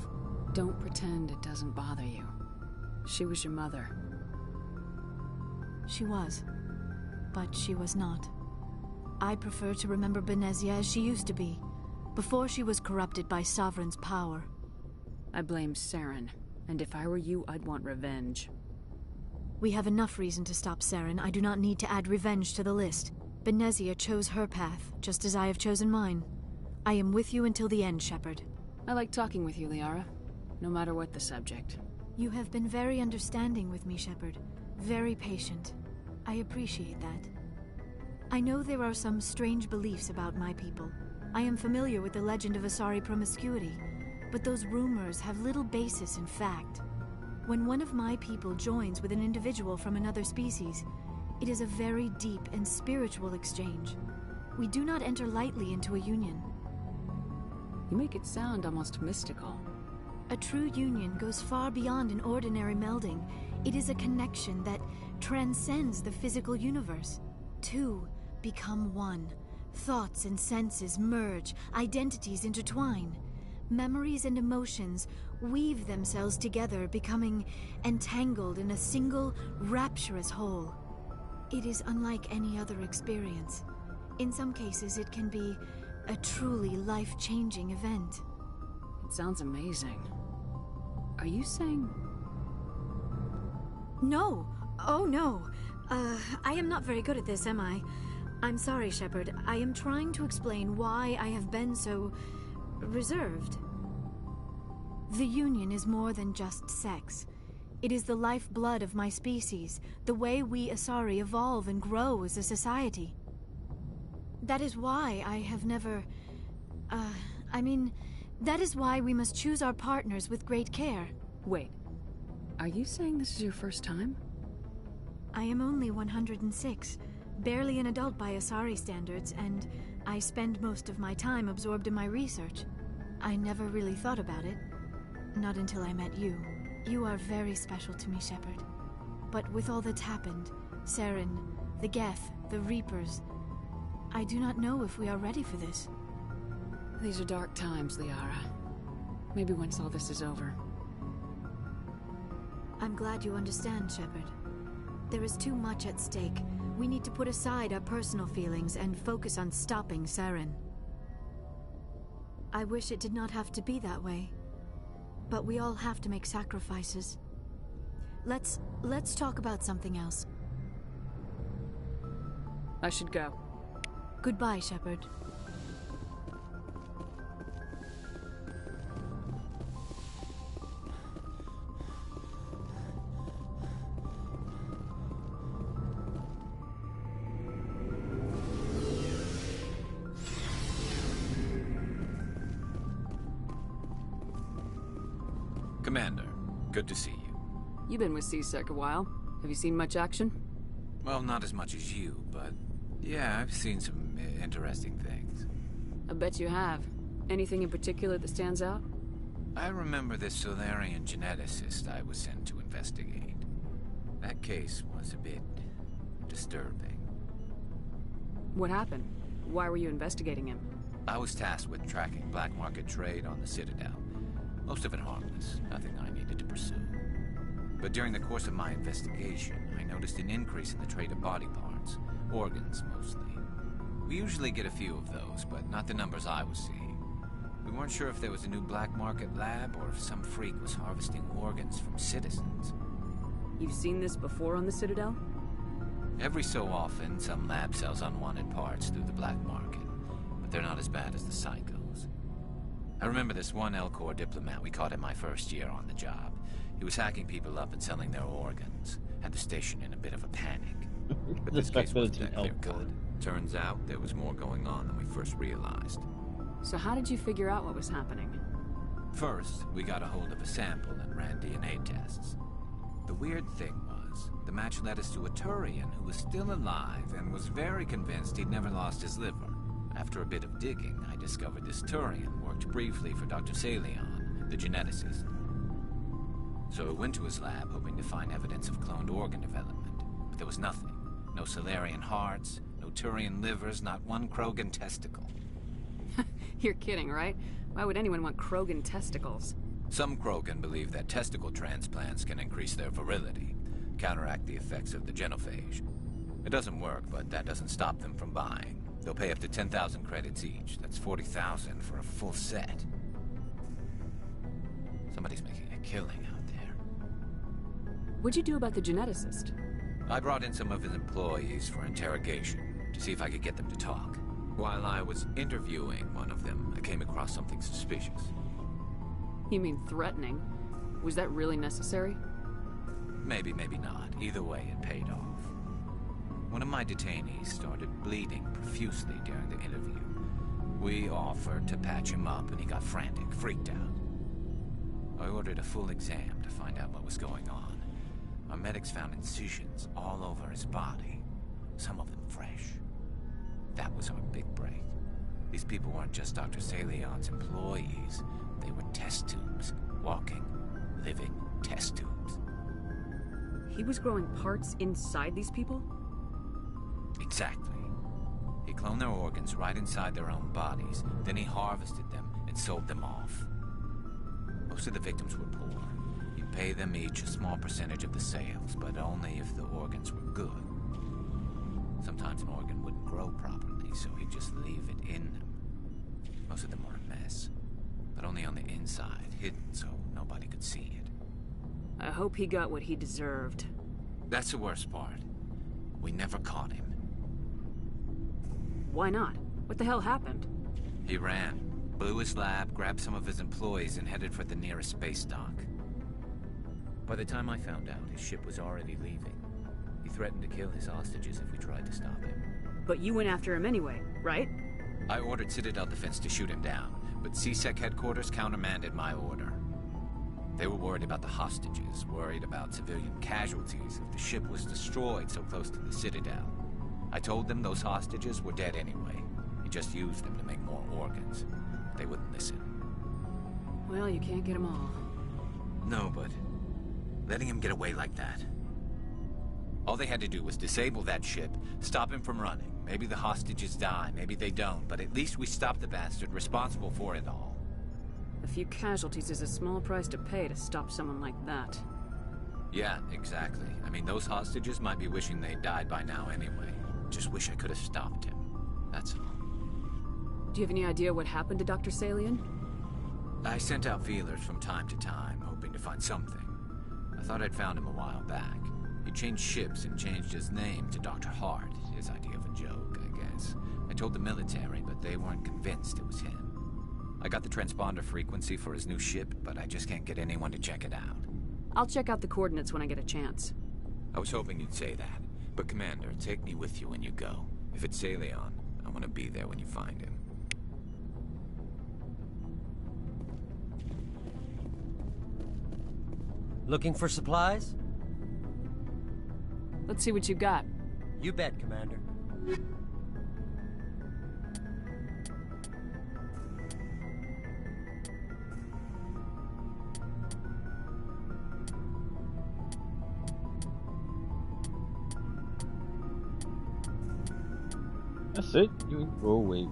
Don't pretend it doesn't bother you. She was your mother. She was. But she was not. I prefer to remember Benezia as she used to be, before she was corrupted by Sovereign's power. I blame Saren, and if I were you, I'd want revenge. We have enough reason to stop Saren. I do not need to add revenge to the list. Benezia chose her path, just as I have chosen mine. I am with you until the end, Shepard. I like talking with you, Liara, no matter what the subject. You have been very understanding with me, Shepard. Very patient. I appreciate that. I know there are some strange beliefs about my people. I am familiar with the legend of Asari promiscuity, but those rumors have little basis in fact. When one of my people joins with an individual from another species, it is a very deep and spiritual exchange. We do not enter lightly into a union. You make it sound almost mystical. A true union goes far beyond an ordinary melding. It is a connection that transcends the physical universe. Two become one. Thoughts and senses merge, identities intertwine. Memories and emotions weave themselves together, becoming entangled in a single, rapturous whole. It is unlike any other experience. In some cases, it can be a truly life-changing event. It sounds amazing. Are you saying... No! Oh, no! I am not very good at this, am I? I'm sorry, Shepard. I am trying to explain why I have been so... reserved. The Union is more than just sex. It is the lifeblood of my species, the way we Asari evolve and grow as a society. That is why I have never... that is why we must choose our partners with great care. Wait, are you saying this is your first time? I am only 106, barely an adult by Asari standards, and I spend most of my time absorbed in my research. I never really thought about it. Not until I met you. You are very special to me, Shepard. But with all that's happened, Saren, the Geth, the Reapers, I do not know if we are ready for this. These are dark times, Liara. Maybe once all this is over. I'm glad you understand, Shepard. There is too much at stake. We need to put aside our personal feelings and focus on stopping Saren. I wish it did not have to be that way. But we all have to make sacrifices. Let's talk about something else. I should go. Goodbye, Shepard. Commander, good to see you. You've been with C-Sec a while. Have you seen much action? Well, not as much as you, but yeah, I've seen some interesting things. I bet you have. Anything in particular that stands out? I remember this Solarian geneticist I was sent to investigate. That case was a bit disturbing. What happened? Why were you investigating him? I was tasked with tracking black market trade on the Citadel. Most of it harmless, nothing I needed to pursue. But during the course of my investigation, I noticed an increase in the trade of body parts, organs mostly. We usually get a few of those, but not the numbers I was seeing. We weren't sure if there was a new black market lab or if some freak was harvesting organs from citizens. You've seen this before on the Citadel? Every so often, some lab sells unwanted parts through the black market, but they're not as bad as the psychos. I remember this one L-Corps diplomat we caught in my first year on the job. He was hacking people up and selling their organs. Had the station in a bit of a panic. But this case wasn't that clear-cut. Turns out there was more going on than we first realized. So how did you figure out what was happening? First, we got a hold of a sample and ran DNA tests. The weird thing was, the match led us to a Turian who was still alive and was very convinced he'd never lost his liver. After a bit of digging, I discovered this Turian worked briefly for Dr. Salion, the geneticist. So I went to his lab hoping to find evidence of cloned organ development, but there was nothing. No Salarian hearts, no Turian livers, not one Krogan testicle. You're kidding, right? Why would anyone want Krogan testicles? Some Krogan believe that testicle transplants can increase their virility, counteract the effects of the genophage. It doesn't work, but that doesn't stop them from buying. They'll pay up to 10,000 credits each. That's 40,000 for a full set. Somebody's making a killing out there. What'd you do about the geneticist? I brought in some of his employees for interrogation, to see if I could get them to talk. While I was interviewing one of them, I came across something suspicious. You mean threatening? Was that really necessary? Maybe, maybe not. Either way, it paid off. One of my detainees started bleeding profusely during the interview. We offered to patch him up, and he got frantic, freaked out. I ordered a full exam to find out what was going on. Our medics found incisions all over his body, some of them fresh. That was our big break. These people weren't just Dr. Salion's employees. They were test tubes. Walking, living test tubes. He was growing parts inside these people? Exactly. He cloned their organs right inside their own bodies. Then he harvested them and sold them off. Most of the victims were poor. He'd pay them each a small percentage of the sales, but only if the organs were good. Sometimes an organ wouldn't grow properly, so he'd just leave it in them. Most of them were a mess, but only on the inside, hidden so nobody could see it. I hope he got what he deserved. That's the worst part. We never caught him. Why not? What the hell happened? He ran, blew his lab, grabbed some of his employees, and headed for the nearest space dock. By the time I found out, his ship was already leaving. He threatened to kill his hostages if we tried to stop him. But you went after him anyway, right? I ordered Citadel Defense to shoot him down, but CSEC headquarters countermanded my order. They were worried about the hostages, worried about civilian casualties if the ship was destroyed so close to the Citadel. I told them those hostages were dead anyway. He just used them to make more organs. They wouldn't listen. Well, you can't get them all. No, but letting him get away like that. All they had to do was disable that ship, stop him from running. Maybe the hostages die, maybe they don't, but at least we stopped the bastard responsible for it all. A few casualties is a small price to pay to stop someone like that. Yeah, exactly. I mean, those hostages might be wishing they'd died by now anyway. Just wish I could have stopped him. That's all. Do you have any idea what happened to Dr. Salion? I sent out feelers from time to time, hoping to find something. I thought I'd found him a while back. He changed ships and changed his name to Dr. Hart, his idea of a joke, I guess. I told the military, but they weren't convinced it was him. I got the transponder frequency for his new ship, but I just can't get anyone to check it out. I'll check out the coordinates when I get a chance. I was hoping you'd say that. But Commander, take me with you when you go. If it's Salion, I want to be there when you find him. Looking for supplies? Let's see what you got. You bet, Commander. That's it? Oh, wait.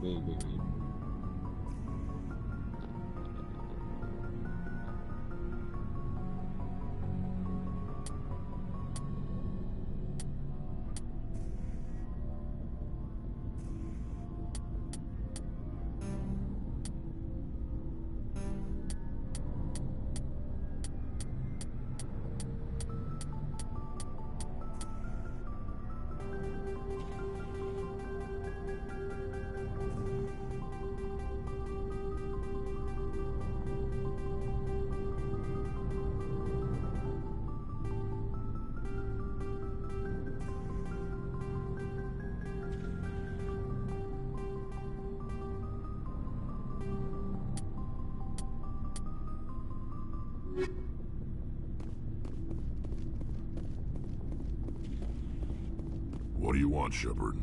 want, Shepard?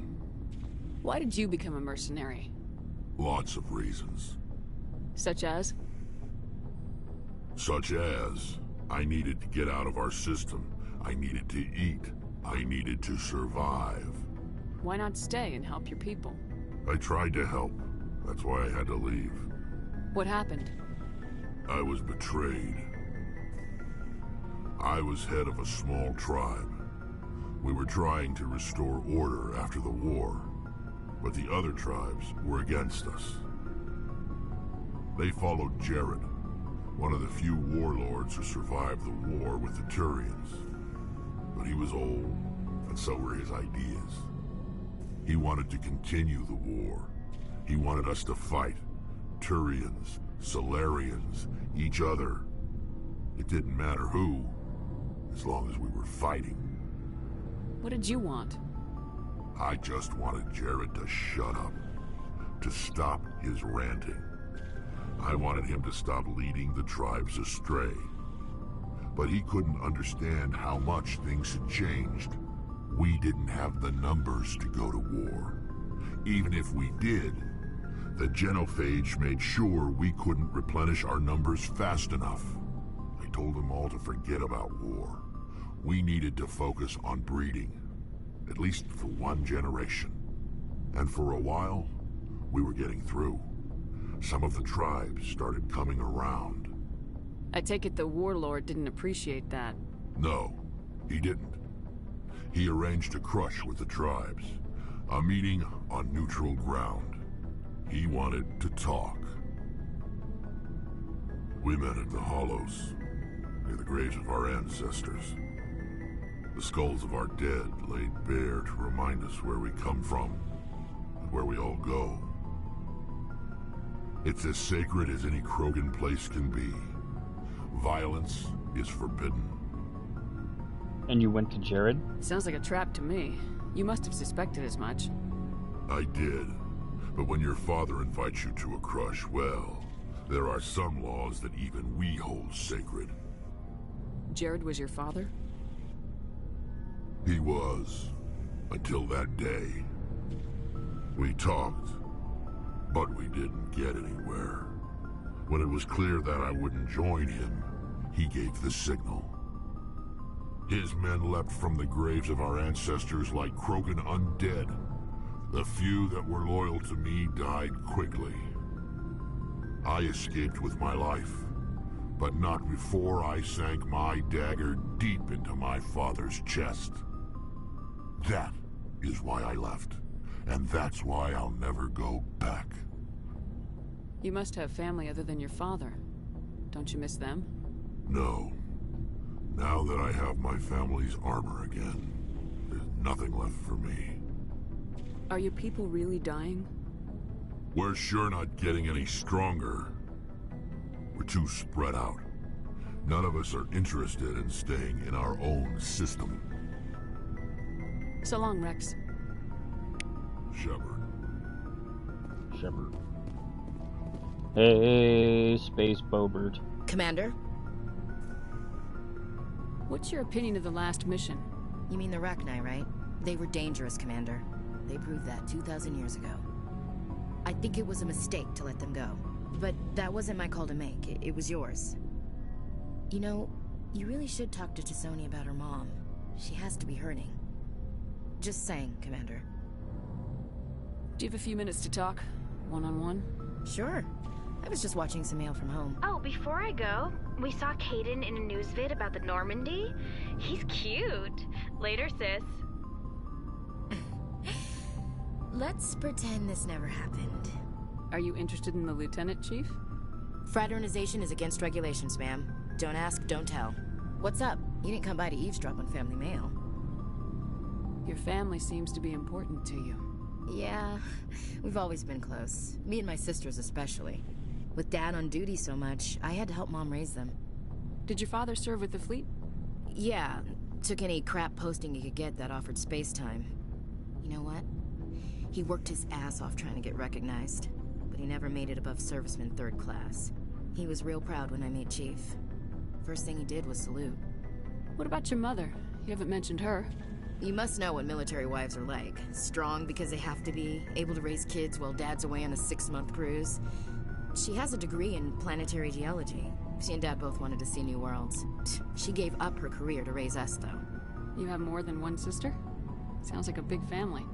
Why did you become a mercenary? Lots of reasons. Such as? Such as, I needed to get out of our system. I needed to eat. I needed to survive. Why not stay and help your people? I tried to help. That's why I had to leave. What happened? I was betrayed. I was head of a small tribe. We were trying to restore order after the war, but the other tribes were against us. They followed Jared, one of the few warlords who survived the war with the Turians. But he was old, and so were his ideas. He wanted to continue the war. He wanted us to fight. Turians, Solarians, each other. It didn't matter who, as long as we were fighting. What did you want? I just wanted Jared to shut up, to stop his ranting. I wanted him to stop leading the tribes astray. But he couldn't understand how much things had changed. We didn't have the numbers to go to war. Even if we did, the genophage made sure we couldn't replenish our numbers fast enough. I told them all to forget about war. We needed to focus on breeding, at least for one generation. And for a while, we were getting through. Some of the tribes started coming around. I take it the warlord didn't appreciate that. No, he didn't. He arranged a crush with the tribes, a meeting on neutral ground. He wanted to talk. We met at the Hollows, near the graves of our ancestors. The skulls of our dead laid bare to remind us where we come from and where we all go. It's as sacred as any Krogan place can be. Violence is forbidden. And you went to Jared? Sounds like a trap to me. You must have suspected as much. I did. But when your father invites you to a crush, well, there are some laws that even we hold sacred. Jared was your father? He was. Until that day. We talked, but we didn't get anywhere. When it was clear that I wouldn't join him, he gave the signal. His men leapt from the graves of our ancestors like Krogan undead. The few that were loyal to me died quickly. I escaped with my life, but not before I sank my dagger deep into my father's chest. That is why I left, and that's why I'll never go back. You must have family other than your father. Don't you miss them? No. Now that I have my family's armor again, there's nothing left for me. Are your people really dying? We're sure not getting any stronger. We're too spread out. None of us are interested in staying in our own system. So long, Rex. Shepard. Shepard. Hey, Space Bobert. Commander? What's your opinion of the last mission? You mean the Rachni, right? They were dangerous, Commander. They proved that 2,000 years ago. I think it was a mistake to let them go. But that wasn't my call to make. It was yours. You know, you really should talk to T'Soni about her mom. She has to be hurting. Just saying, Commander. Do you have a few minutes to talk? One-on-one? Sure. I was just watching some mail from home. Oh, before I go, we saw Caden in a news vid about the Normandy. He's cute. Later, sis. Let's pretend this never happened. Are you interested in the Lieutenant, Chief? Fraternization is against regulations, ma'am. Don't ask, don't tell. What's up? You didn't come by to eavesdrop on family mail. Your family seems to be important to you. Yeah, we've always been close. Me and my sisters especially. With Dad on duty so much, I had to help Mom raise them. Did your father serve with the fleet? Yeah, took any crap posting he could get that offered space time. You know what? He worked his ass off trying to get recognized, but he never made it above serviceman 3rd class. He was real proud when I made Chief. First thing he did was salute. What about your mother? You haven't mentioned her. You must know what military wives are like. Strong because they have to be, able to raise kids while dad's away on a 6-month cruise. She has a degree in planetary geology. She and Dad both wanted to see new worlds. She gave up her career to raise us, though. You have more than one sister? Sounds like a big family.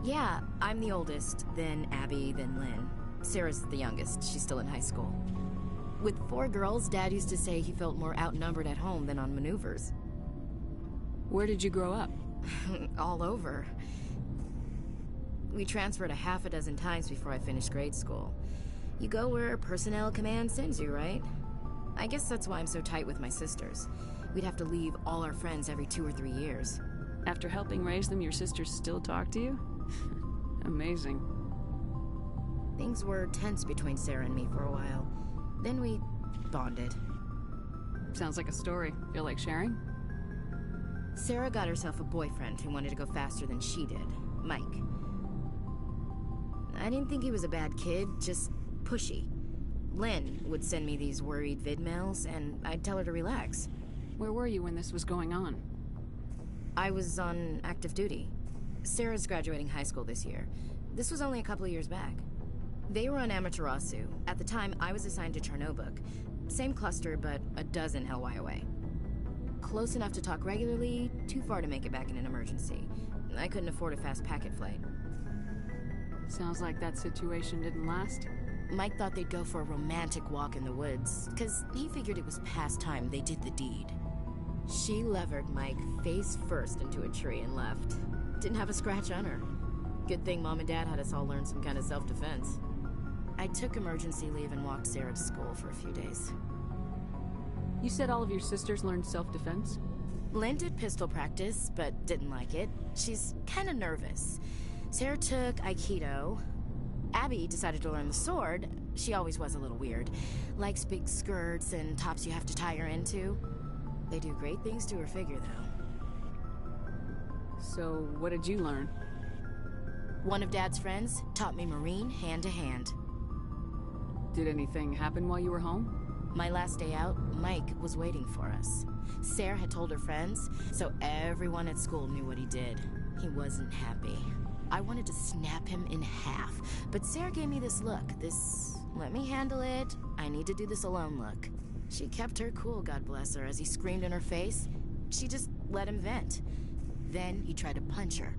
Yeah, I'm the oldest, then Abby, then Lynn. Sarah's the youngest. She's still in high school. With 4 girls, Dad used to say he felt more outnumbered at home than on maneuvers. Where did you grow up? All over. We transferred a half a dozen times before I finished grade school. You go where personnel command sends you, right? I guess that's why I'm so tight with my sisters. We'd have to leave all our friends every 2 or 3 years. After helping raise them, your sisters still talk to you? Amazing. Things were tense between Sarah and me for a while. Then we bonded. Sounds like a story. Feel like sharing? Sarah got herself a boyfriend who wanted to go faster than she did, Mike. I didn't think he was a bad kid, just pushy. Lynn would send me these worried vidmails, and I'd tell her to relax. Where were you when this was going on? I was on active duty. Sarah's graduating high school this year. This was only a couple of years back. They were on Amaterasu. At the time, I was assigned to Chernobog. Same cluster, but a dozen LY away. Close enough to talk regularly, too far to make it back in an emergency. I couldn't afford a fast packet flight. Sounds like that situation didn't last. Mike thought they'd go for a romantic walk in the woods, because he figured it was past time they did the deed. She levered Mike face first into a tree and left. Didn't have a scratch on her. Good thing Mom and Dad had us all learn some kind of self-defense. I took emergency leave and walked Sarah to school for a few days. You said all of your sisters learned self-defense? Lynn did pistol practice, but didn't like it. She's kind of nervous. Sarah took Aikido. Abby decided to learn the sword. She always was a little weird. Likes big skirts and tops you have to tie her into. They do great things to her figure, though. So, what did you learn? One of Dad's friends taught me Marine hand-to-hand. Did anything happen while you were home? My last day out, Mike was waiting for us. Sarah had told her friends, so everyone at school knew what he did. He wasn't happy. I wanted to snap him in half, but Sarah gave me this look, this let me handle it, I need to do this alone look. She kept her cool, God bless her, as he screamed in her face. She just let him vent. Then he tried to punch her.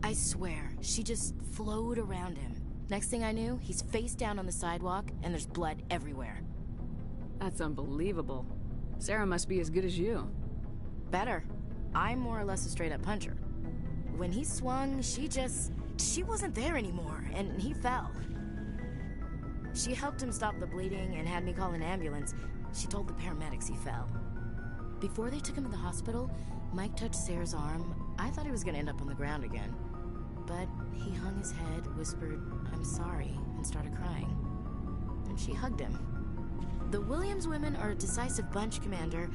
I swear, she just flowed around him. Next thing I knew, he's face down on the sidewalk, and there's blood everywhere. That's unbelievable. Sarah must be as good as you. Better. I'm more or less a straight-up puncher. When he swung, she wasn't there anymore, and he fell. She helped him stop the bleeding and had me call an ambulance. She told the paramedics he fell. Before they took him to the hospital, Mike touched Sarah's arm. I thought he was gonna end up on the ground again. But he hung his head, whispered, "I'm sorry," and started crying. And she hugged him. The Williams women are a decisive bunch, Commander.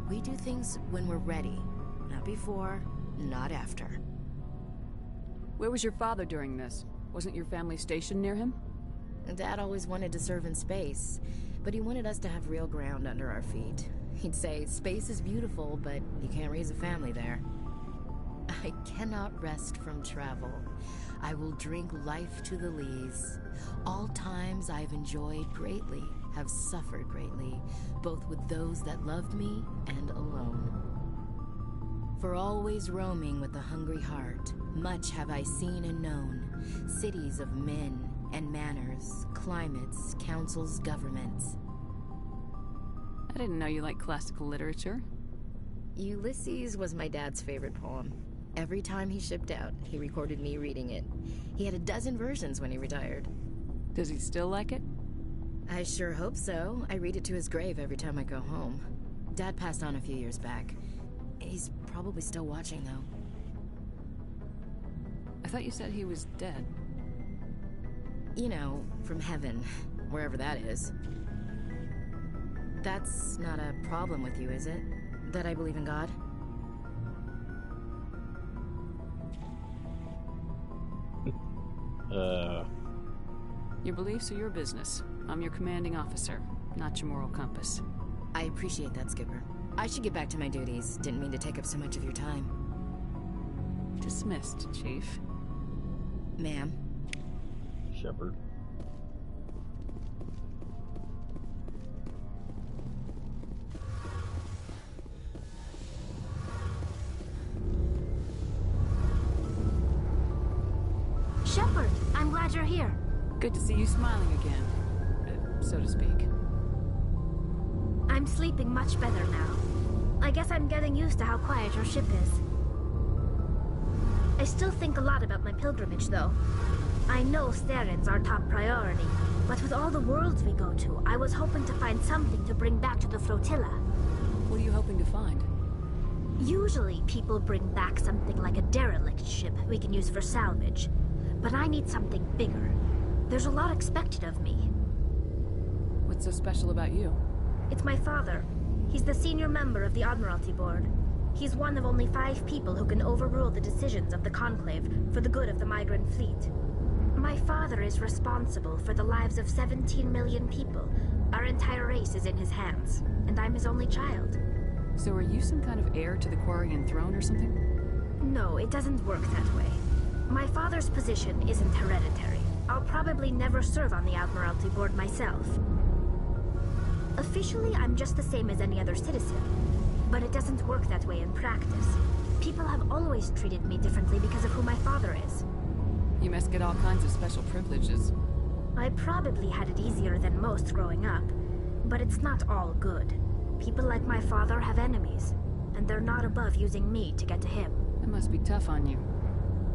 We do things when we're ready. Not before, not after. Where was your father during this? Wasn't your family stationed near him? Dad always wanted to serve in space, but he wanted us to have real ground under our feet. He'd say, space is beautiful, but you can't raise a family there. I cannot rest from travel. I will drink life to the lees. All times I've enjoyed greatly, have suffered greatly, both with those that loved me and alone. For always roaming with a hungry heart, much have I seen and known, cities of men and manners, climates, councils, governments. I didn't know you liked classical literature. Ulysses was my dad's favorite poem. Every time he shipped out, he recorded me reading it. He had a dozen versions when he retired. Does he still like it? I sure hope so. I read it to his grave every time I go home. Dad passed on a few years back. He's probably still watching, though. I thought you said he was dead. You know, from heaven, wherever that is. That's not a problem with you, is it? That I believe in God? Your beliefs are your business. I'm your commanding officer, not your moral compass. I appreciate that, Skipper. I should get back to my duties. Didn't mean to take up so much of your time. Dismissed, Chief. Ma'am. Shepard. Shepard, I'm glad you're here. Good to see you smiling again, so to speak. I'm sleeping much better now. I guess I'm getting used to how quiet your ship is. I still think a lot about my pilgrimage, though. I know Starin's our top priority, but with all the worlds we go to, I was hoping to find something to bring back to the flotilla. What are you hoping to find? Usually, people bring back something like a derelict ship we can use for salvage. But I need something bigger. There's a lot expected of me. What's so special about you? It's my father. He's the senior member of the Admiralty Board. He's one of only 5 people who can overrule the decisions of the Conclave for the good of the migrant fleet. My father is responsible for the lives of 17 million people. Our entire race is in his hands, and I'm his only child. So are you some kind of heir to the Quarian throne or something? No, it doesn't work that way. My father's position isn't hereditary. I'll probably never serve on the Admiralty Board myself. Officially, I'm just the same as any other citizen. But it doesn't work that way in practice. People have always treated me differently because of who my father is. You must get all kinds of special privileges. I probably had it easier than most growing up. But it's not all good. People like my father have enemies. And they're not above using me to get to him. It must be tough on you.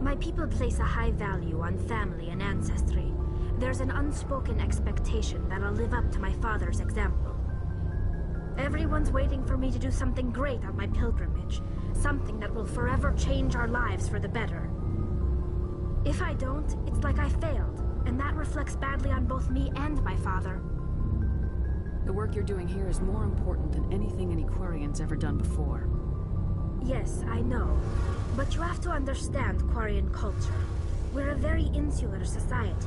My people place a high value on family and ancestry. There's an unspoken expectation that I'll live up to my father's example. Everyone's waiting for me to do something great on my pilgrimage. Something that will forever change our lives for the better. If I don't, it's like I failed, and that reflects badly on both me and my father. The work you're doing here is more important than anything any Quarian's ever done before. Yes, I know. But you have to understand Quarian culture. We're a very insular society.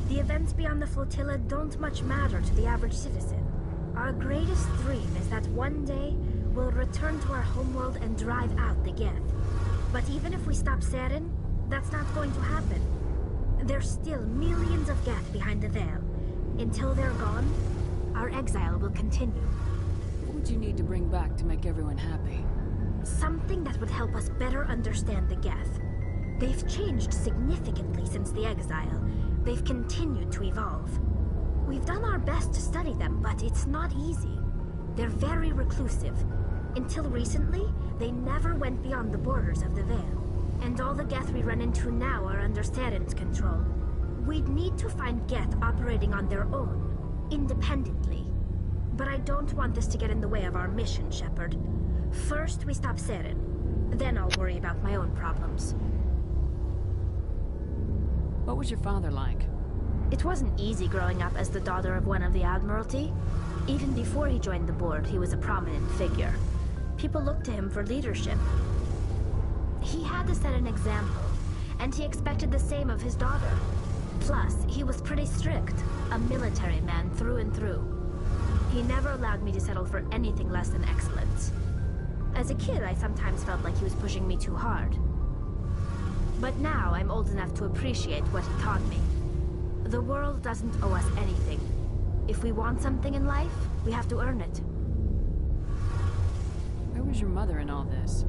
The events beyond the flotilla don't much matter to the average citizen. Our greatest dream is that one day we'll return to our homeworld and drive out the Geth. But even if we stop Saren, that's not going to happen. There's still millions of Geth behind the veil. Until they're gone, our exile will continue. What would you need to bring back to make everyone happy? Something that would help us better understand the Geth. They've changed significantly since the exile. They've continued to evolve. We've done our best to study them, but it's not easy. They're very reclusive. Until recently, they never went beyond the borders of the Veil. And all the Geth we run into now are under Saren's control. We'd need to find Geth operating on their own, independently. But I don't want this to get in the way of our mission, Shepard. First, we stop Saren. Then I'll worry about my own problems. What was your father like? It wasn't easy growing up as the daughter of one of the Admiralty. Even before he joined the board, he was a prominent figure. People looked to him for leadership. He had to set an example, and he expected the same of his daughter. Plus, he was pretty strict, a military man through and through. He never allowed me to settle for anything less than excellence. As a kid, I sometimes felt like he was pushing me too hard. But now I'm old enough to appreciate what he taught me. The world doesn't owe us anything. If we want something in life, we have to earn it. Where was your mother in all this?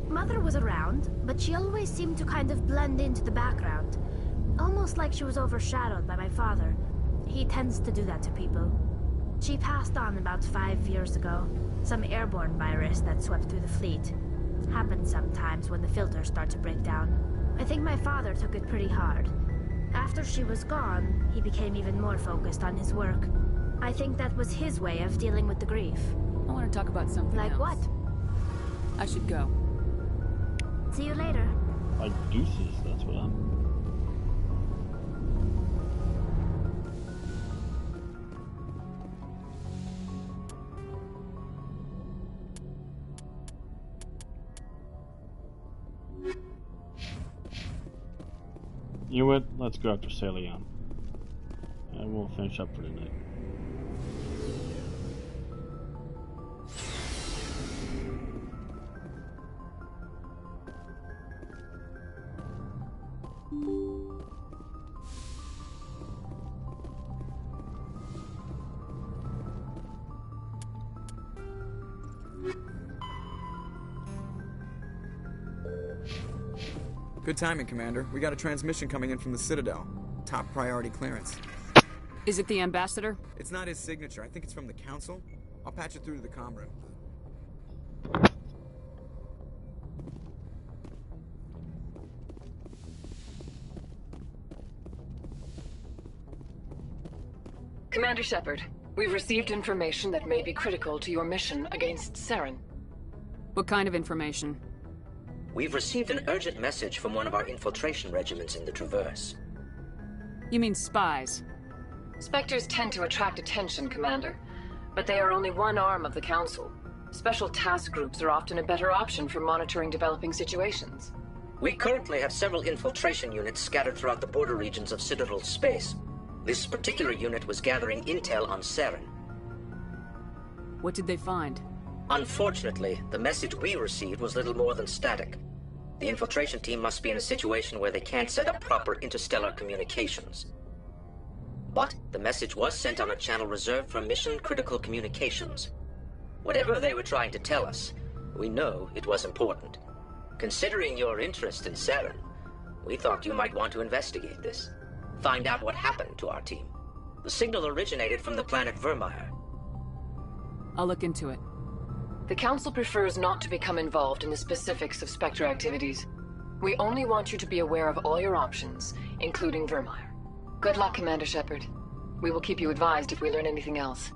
Mother was around, but she always seemed to kind of blend into the background. Almost like she was overshadowed by my father. He tends to do that to people. She passed on about 5 years ago. Some airborne virus that swept through the fleet. Happens sometimes when the filters start to break down. I think my father took it pretty hard. After she was gone, he became even more focused on his work. I think that was his way of dealing with the grief. I want to talk about something Like else. what? I should go. See you later. Like deuces, that's what I'm... You know what? Let's go after Celion. And we'll finish up for tonight. Good timing, Commander. We got a transmission coming in from the Citadel. Top priority clearance. Is it the ambassador? It's not his signature. I think it's from the Council. I'll patch it through to the comm room. Commander Shepard, we've received information that may be critical to your mission against Saren. What kind of information? We've received an urgent message from one of our infiltration regiments in the Traverse. You mean spies? Spectres tend to attract attention, Commander, but they are only one arm of the Council. Special task groups are often a better option for monitoring developing situations. We currently have several infiltration units scattered throughout the border regions of Citadel space. This particular unit was gathering intel on Saren. What did they find? Unfortunately, the message we received was little more than static. The infiltration team must be in a situation where they can't set up proper interstellar communications. But the message was sent on a channel reserved for mission-critical communications. Whatever they were trying to tell us, we know it was important. Considering your interest in Saren, we thought you might want to investigate this. Find out what happened to our team. The signal originated from the planet Vermeer. I'll look into it. The Council prefers not to become involved in the specifics of Spectre activities. We only want you to be aware of all your options, including Vermeer. Good luck, Commander Shepard. We will keep you advised if we learn anything else.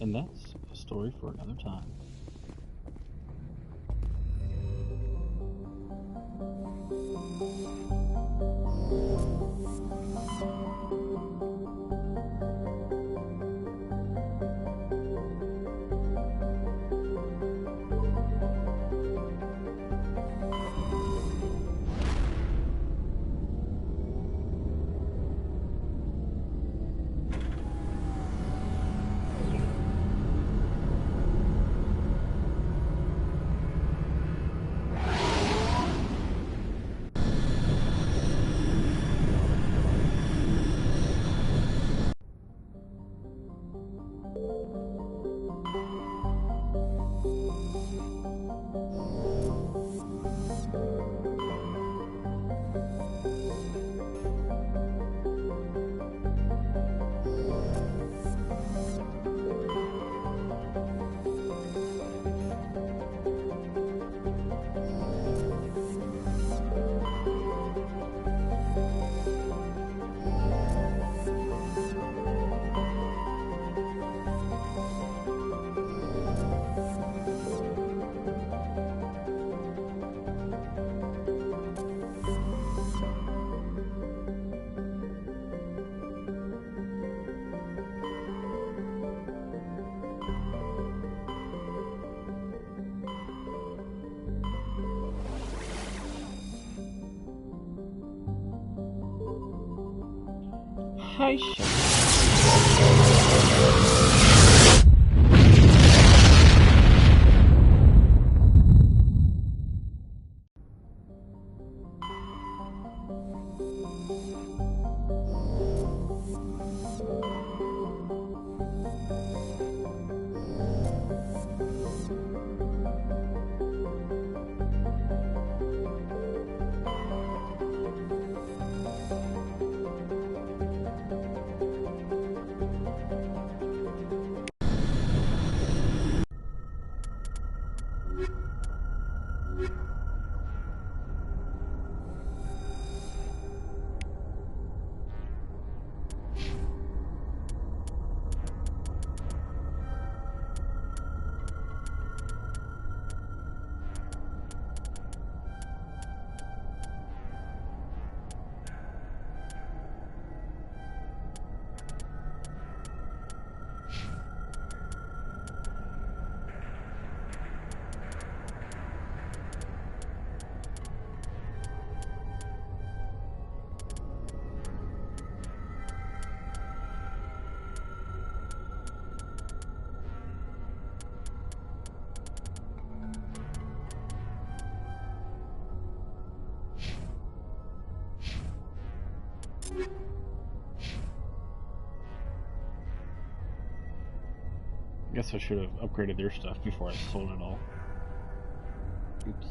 And that's a story for another time. Hi, I guess I should have upgraded their stuff before I sold it all. Oops.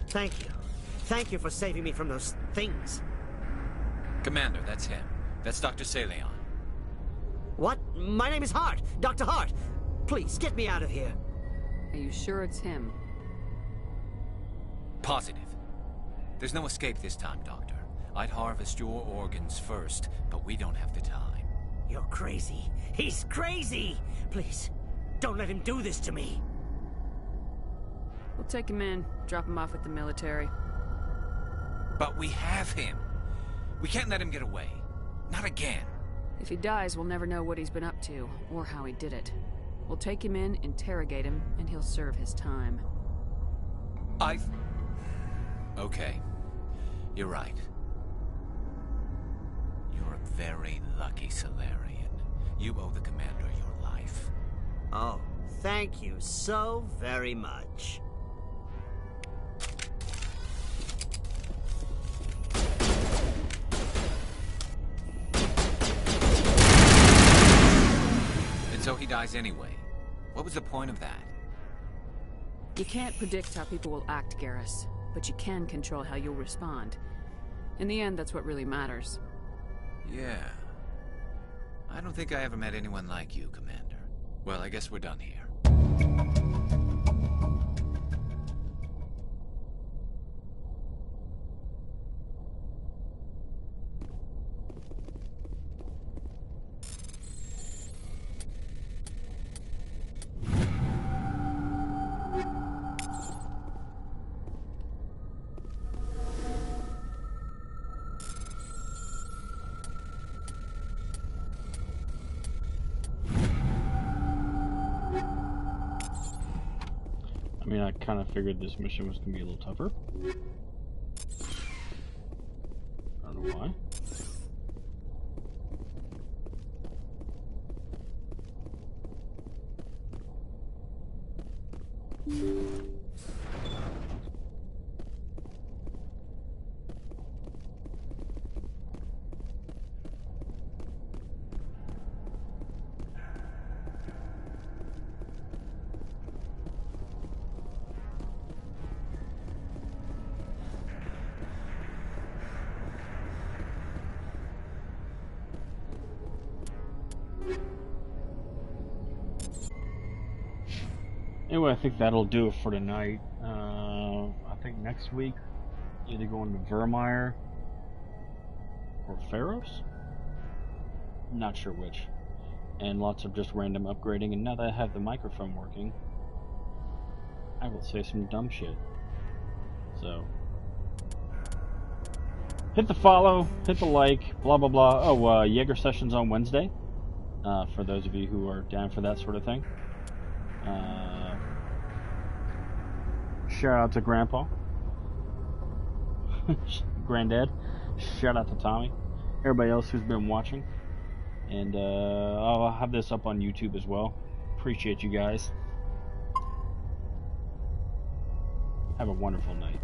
Thank you. Thank you for saving me from those things. Commander, that's him. That's Dr. Saleon. What? My name is Hart. Dr. Hart. Please, get me out of here. Are you sure it's him? Positive. There's no escape this time, Doctor. I'd harvest your organs first, but we don't have the time. You're crazy. He's crazy! Please, don't let him do this to me. We'll take him in, drop him off at the military. But we have him. We can't let him get away. Not again. If he dies, we'll never know what he's been up to, or how he did it. We'll take him in, interrogate him, and he'll serve his time. Okay. You're right. You're a very lucky Solarian. You owe the Commander your life. Oh, thank you so very much. And so he dies anyway. What was the point of that? You can't predict how people will act, Garrus, but you can control how you'll respond. In the end, that's what really matters. Yeah. I don't think I ever met anyone like you, Commander. Well, I guess we're done here. I mean, I kind of figured this mission was going to be a little tougher. I don't know why. Anyway, I think that'll do it for tonight. I think next week, either going to Vermeer or Pharos? Not sure which. And lots of just random upgrading, and now that I have the microphone working, I will say some dumb shit. So, hit the follow, hit the like, blah blah blah. Oh, Jaeger sessions on Wednesday, for those of you who are down for that sort of thing. Shout out to Grandpa. Granddad. Shout out to Tommy. Everybody else who's been watching. And I'll have this up on YouTube as well. Appreciate you guys. Have a wonderful night.